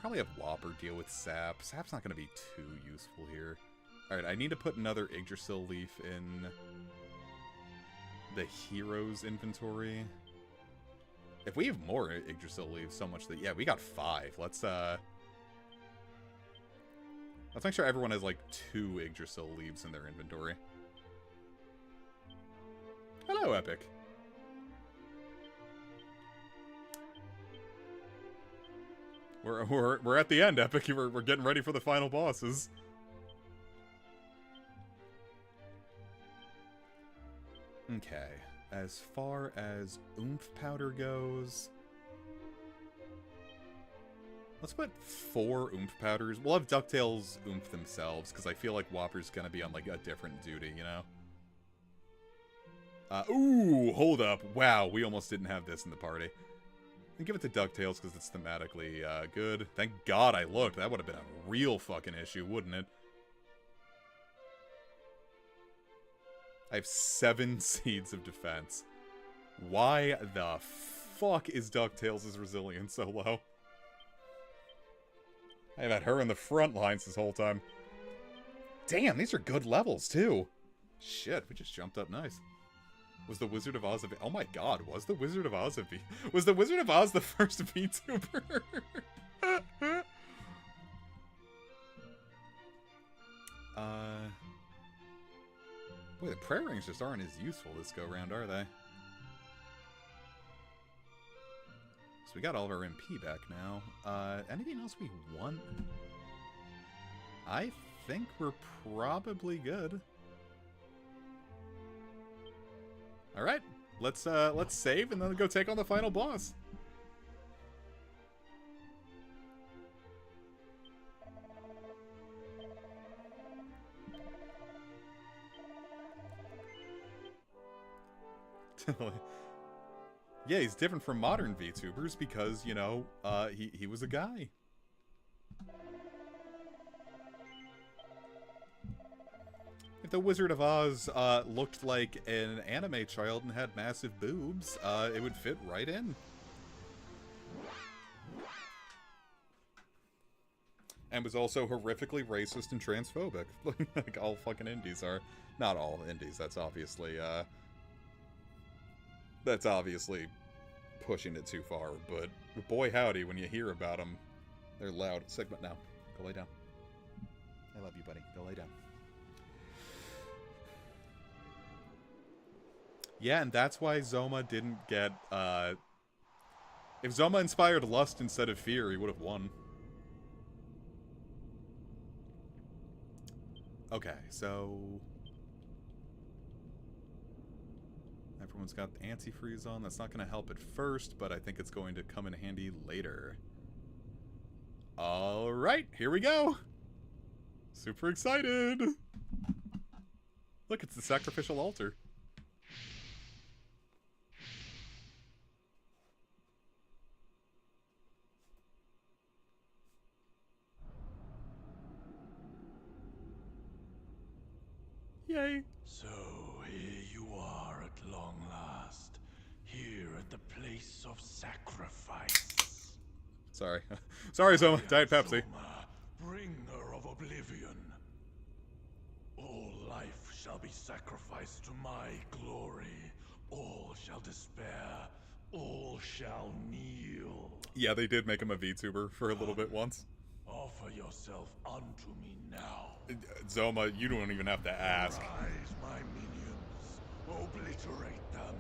Probably have Whopper deal with Sap. Sap's not going to be too useful here. Alright, I need to put another Yggdrasil leaf in the hero's inventory. If we have more Yggdrasil leaves, so much that... Yeah, we got 5. Let's make sure everyone has, like, 2 Yggdrasil leaves in their inventory. Hello, Epic. We're at the end, Epic. We're getting ready for the final bosses. Okay. As far as oomph powder goes, let's put 4 oomph powders. We'll have DuckTales oomph themselves, because I feel like Whopper's gonna be on, like, a different duty, you know? Ooh, hold up. Wow, we almost didn't have this in the party. And give it to DuckTales because it's thematically good. Thank God I looked. That would have been a real fucking issue, wouldn't it? I have 7 seeds of defense. Why the fuck is DuckTales' resilience so low? I've had her in the front lines this whole time. Damn, these are good levels, too. Shit, we just jumped up nice. Was the Wizard of Oz a V... Oh my god, was the Wizard of Oz a V... Was the Wizard of Oz the first VTuber? Boy, the prayer rings just aren't as useful this go-round, are they? So we got all of our MP back now. Anything else we want? I think we're probably good. Alright, let's save and then go take on the final boss. Yeah, he's different from modern VTubers because, you know, he was a guy. If the Wizard of Oz looked like an anime child and had massive boobs, it would fit right in. And was also horrifically racist and transphobic, like all fucking indies are. Not all indies, that's obviously pushing it too far, but boy howdy, when you hear about them, they're loud. Segment now. Go lay down. I love you, buddy. Go lay down. Yeah, and that's why Zoma didn't get, if Zoma inspired lust instead of fear, he would have won. Okay, so... Everyone's got the antifreeze on. That's not going to help at first, but I think it's going to come in handy later. Alright, here we go! Super excited! Look, it's the sacrificial altar. Yay! So here you are at long last, here at the place of sacrifice. Sorry. Sorry, Zoma. Diet Pepsi. Zoma, bringer of oblivion. All life shall be sacrificed to my glory. All shall despair. All shall kneel. Yeah, they did make him a VTuber for a little bit once. Offer yourself unto me now. Zoma, you don't even have to ask. Rise, my minions. Obliterate them.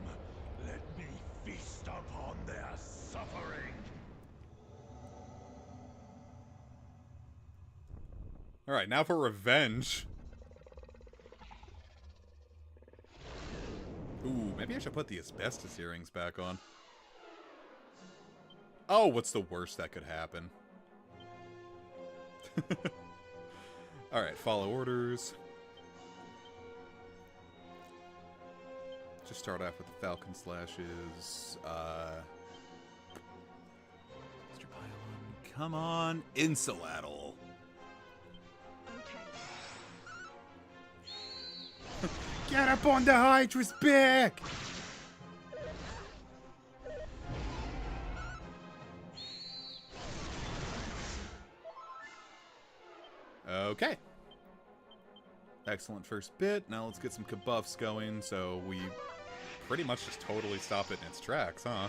Let me feast upon their suffering. Alright, now for revenge. Ooh, maybe I should put the asbestos earrings back on. Oh, what's the worst that could happen? Alright, follow orders. Just start off with the Falcon Slashes. Mr. Pylon, come on, Insulatl. Get up on the Hydra's back! Okay. Excellent first bit. Now let's get some kabuffs going, so we pretty much just totally stop it in its tracks, huh?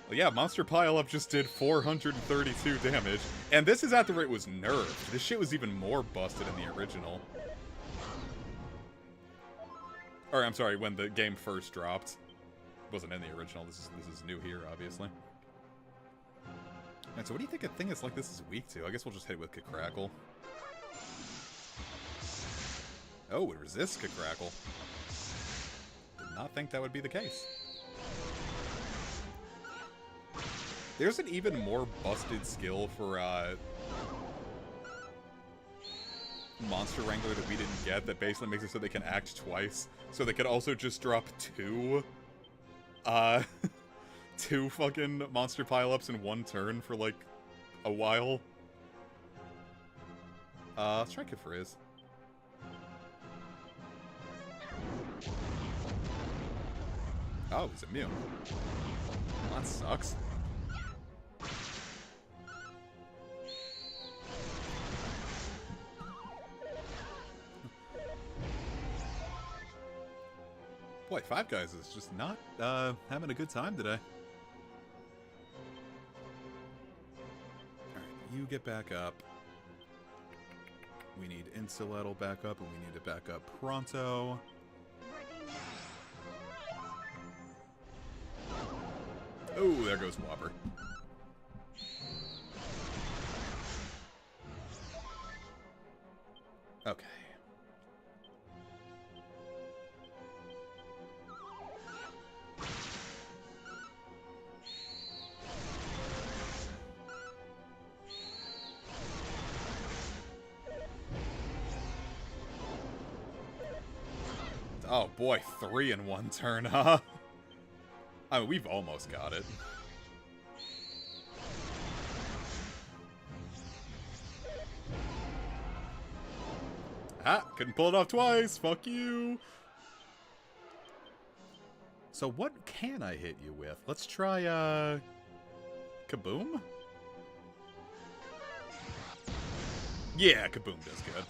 Well, yeah, Monster Pile-Up just did 432 damage, and this is after it was nerfed. This shit was even more busted in the original. Or, I'm sorry, when the game first dropped. It wasn't in the original. This is new here, obviously. And so what do you think a thing that's like this is weak to? I guess we'll just hit it with Crackle. Oh, it resists Crackle. Did not think that would be the case. There's an even more busted skill for Monster Wrangler that we didn't get that basically makes it so they can act twice. So they could also just drop two two fucking monster pile-ups in one turn for, like, a while. Let's try Kefriz. Oh, he's immune. Let's sucks. Boy, Five Guys is just not having a good time today. Alright, you get back up. We need Insulet'll back up, and we need to back up pronto. Oh, there goes Whopper. Okay. Oh boy, 3 in 1 turn, huh? I mean, we've almost got it. Ah, couldn't pull it off twice. Fuck you. So what can I hit you with? Let's try, Kaboom? Yeah, Kaboom does good.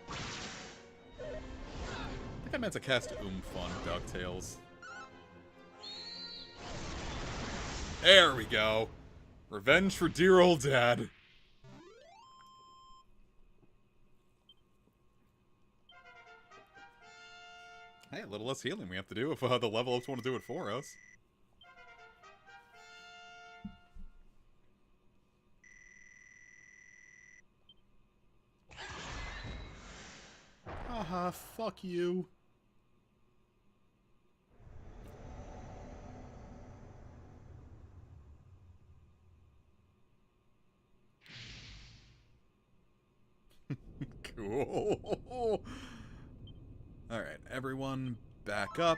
I think I meant to cast Oomph on DuckTales. There we go. Revenge for dear old dad. Hey, a little less healing we have to do if the level ups want to do it for us. Haha, fuck you. Cool. Alright, everyone back up.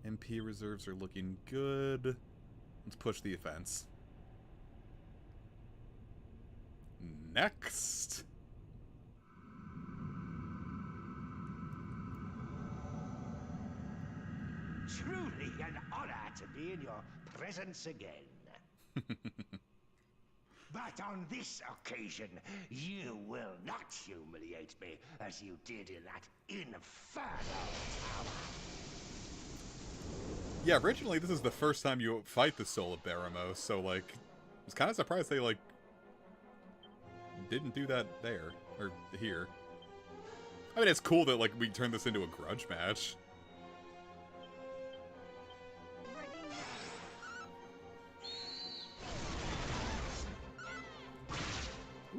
MP reserves are looking good. Let's push the offense. Next. Truly an honor to be in your presence again. But on this occasion, you will not humiliate me as you did in that infernal tower. Yeah, originally this is the first time you fight the Soul of Baramos, so, like, I was kind of surprised they, like, didn't do that there, or here. I mean, it's cool that, like, we turned this into a grudge match.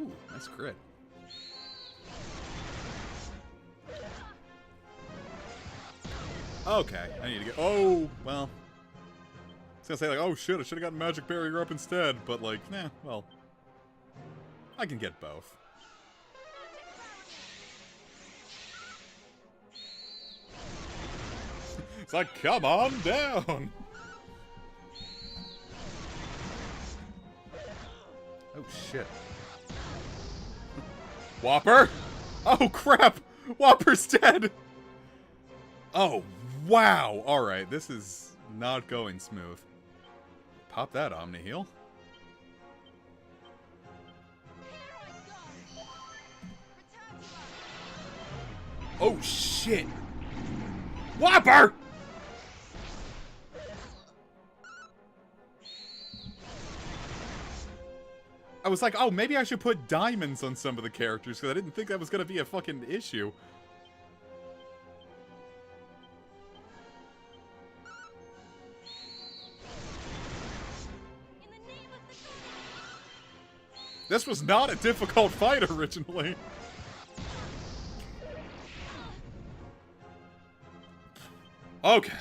Ooh, nice crit. Okay, I need to get... Oh, well. I was gonna say, like, oh shit, I should've gotten Magic Barrier up instead, but, like, nah, well. I can get both. It's like, come on down! Oh shit. Whopper? Oh crap! Whopper's dead! Oh, wow! Alright, this is not going smooth. Pop that Omni Heal. Oh shit! Whopper! I was like, oh, maybe I should put diamonds on some of the characters, because I didn't think that was going to be a fucking issue. This was not a difficult fight originally. Okay.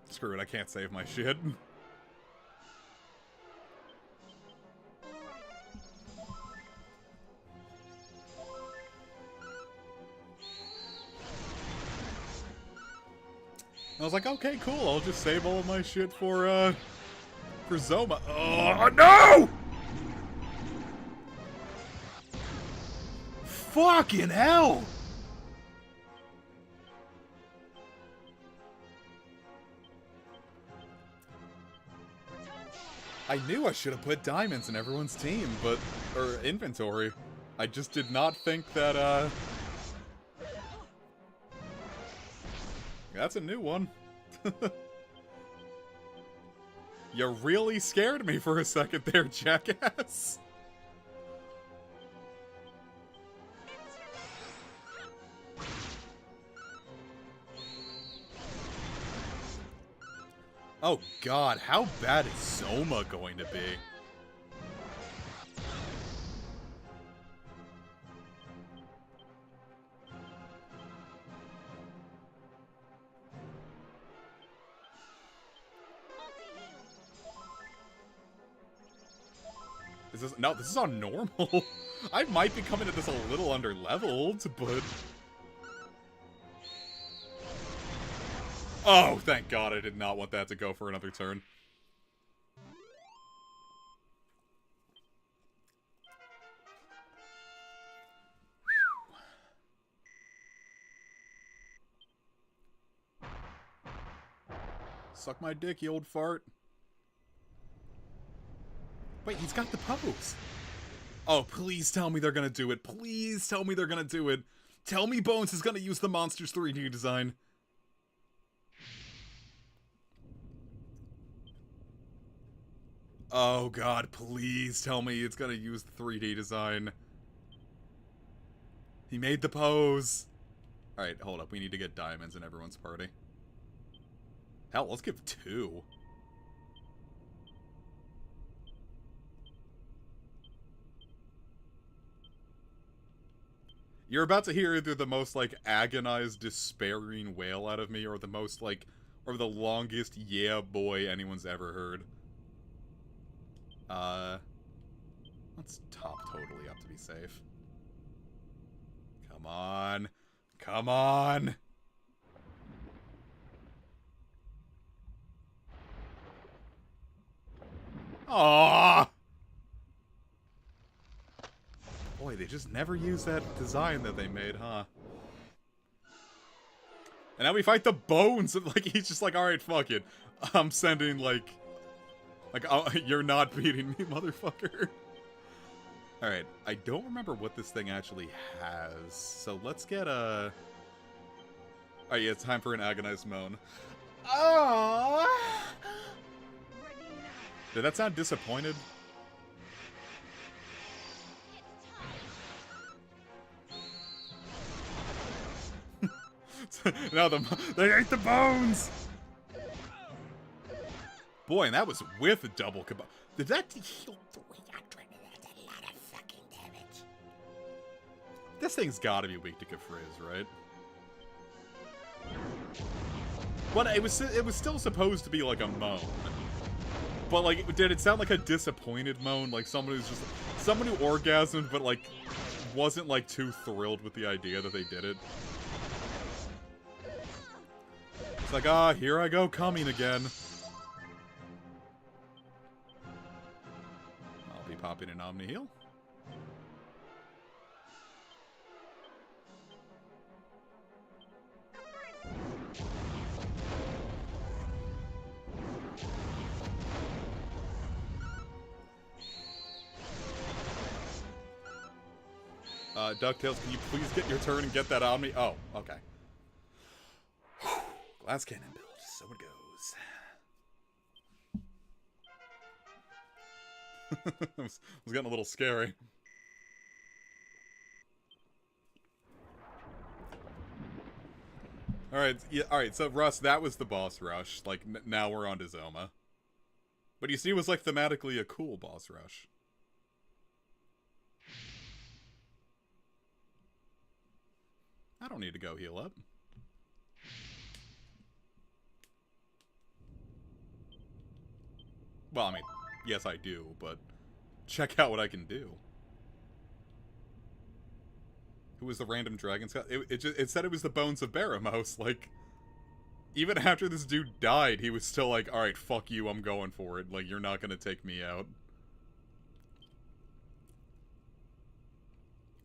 Screw it, I can't save my shit. I was like, okay, cool, I'll just save all of my shit for Zoma. Oh, no! Fucking hell! I knew I should have put diamonds in everyone's team, or inventory. I just did not think that, That's a new one. You really scared me for a second there, jackass. Oh god, how bad is Soma going to be? No, this is on normal. I might be coming at this a little under-leveled, but... Oh, thank god, I did not want that to go for another turn. Suck my dick, you old fart. Wait, he's got the pose. Oh, please tell me they're gonna do it. Please tell me they're gonna do it. Tell me Bones is gonna use the monster's 3D design. Oh god, please tell me it's gonna use the 3D design. He made the pose. Alright, hold up. We need to get diamonds in everyone's party. Hell, let's give 2. You're about to hear either the most, like, agonized, despairing wail out of me, or the most, like, or the longest yeah boy anyone's ever heard. Let's top totally up to be safe. Come on. Come on! Aww! Boy, they just never use that design that they made, huh? And now we fight the Bones, and, like, he's just like, alright, fuck it. I'm sending, like, oh, you're not beating me, motherfucker. Alright, I don't remember what this thing actually has, so let's get a... Alright, yeah, it's time for an agonized moan. Aww! Did that sound disappointed? No, they ate the Bones! Boy, and that was with a double combo. Did that heal 300? That's a lot of fucking damage. This thing's gotta be weak to Kafrizz, right? But it was still supposed to be like a moan. But like, did it sound like a disappointed moan? Like someone who's just someone who orgasmed, but like wasn't like too thrilled with the idea that they did it. It's like, ah, here I go coming again. I'll be popping an Omni Heal. DuckTales, can you please get your turn and get that on me? Oh, okay. Glass cannon build, so it goes. It was getting a little scary. Alright, yeah, alright, so Russ, that was the boss rush. Like, now we're on to Zoma. But you see, it was like thematically a cool boss rush. I don't need to go heal up. Well, I mean, yes I do, but check out what I can do. Who was the random dragon scout? It said it was the bones of Baramos. Like, even after this dude died, he was still like, alright, fuck you, I'm going for it. Like, you're not gonna take me out.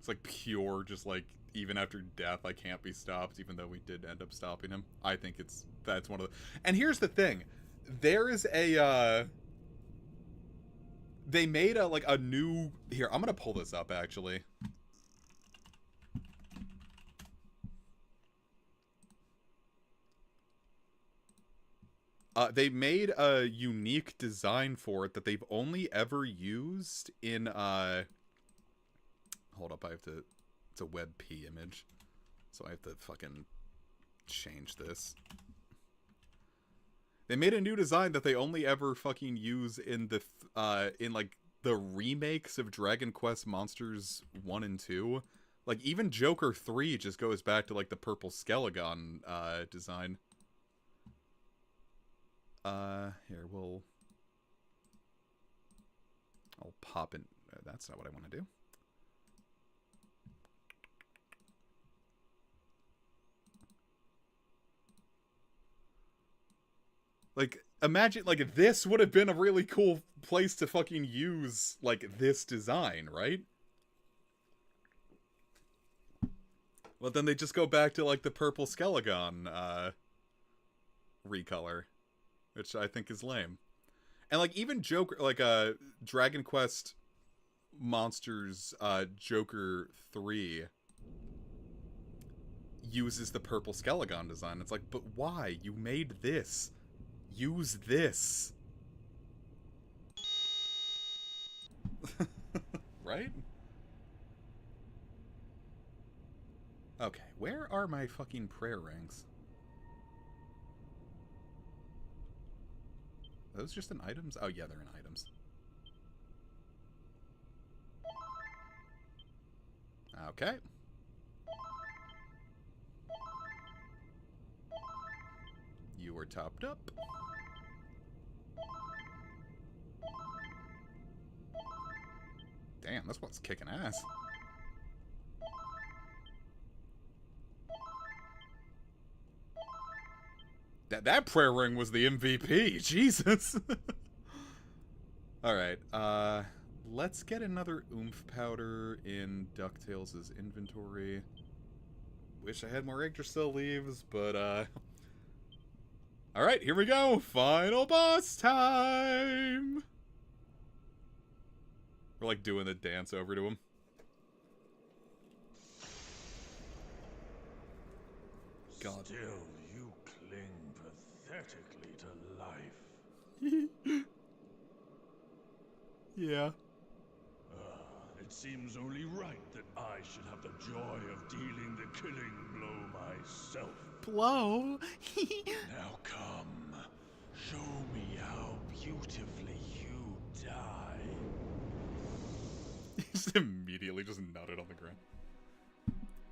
It's like pure, just like, even after death, I can't be stopped, even though we did end up stopping him. I think that's one of the... And here's the thing. There is a, they made a new... Here, I'm gonna pull this up, actually. They made a unique design for it that they've only ever used in, hold up, I have to... It's a WebP image. So I have to fucking change this. They made a new design that they only ever fucking use in the, in, like, the remakes of Dragon Quest Monsters 1 and 2. Like, even Joker 3 just goes back to, like, the purple Skelegon, design. Here, I'll pop in. That's not what I want to do. Like, imagine, like, this would have been a really cool place to fucking use, like, this design, right? Well, then they just go back to, like, the purple Skelegon, recolor. Which I think is lame. And, like, even Joker, like, Dragon Quest Monsters, Joker 3 uses the purple Skelegon design. It's like, but why? You made this. Use this. Right? Okay, where are my fucking prayer rings? Are those just in items? Oh yeah, they're in items. Okay. You are topped up. Damn, this one's kicking ass. That prayer ring was the MVP. Jesus. Alright, let's get another oomph powder in DuckTales' inventory. Wish I had more Yggdrasil leaves, but, alright, here we go! Final boss time! We're, like, doing the dance over to him. God. Still, you cling pathetically to life. Yeah. It seems only right that I should have the joy of dealing the killing blow myself. Blow? Now come, show me how beautifully you die. He just immediately just nutted on the ground.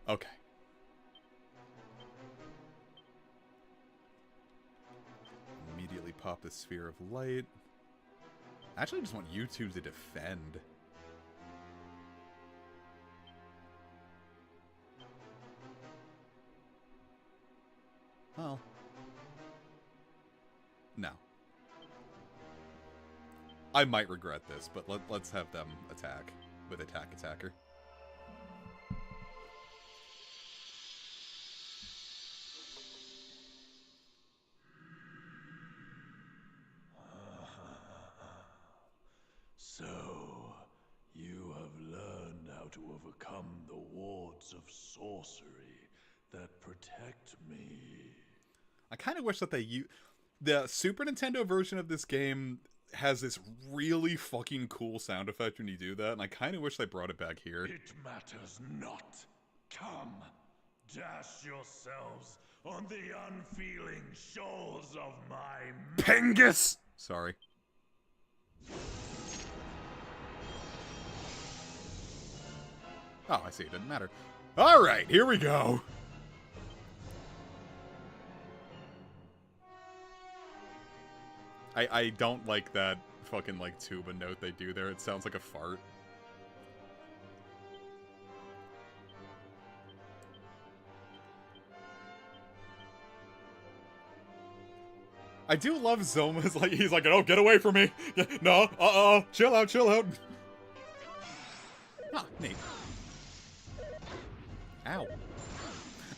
Okay. Immediately pop the sphere of light. I actually just want you two to defend. Well. No. I might regret this, but let's have them attack with attacker. So, you have learned how to overcome the wards of sorcery that protect me. I kind of wish that the Super Nintendo version of this game has this really fucking cool sound effect when you do that, and I kind of wish they brought it back here. It matters not. Come, dash yourselves on the unfeeling shores of my Pengus! Sorry. Oh, I see. It didn't matter. Alright, here we go. I don't like that fucking, like, tuba note they do there. It sounds like a fart. I do love Zoma's, like, he's like, oh, get away from me. No, chill out. Oh, neat. Ow.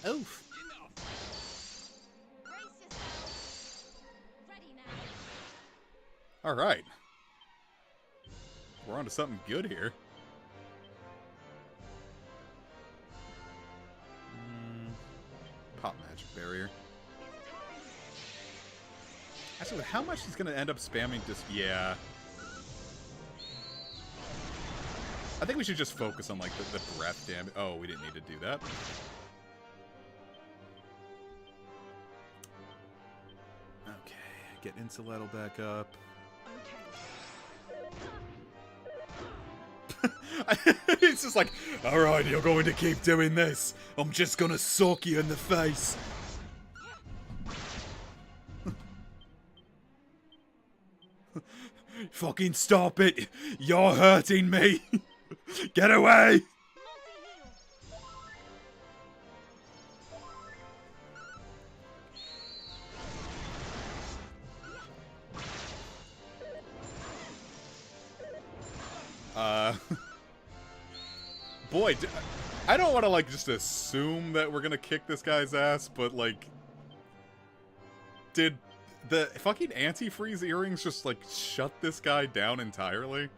Oof. Alright. We're on to something good here. Pop magic barrier. Actually, how much he's gonna end up spamming this? Yeah. I think we should just focus on, like, the breath damage. Oh, we didn't need to do that. Okay, get Insulettle back up. It's just like, alright, you're going to keep doing this. I'm just gonna sock you in the face. Fucking stop it. You're hurting me. Get away. Boy, I don't want to, like, just assume that we're gonna kick this guy's ass, but, like, did the fucking antifreeze earrings just, like, shut this guy down entirely?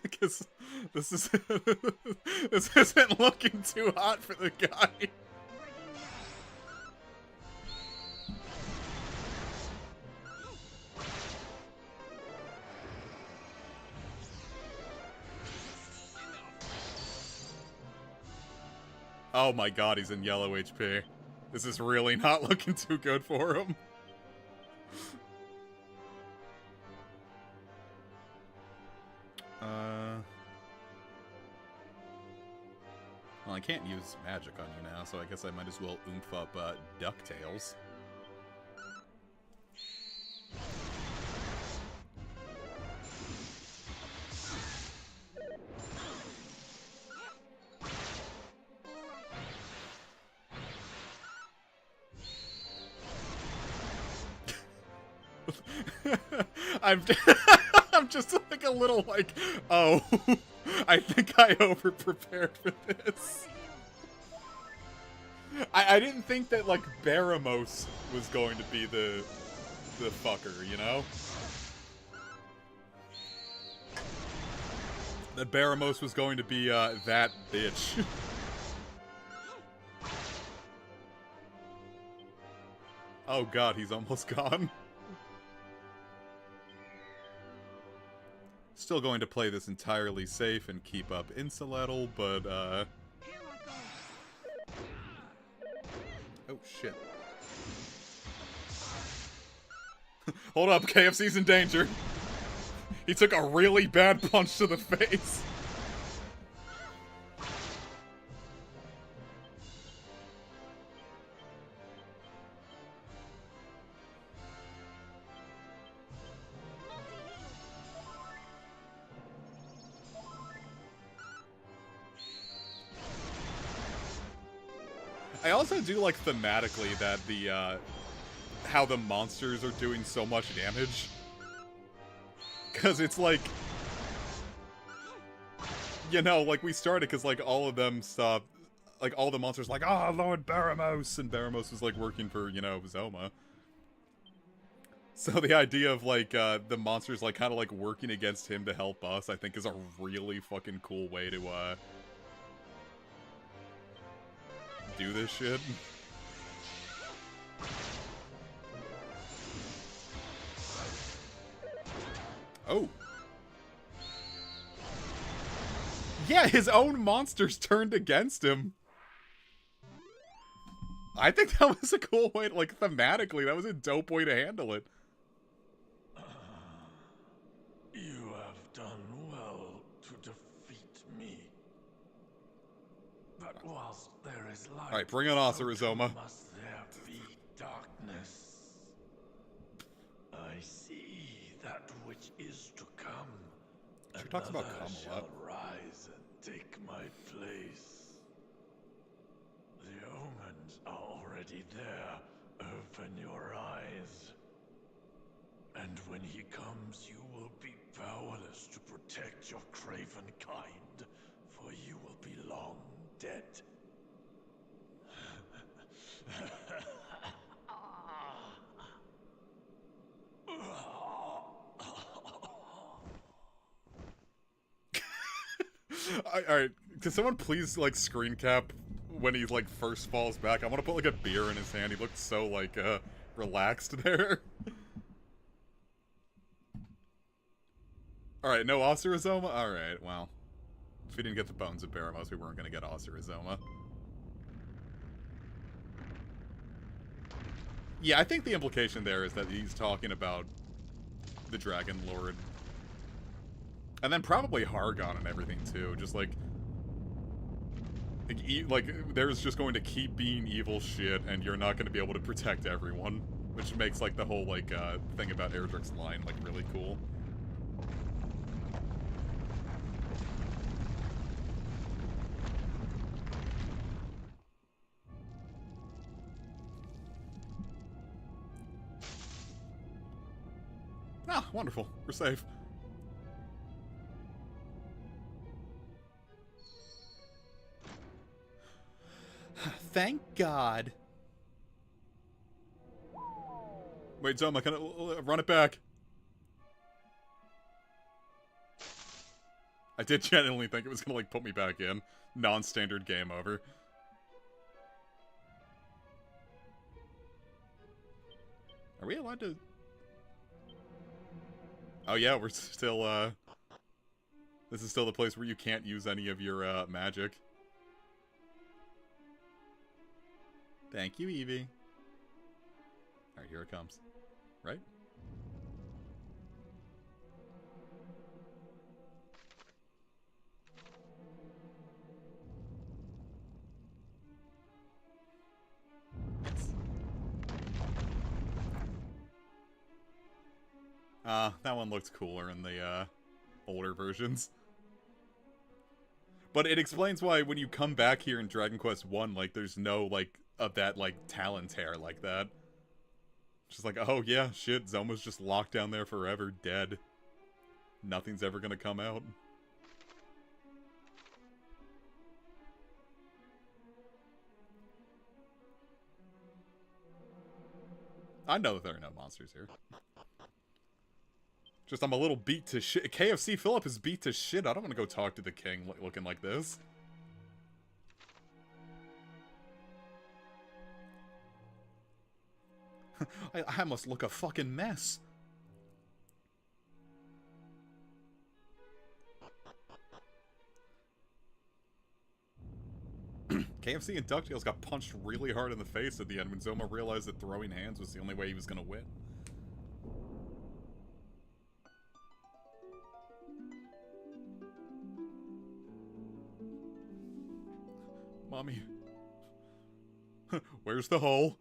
Because this is this isn't looking too hot for the guy. Oh my god, he's in yellow HP. This is really not looking too good for him. Well, I can't use magic on you now, so I guess I might as well oomph up DuckTales. I'm just like a little like, oh, I think I overprepared for this. I didn't think that, like, Baramos was going to be the fucker, you know? That Baramos was going to be that bitch. Oh god, he's almost gone. Still going to play this entirely safe and keep up Insulettle, but, oh, shit. Hold up, KFC's in danger. He took a really bad punch to the face. I also do like thematically that the, how the monsters are doing so much damage. Because it's like, you know, like we started because like all of them stopped, like all the monsters like, ah, oh, Lord Baramos, and Baramos was like working for, you know, Zoma. So the idea of like, the monsters like kind of like working against him to help us, I think is a really fucking cool way to, do this shit. Oh. Yeah, his own monsters turned against him. I think that was a cool way to, like, thematically, that was a dope way to handle it. You have done well to defeat me. But whilst there is light, alright, bring it on, Sarazoma. Must there be darkness? I see that which is to come She talks about Another cum a shall lot. rise and take my place. The omens are already there. Open your eyes. And when he comes, you will be powerless to protect your craven kind, for you will be long dead. Alright, can someone please, like, screen cap when he, like, first falls back? I want to put, like, a beer in his hand. He looked so, like, relaxed there. Alright, no Osarizoma? Alright, well. If we didn't get the Bones of Baramos, we weren't gonna get Osarizoma. Yeah, I think the implication there is that he's talking about the Dragon Lord. And then probably Hargon and everything, too. Just, like, there's just going to keep being evil shit, and you're not going to be able to protect everyone. Which makes, like, the whole, like, thing about Erdrick's line, like, really cool. Ah, wonderful. We're safe. Thank God. Wait, Zoma, can I run it back? I did genuinely think it was gonna, like, put me back in. Non-standard game over. Are we allowed to... Oh yeah, we're still, this is still the place where you can't use any of your, magic. Thank you, Evie. Alright, here it comes. Right? That one looks cooler in the, older versions. But it explains why when you come back here in Dragon Quest 1, like, there's no, like, of that, like, talent hair like that. Just like, oh yeah, shit, Zoma's just locked down there forever, dead. Nothing's ever gonna come out. I know that there are no monsters here. Just, I'm a little beat to shit. KFC Philip is beat to shit. I don't want to go talk to the king looking like this. I must look a fucking mess. KFC and DuckTales got punched really hard in the face at the end when Zoma realized that throwing hands was the only way he was gonna win. Mommy. Where's the hole?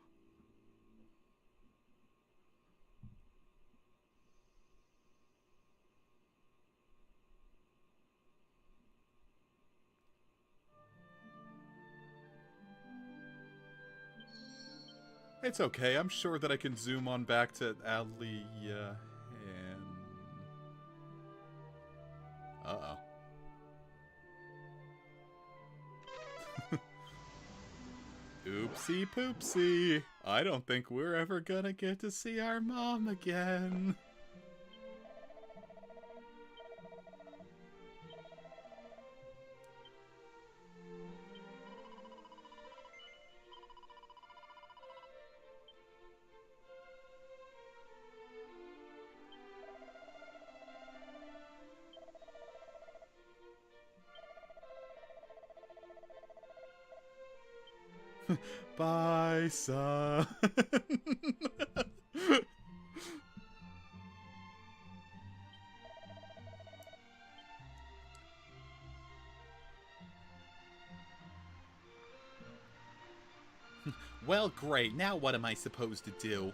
It's okay, I'm sure that I can zoom on back to Ali, and... Uh-oh. Oopsie poopsie. I don't think we're ever gonna get to see our mom again. Bye, son. Well, great. Now what am I supposed to do?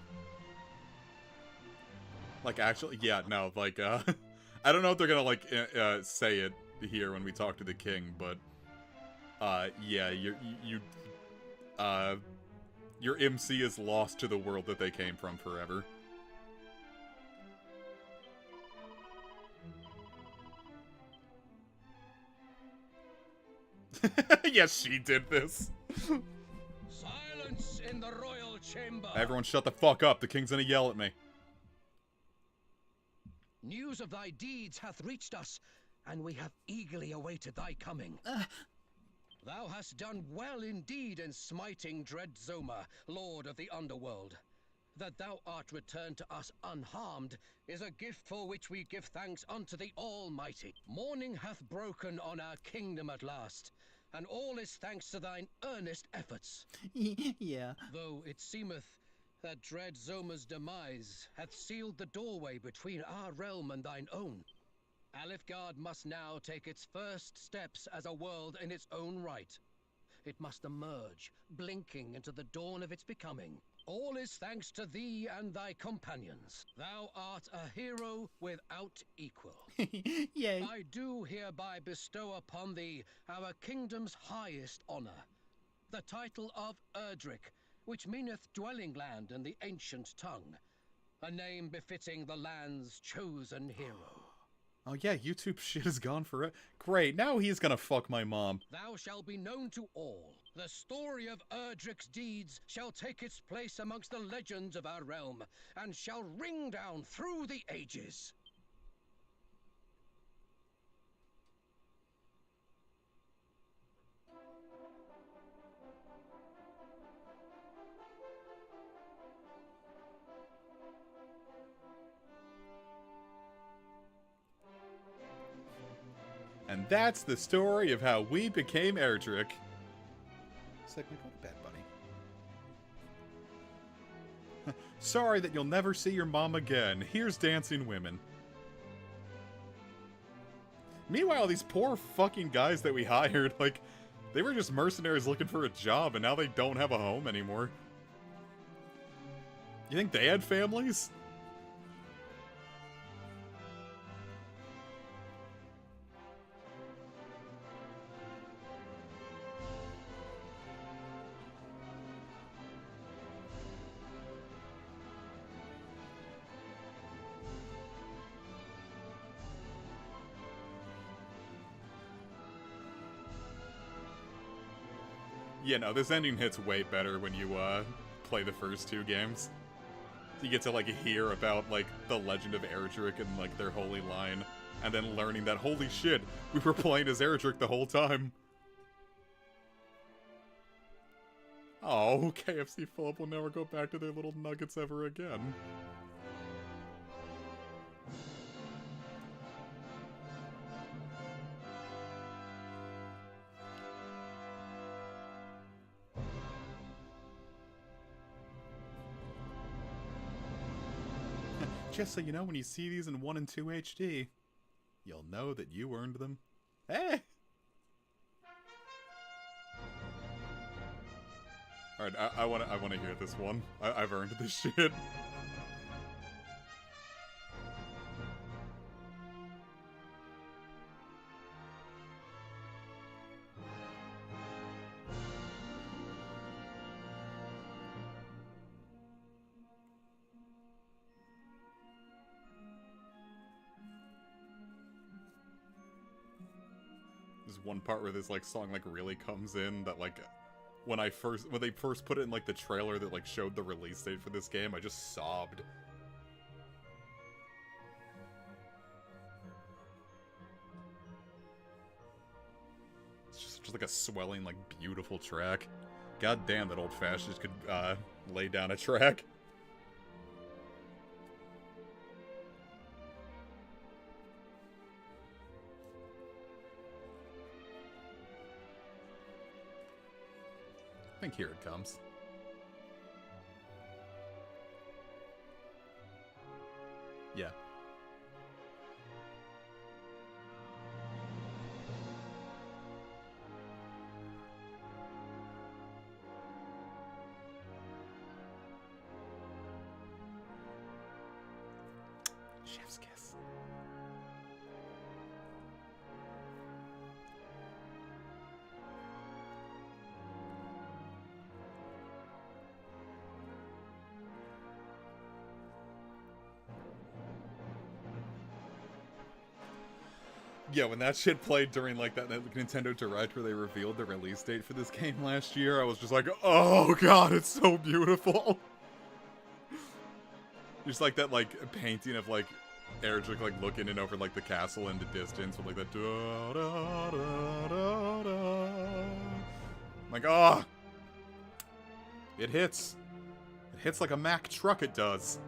Like, actually, yeah, no, like, I don't know if they're gonna like say it here when we talk to the king, but yeah, your MC is lost to the world that they came from forever. Yes, she did this. Silence in the royal chamber. Everyone shut the fuck up. The king's gonna yell at me. News of thy deeds hath reached us, and we have eagerly awaited thy coming. Thou hast done well indeed in smiting dread Zoma, lord of the underworld. That thou art returned to us unharmed is a gift for which we give thanks unto the Almighty. Morning hath broken on our kingdom at last, and all is thanks to thine earnest efforts. Yeah. Though it seemeth that dread Zoma's demise hath sealed the doorway between our realm and thine own. Alifgard must now take its first steps as a world in its own right. It must emerge, blinking into the dawn of its becoming. All is thanks to thee and thy companions. Thou art a hero without equal. Yay. I do hereby bestow upon thee our kingdom's highest honor, the title of Erdrick, which meaneth dwelling land in the ancient tongue, a name befitting the land's chosen hero. Oh yeah, YouTube shit is gone for it. Great, now he's gonna fuck my mom. Thou shalt be known to all. The story of Erdrick's deeds shall take its place amongst the legends of our realm, and shall ring down through the ages. And that's the story of how we became Erdrick. Segment, go to bed, buddy. Sorry that you'll never see your mom again. Here's dancing women. Meanwhile, these poor fucking guys that we hired, like, they were just mercenaries looking for a job, and now they don't have a home anymore. You think they had families? Yeah, no, this ending hits way better when you, play the first two games. You get to, like, hear about, like, the legend of Erdrick and, like, their holy line, and then learning that, holy shit, we were playing as Erdrick the whole time. Oh, KFC Philip will never go back to their little nuggets ever again. Just so you know, when you see these in 1 and 2 HD, you'll know that you earned them. Hey! Alright, I wanna hear this one. I've earned this shit. There's one part where this, like, song, like, really comes in that, like, when they first put it in, like, the trailer that, like, showed the release date for this game, I just sobbed. It's just like a swelling, like, beautiful track. God damn, that old fascist could, lay down a track. I think here it comes. Yeah. Chef's kiss. Yeah, when that shit played during, like, that Nintendo Direct where they revealed the release date for this game last year, I was just like, oh god, it's so beautiful! Just like that, like, painting of, like, Erdrick, like, looking in over, like, the castle in the distance with, like, that da da da da da. Like, ah! It hits. It hits like a Mack truck, it does.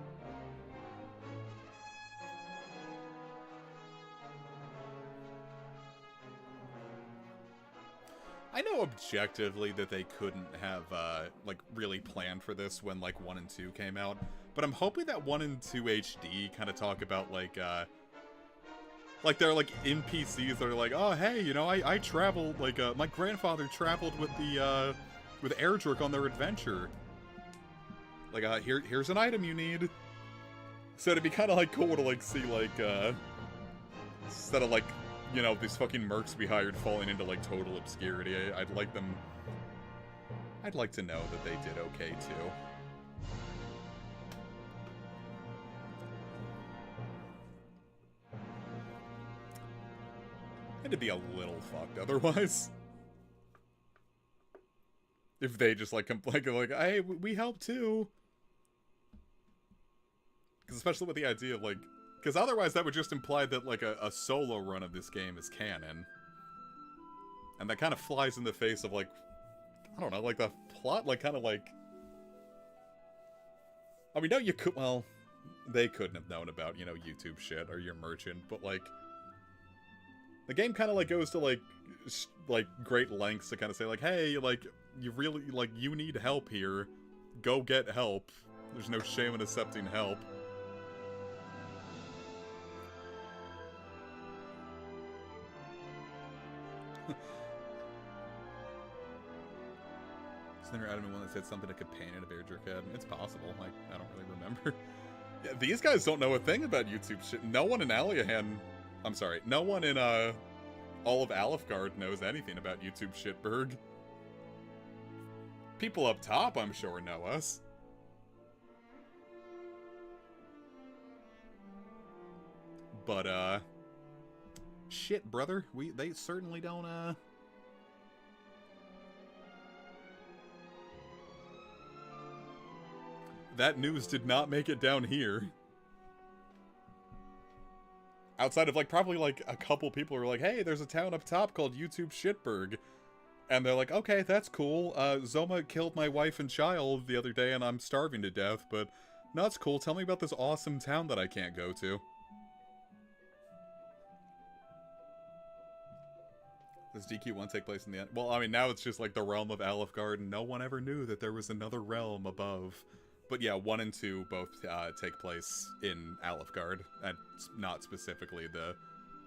I know objectively that they couldn't have, like, really planned for this when, like, 1 and 2 came out, but I'm hoping that 1 and 2 HD kind of talk about, like, they're, like, NPCs that are like, oh, hey, you know, I traveled, like, my grandfather traveled with the, with Erdrick on their adventure. Like, here's an item you need. So it'd be kind of, like, cool to, like, see, like, instead of, like, you know, these fucking mercs we hired falling into, like, total obscurity. I'd like them... I'd like to know that they did okay, too. And to be a little fucked otherwise. If they just, like, like, hey, we help, too. Because especially with the idea of, like... Because otherwise that would just imply that, like, a solo run of this game is canon. And that kind of flies in the face of, like, I don't know, like, the plot, like, kind of, like... I mean, no, you could, well, they couldn't have known about, you know, YouTube shit or your merchant, but, like... The game kind of, like, goes to, like, great lengths to kind of say, like, hey, like, you really, like, you need help here. Go get help. There's no shame in accepting help. There adamant one that said something a companion of Erdrick had. It's possible. I don't really remember. Yeah, these guys don't know a thing about YouTube shit. No one in Aliahan... I'm sorry. No one in, all of Alfgard knows anything about YouTube shitberg. People up top, I'm sure, know us. But, shit, brother. They certainly don't, That news did not make it down here. Outside of, like, probably, like, a couple people who are like, hey, there's a town up top called YouTube Shitberg. And they're like, okay, that's cool. Zoma killed my wife and child the other day and I'm starving to death, but no, that's cool. Tell me about this awesome town that I can't go to. Does DQ1 take place in the end? Well, I mean, now it's just, like, the realm of Alfgard, and no one ever knew that there was another realm above. But yeah, 1 and 2 both take place in Alfgard, and not specifically the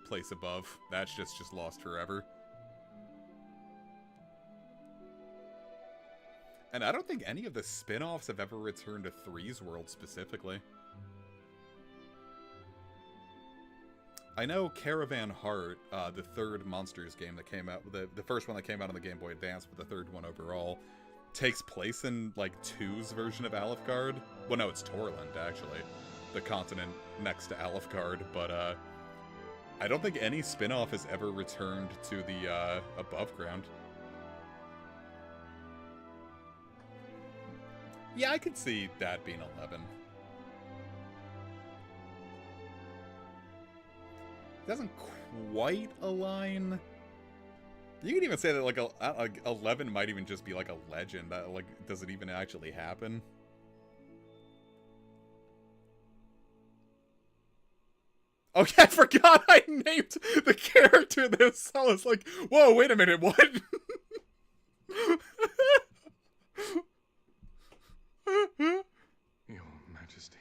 place above. That's just lost forever. And I don't think any of the spin-offs have ever returned to 3's world specifically. I know Caravan Heart, the third Monsters game that came out, the first one that came out on the Game Boy Advance, but the third one overall, takes place in, like, 2's version of Alfgard. Well, no, it's Torland, actually. The continent next to Alfgard, but, I don't think any spin-off has ever returned to the, above ground. Yeah, I could see that being 11. It doesn't quite align. You can even say that, like, 11 might even just be, like, a legend. Like, does it even actually happen? Okay, I forgot I named the character this. I was like, whoa, wait a minute, what? Your Majesty,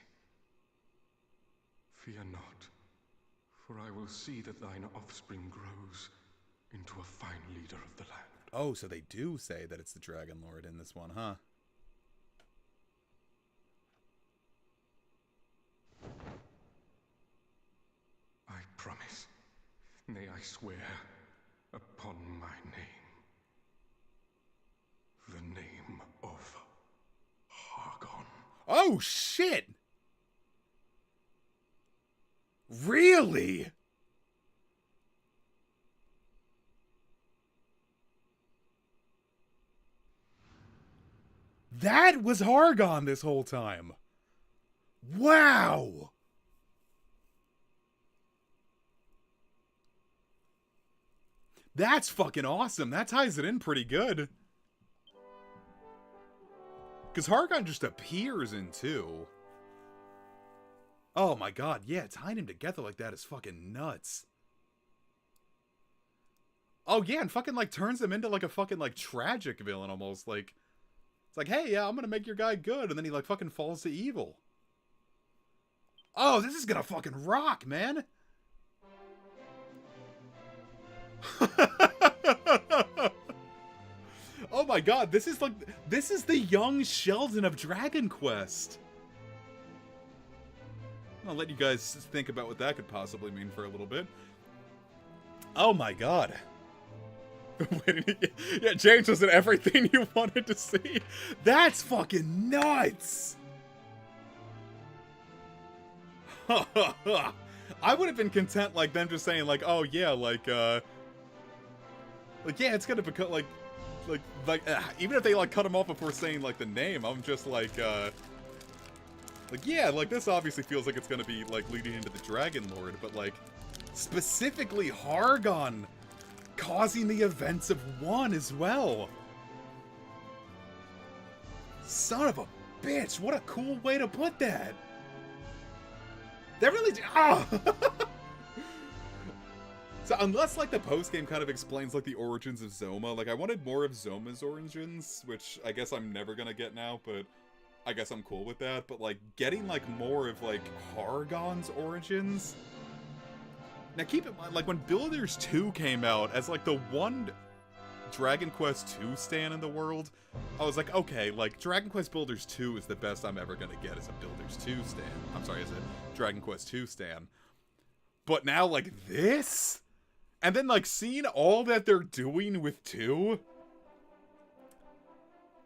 fear not, for I will see that thine offspring grows into a fine leader of the land. Oh, so they do say that it's the Dragon Lord in this one, huh? I promise, nay, I swear, upon my name, the name of Hargon. Oh, shit! Really? That was Hargon this whole time. Wow. That's fucking awesome. That ties it in pretty good. Because Hargon just appears in 2. Oh my god, yeah, tying him together like that is fucking nuts. Oh yeah, and fucking like turns him into like a fucking like tragic villain almost. Like, it's like, hey, yeah, I'm gonna make your guy good, and then he like fucking falls to evil. Oh, this is gonna fucking rock, man. Oh my god, this is the young Sheldon of Dragon Quest. I'll let you guys think about what that could possibly mean for a little bit. Oh my god. Yeah, James was in everything you wanted to see. That's fucking nuts. I would have been content like them just saying like, oh yeah, like yeah, it's gonna become like even if they like cut him off before saying like the name, I'm just like yeah, like this obviously feels like it's gonna be like leading into the Dragon Lord, but like specifically Hargon causing the events of 1 as well. Son of a bitch, what a cool way to put that. That really So unless like the post game kind of explains like the origins of Zoma, like I wanted more of Zoma's origins, which I guess I'm never gonna get now, but I guess I'm cool with that. But like getting like more of like Hargon's origins. Now keep in mind, like when Builders 2 came out as like the one Dragon Quest 2 stan in the world, I was like, okay, like Dragon Quest Builders 2 is the best I'm ever gonna get as a Builders 2 stan. I'm sorry, as a Dragon Quest 2 stan. But now like this? And then like seeing all that they're doing with 2?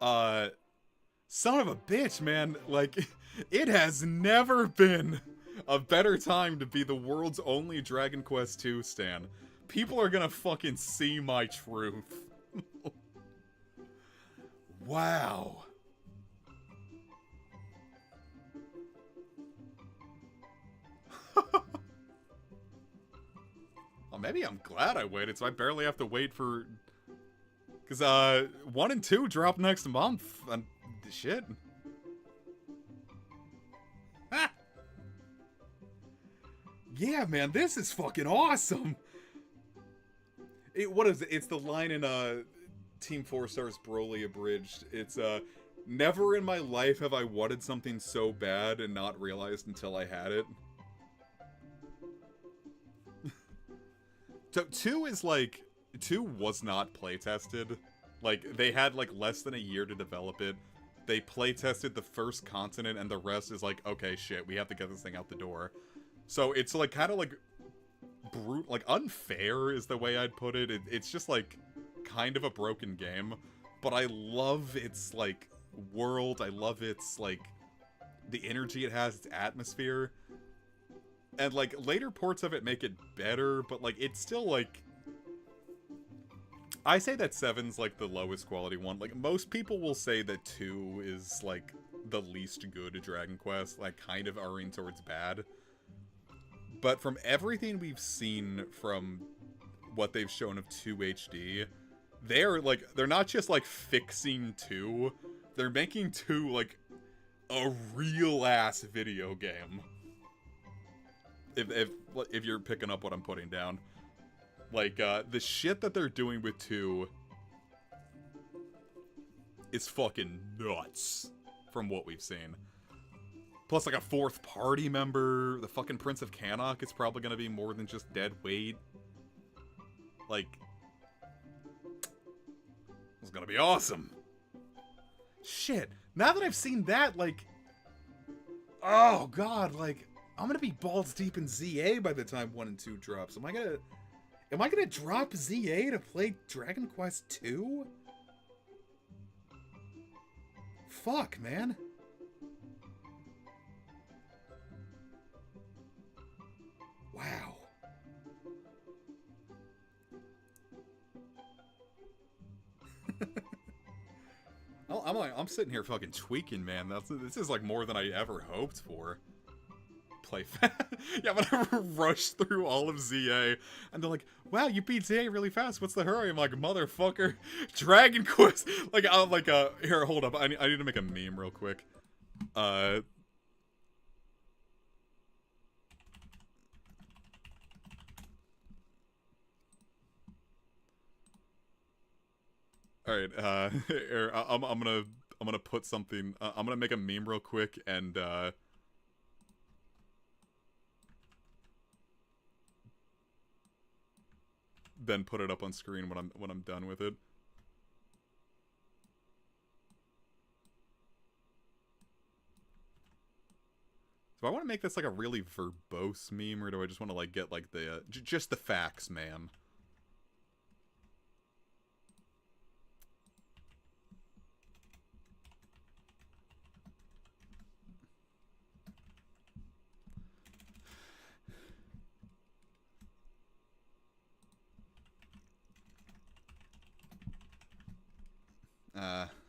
Son of a bitch, man. Like, it has never been a better time to be the world's only Dragon Quest 2 stan. People are gonna fucking see my truth. Wow. Well, maybe I'm glad I waited, so I barely have to wait for... Because, 1 and 2 drop next month, and shit. Ah! Yeah, man, this is fucking awesome! What is it? It's the line in, Team 4 Stars Broly Abridged. It's, never in my life have I wanted something so bad and not realized until I had it. So 2 is like... 2 was not playtested. Like, they had like less than a year to develop it. They playtested the first continent and the rest is like, okay, shit, we have to get this thing out the door. So it's like, kind of like... like, unfair is the way I'd put it. It's just like, kind of a broken game. But I love its, like, world. I love its, like, the energy it has, its atmosphere. And, like, later ports of it make it better, but, like, it's still, like... I say that 7's, like, the lowest quality one. Like, most people will say that 2 is, like, the least good Dragon Quest, like, kind of erring towards bad. But from everything we've seen from what they've shown of 2 HD, they're not just, like, fixing 2, they're making 2, like, a real-ass video game. If you're picking up what I'm putting down. Like, the shit that they're doing with 2 is fucking nuts from what we've seen. Plus, like, a 4th party member, the fucking Prince of Cannock is probably gonna be more than just dead weight. Like, it's gonna be awesome. Shit, now that I've seen that, like, oh god, like, I'm gonna be balls deep in ZA by the time 1 and 2 drops. Am I gonna drop ZA to play Dragon Quest 2? Fuck, man. Wow. I'm sitting here fucking tweaking, man. This is like more than I ever hoped for. Play fast. Yeah, I'm gonna rush through all of ZA, and they're like, "Wow, you beat ZA really fast. What's the hurry?" I'm like, "Motherfucker, Dragon Quest." Like, I'm like, here, hold up. I need to make a meme real quick. All right, here, I'm gonna put something. I'm gonna make a meme real quick, and then put it up on screen when I'm done with it. Do I want to make this like a really verbose meme, or do I just want to like get like the just the facts, man?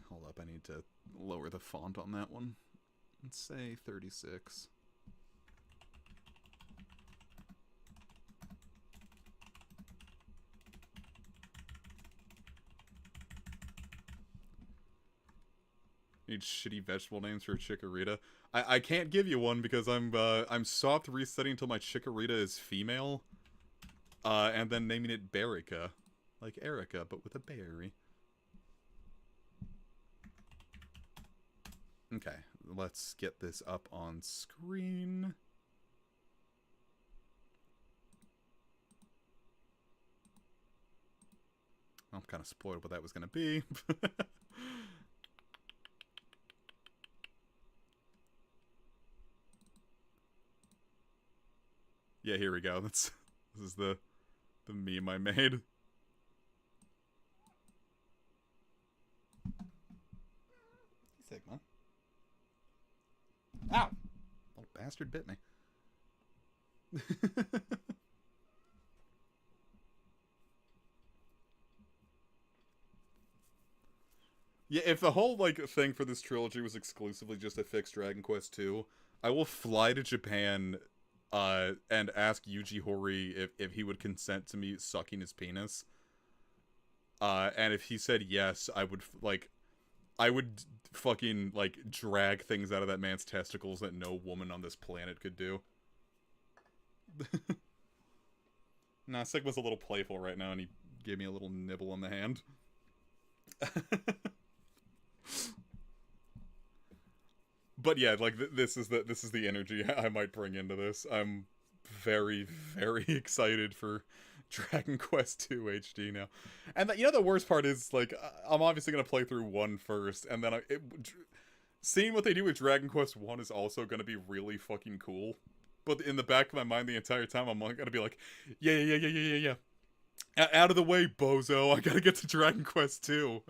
Hold up, I need to lower the font on that one. Let's say 36. Need shitty vegetable names for Chikorita. I can't give you one because I'm soft resetting until my Chikorita is female. And then naming it Berica. Like Erica, but with a berry. Okay, let's get this up on screen. I'm kind of spoiled what that was going to be. Yeah, here we go. This is the meme I made. Sigma. Ow! Little bastard bit me. Yeah, if the whole like thing for this trilogy was exclusively just to fix Dragon Quest II, I will fly to Japan and ask Yuji Horii if he would consent to me sucking his penis. And if he said yes, I would fucking, like, drag things out of that man's testicles that no woman on this planet could do. Nah, Sigma's a little playful right now, and he gave me a little nibble on the hand. But yeah, like, this is the energy I might bring into this. I'm very, very excited for Dragon Quest II HD now. And you know the worst part is, like, I'm obviously going to play through 1 first, and then seeing what they do with Dragon Quest 1 is also going to be really fucking cool. But in the back of my mind the entire time, I'm going to be like, yeah. Out of the way, bozo. I gotta get to Dragon Quest 2.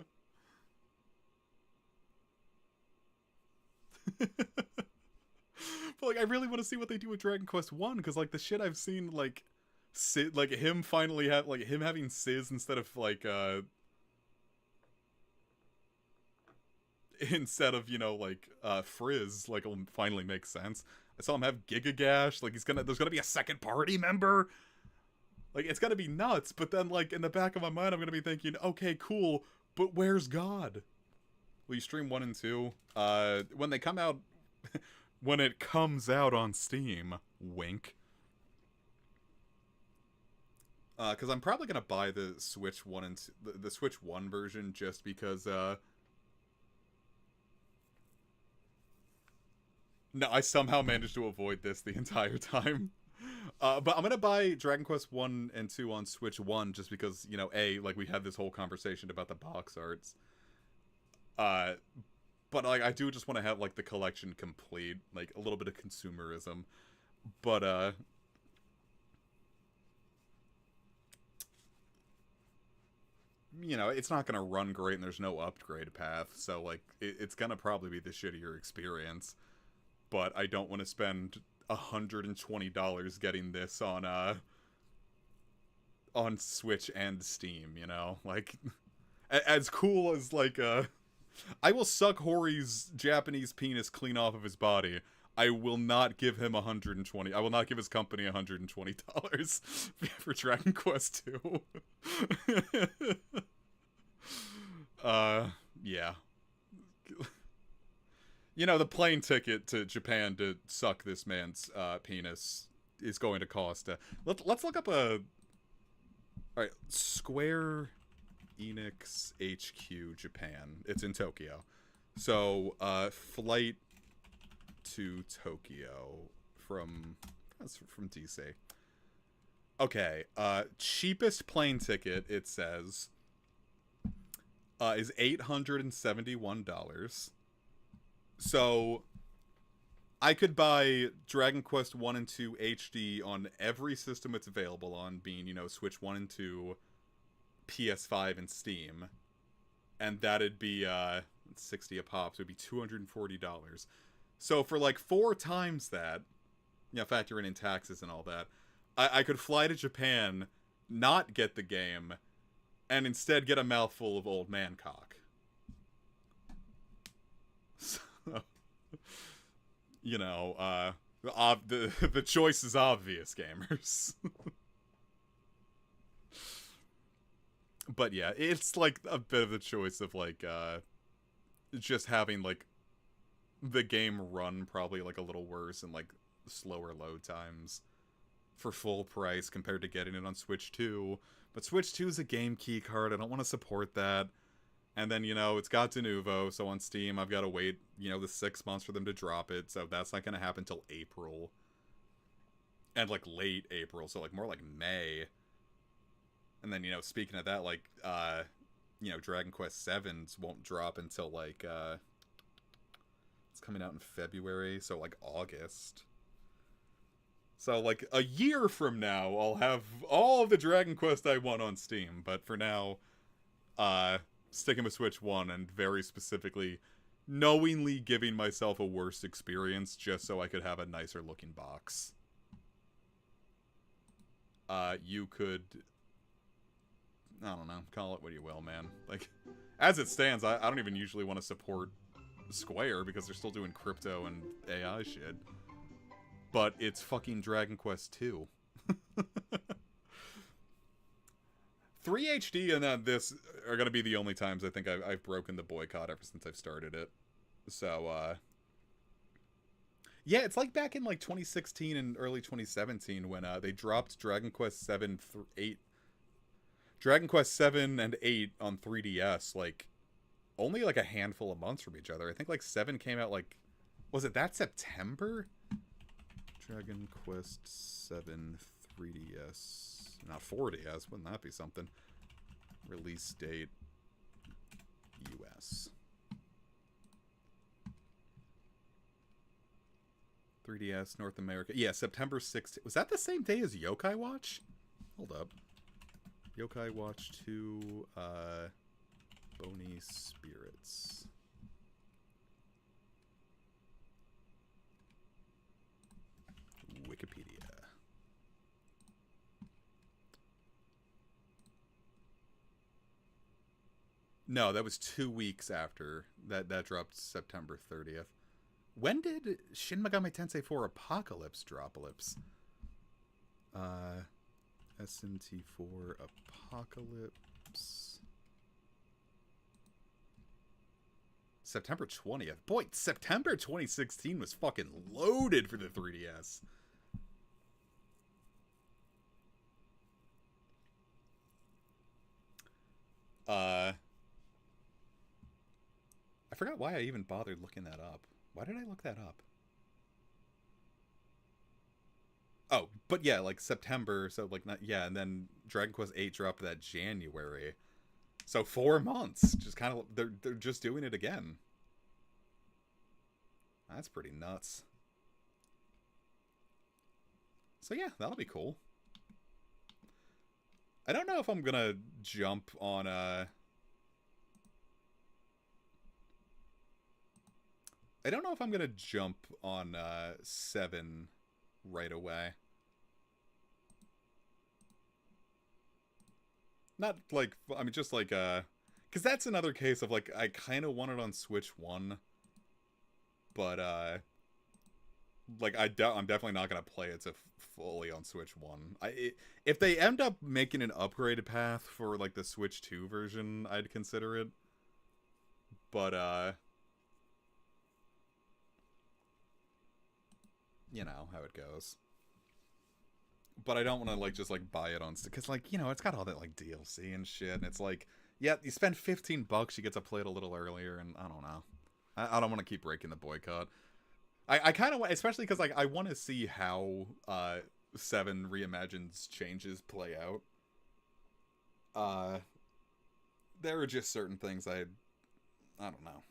But, like, I really want to see what they do with Dragon Quest 1, because, like, the shit I've seen, like, like, him finally have, like, him having Sizz instead of, like, instead of, you know, like, Frizz, like, will finally make sense. I saw him have Gigagash, like, there's gonna be a second party member! Like, it's gonna be nuts, but then, like, in the back of my mind, I'm gonna be thinking, okay, cool, but where's God? Will you stream 1 and 2? When they come out... when it comes out on Steam. Wink. Because I'm probably gonna buy the Switch 1 and the Switch 1 version just because, no, I somehow managed to avoid this the entire time. But I'm gonna buy Dragon Quest 1 and 2 on Switch 1 just because, you know, like, we had this whole conversation about the box arts. But, like, I do just want to have, like, the collection complete. Like, a little bit of consumerism. But, you know, it's not gonna run great and there's no upgrade path. So, like, it's gonna probably be the shittier experience. But I don't want to spend $120 getting this on Switch and Steam, you know? Like, as cool as, like, I will suck Hori's Japanese penis clean off of his body. I will not give him 120. I will not give his company $120 for Dragon Quest 2. Yeah. You know, the plane ticket to Japan to suck this man's penis is going to cost. Let's look up a. All right, Square Enix HQ Japan. It's in Tokyo. So, flight to Tokyo from DC. Okay, cheapest plane ticket, it says, is $871. So I could buy Dragon Quest 1 and 2 HD on every system it's available on, being, you know, Switch 1 and 2, PS5 and Steam. And that'd be 60 a pop, so it'd be $240. So for like 4 times that, you know, factoring in taxes and all that, I could fly to Japan, not get the game, and instead get a mouthful of old man cock. So, you know, the choice is obvious, gamers. But yeah, it's like a bit of the choice of like just having like the game run probably like a little worse and like slower load times for full price compared to getting it on Switch 2. But Switch 2 is a game key card. I don't want to support that. And then, you know, it's got Denuvo, so on Steam I've got to wait, you know, the 6 months for them to drop it, so that's not going to happen till April. And, like, late April, so, like, more like May. And then, you know, speaking of that, like, you know, Dragon Quest 7s won't drop until, like, it's coming out in February, so, like, August. So, like, a year from now, I'll have all the Dragon Quest I want on Steam, but for now, sticking with Switch 1 and very specifically knowingly giving myself a worse experience just so I could have a nicer looking box. You could, I don't know, call it what you will, man. Like, as it stands, I don't even usually want to support Square because they're still doing crypto and AI shit. But it's fucking Dragon Quest 2. 3 HD and this are going to be the only times I think I've broken the boycott ever since I've started it. So, yeah, it's like back in like 2016 and early 2017 when they dropped Dragon Quest 7, 8, Dragon Quest 7 and 8 on 3DS, like, only like a handful of months from each other. I think like 7 came out like, was it that September? Dragon Quest 7 3DS, not 4DS, wouldn't that be something? Release date, US. 3DS, North America. Yeah, September 16th. Was that the same day as Yokai Watch? Hold up. Yokai Watch 2, Bony Spirits. Wikipedia. No, that was 2 weeks after. That dropped September 30th. When did Shin Megami Tensei 4 Apocalypse drop? SMT4 Apocalypse. September 20th. Boy, September 2016 was fucking loaded for the 3DS. I forgot why I even bothered looking that up. Why did I look that up? Oh, but yeah, like September, so like not, yeah, and then Dragon Quest 8 dropped that January. So 4 months, just kind of they're just doing it again. That's pretty nuts. So yeah, that'll be cool. I don't know if I'm gonna jump on I don't know if I'm gonna jump on 7 right away. Not like, I mean, just like Because that's another case of, like, I kind of want it on Switch 1, but, like, I'm definitely not going to play it to fully on Switch 1. If they end up making an upgraded path for, like, the Switch 2 version, I'd consider it. But, you know how it goes. But I don't want to, like, just, like, buy it on... Because, like, you know, it's got all that, like, DLC and shit, and it's like, yeah, you spend $15, you get to play it a little earlier, and I don't know. I don't want to keep breaking the boycott. I kind of want... Especially because, like, I want to see how 7 Reimagined's changes play out. There are just certain things I don't know.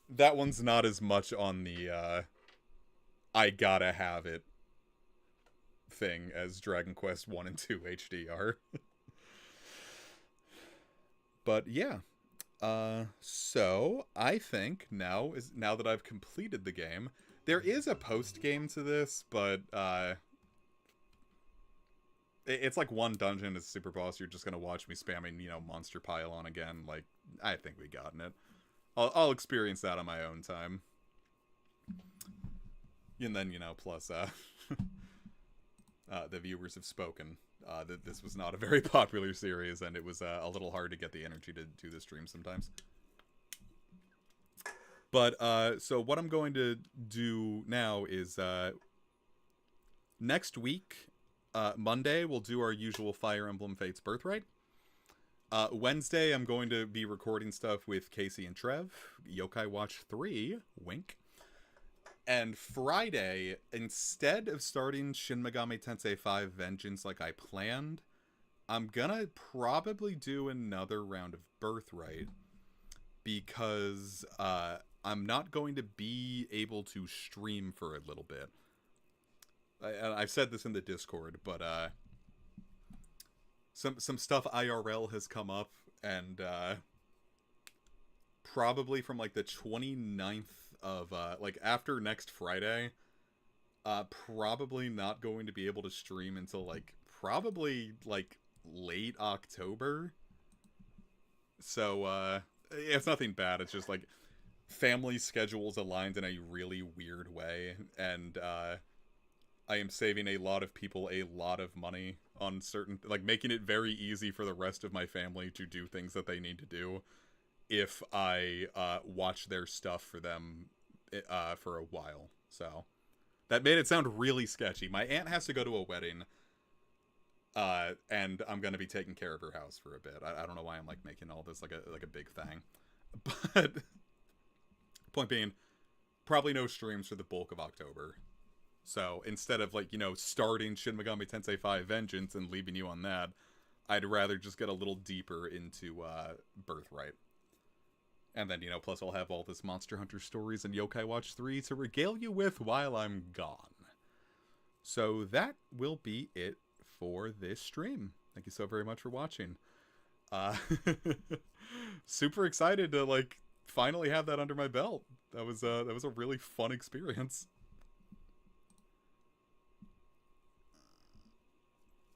That one's not as much on the, I gotta have it thing as Dragon Quest 1 and 2 HD are. But yeah. So I think now that I've completed the game, there is a post game to this, but it's like one dungeon as super boss. You're just gonna watch me spamming, you know, monster pylon again. Like, I think we gotten it. I'll experience that on my own time. And then, you know, plus the viewers have spoken that this was not a very popular series, and it was a little hard to get the energy to do the stream sometimes. But, so what I'm going to do now is, next week, Monday, we'll do our usual Fire Emblem Fates Birthright. Wednesday, I'm going to be recording stuff with Casey and Trev, Yokai Watch 3, wink. And Friday, instead of starting Shin Megami Tensei 5 Vengeance like I planned, I'm gonna probably do another round of Birthright, because I'm not going to be able to stream for a little bit. I've said this in the Discord, but some stuff IRL has come up, and probably from like the 29th of like after next Friday, probably not going to be able to stream until like probably like late October. So it's nothing bad, it's just like family schedules aligned in a really weird way, and I am saving a lot of people a lot of money on certain, like, making it very easy for the rest of my family to do things that they need to do if I watch their stuff for them for a while. So that made it sound really sketchy. My aunt has to go to a wedding, and I'm gonna be taking care of her house for a bit. I don't know why I'm like making all this like a big thing, but point being, probably no streams for the bulk of October. So instead of, like, you know, starting Shin Megami Tensei 5 Vengeance and leaving you on that, I'd rather just get a little deeper into Birthright. And then, you know, plus I'll have all this Monster Hunter Stories and Yokai Watch 3 to regale you with while I'm gone. So that will be it for this stream. Thank you so very much for watching. Super excited to, like, finally have that under my belt. That was a really fun experience.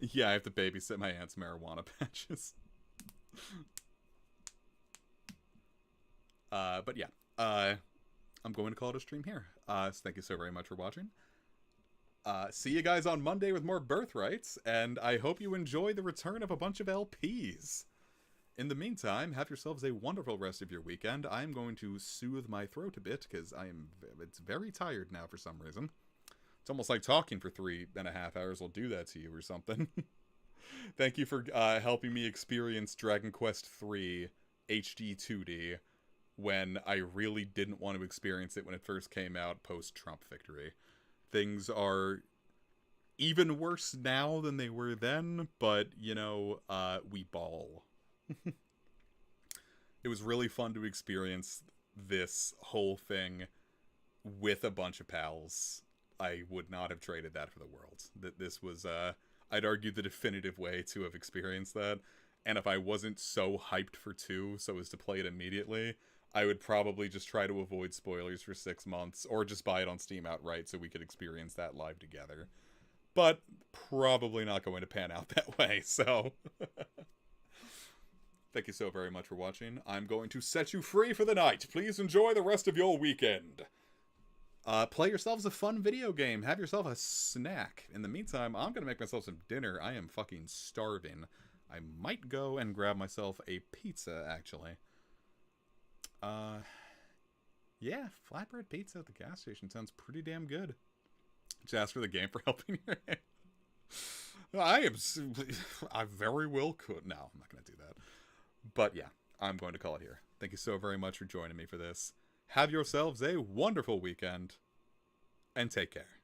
Yeah, I have to babysit my aunt's marijuana patches. But yeah, I'm going to call it a stream here. So thank you so very much for watching. See you guys on Monday with more Birthrights, and I hope you enjoy the return of a bunch of LPs. In the meantime, have yourselves a wonderful rest of your weekend. I'm going to soothe my throat a bit, because it's very tired now for some reason. It's almost like talking for 3.5 hours will do that to you or something. Thank you for helping me experience Dragon Quest III HD-2D when I really didn't want to experience it when it first came out post-Trump victory. Things are even worse now than they were then, but, you know, we ball. It was really fun to experience this whole thing with a bunch of pals. I would not have traded that for the world. This was, I'd argue, the definitive way to have experienced that. And if I wasn't so hyped for 2 so as to play it immediately, I would probably just try to avoid spoilers for 6 months, or just buy it on Steam outright so we could experience that live together. But probably not going to pan out that way, so... thank you so very much for watching. I'm going to set you free for the night. Please enjoy the rest of your weekend. Play yourselves a fun video game. Have yourself a snack. In the meantime, I'm going to make myself some dinner. I am fucking starving. I might go and grab myself a pizza, actually. Yeah, flatbread pizza at the gas station sounds pretty damn good. Just ask for the game for helping your hand. I very well could. No, I'm not going to do that. But yeah, I'm going to call it here. Thank you so very much for joining me for this. Have yourselves a wonderful weekend, and take care.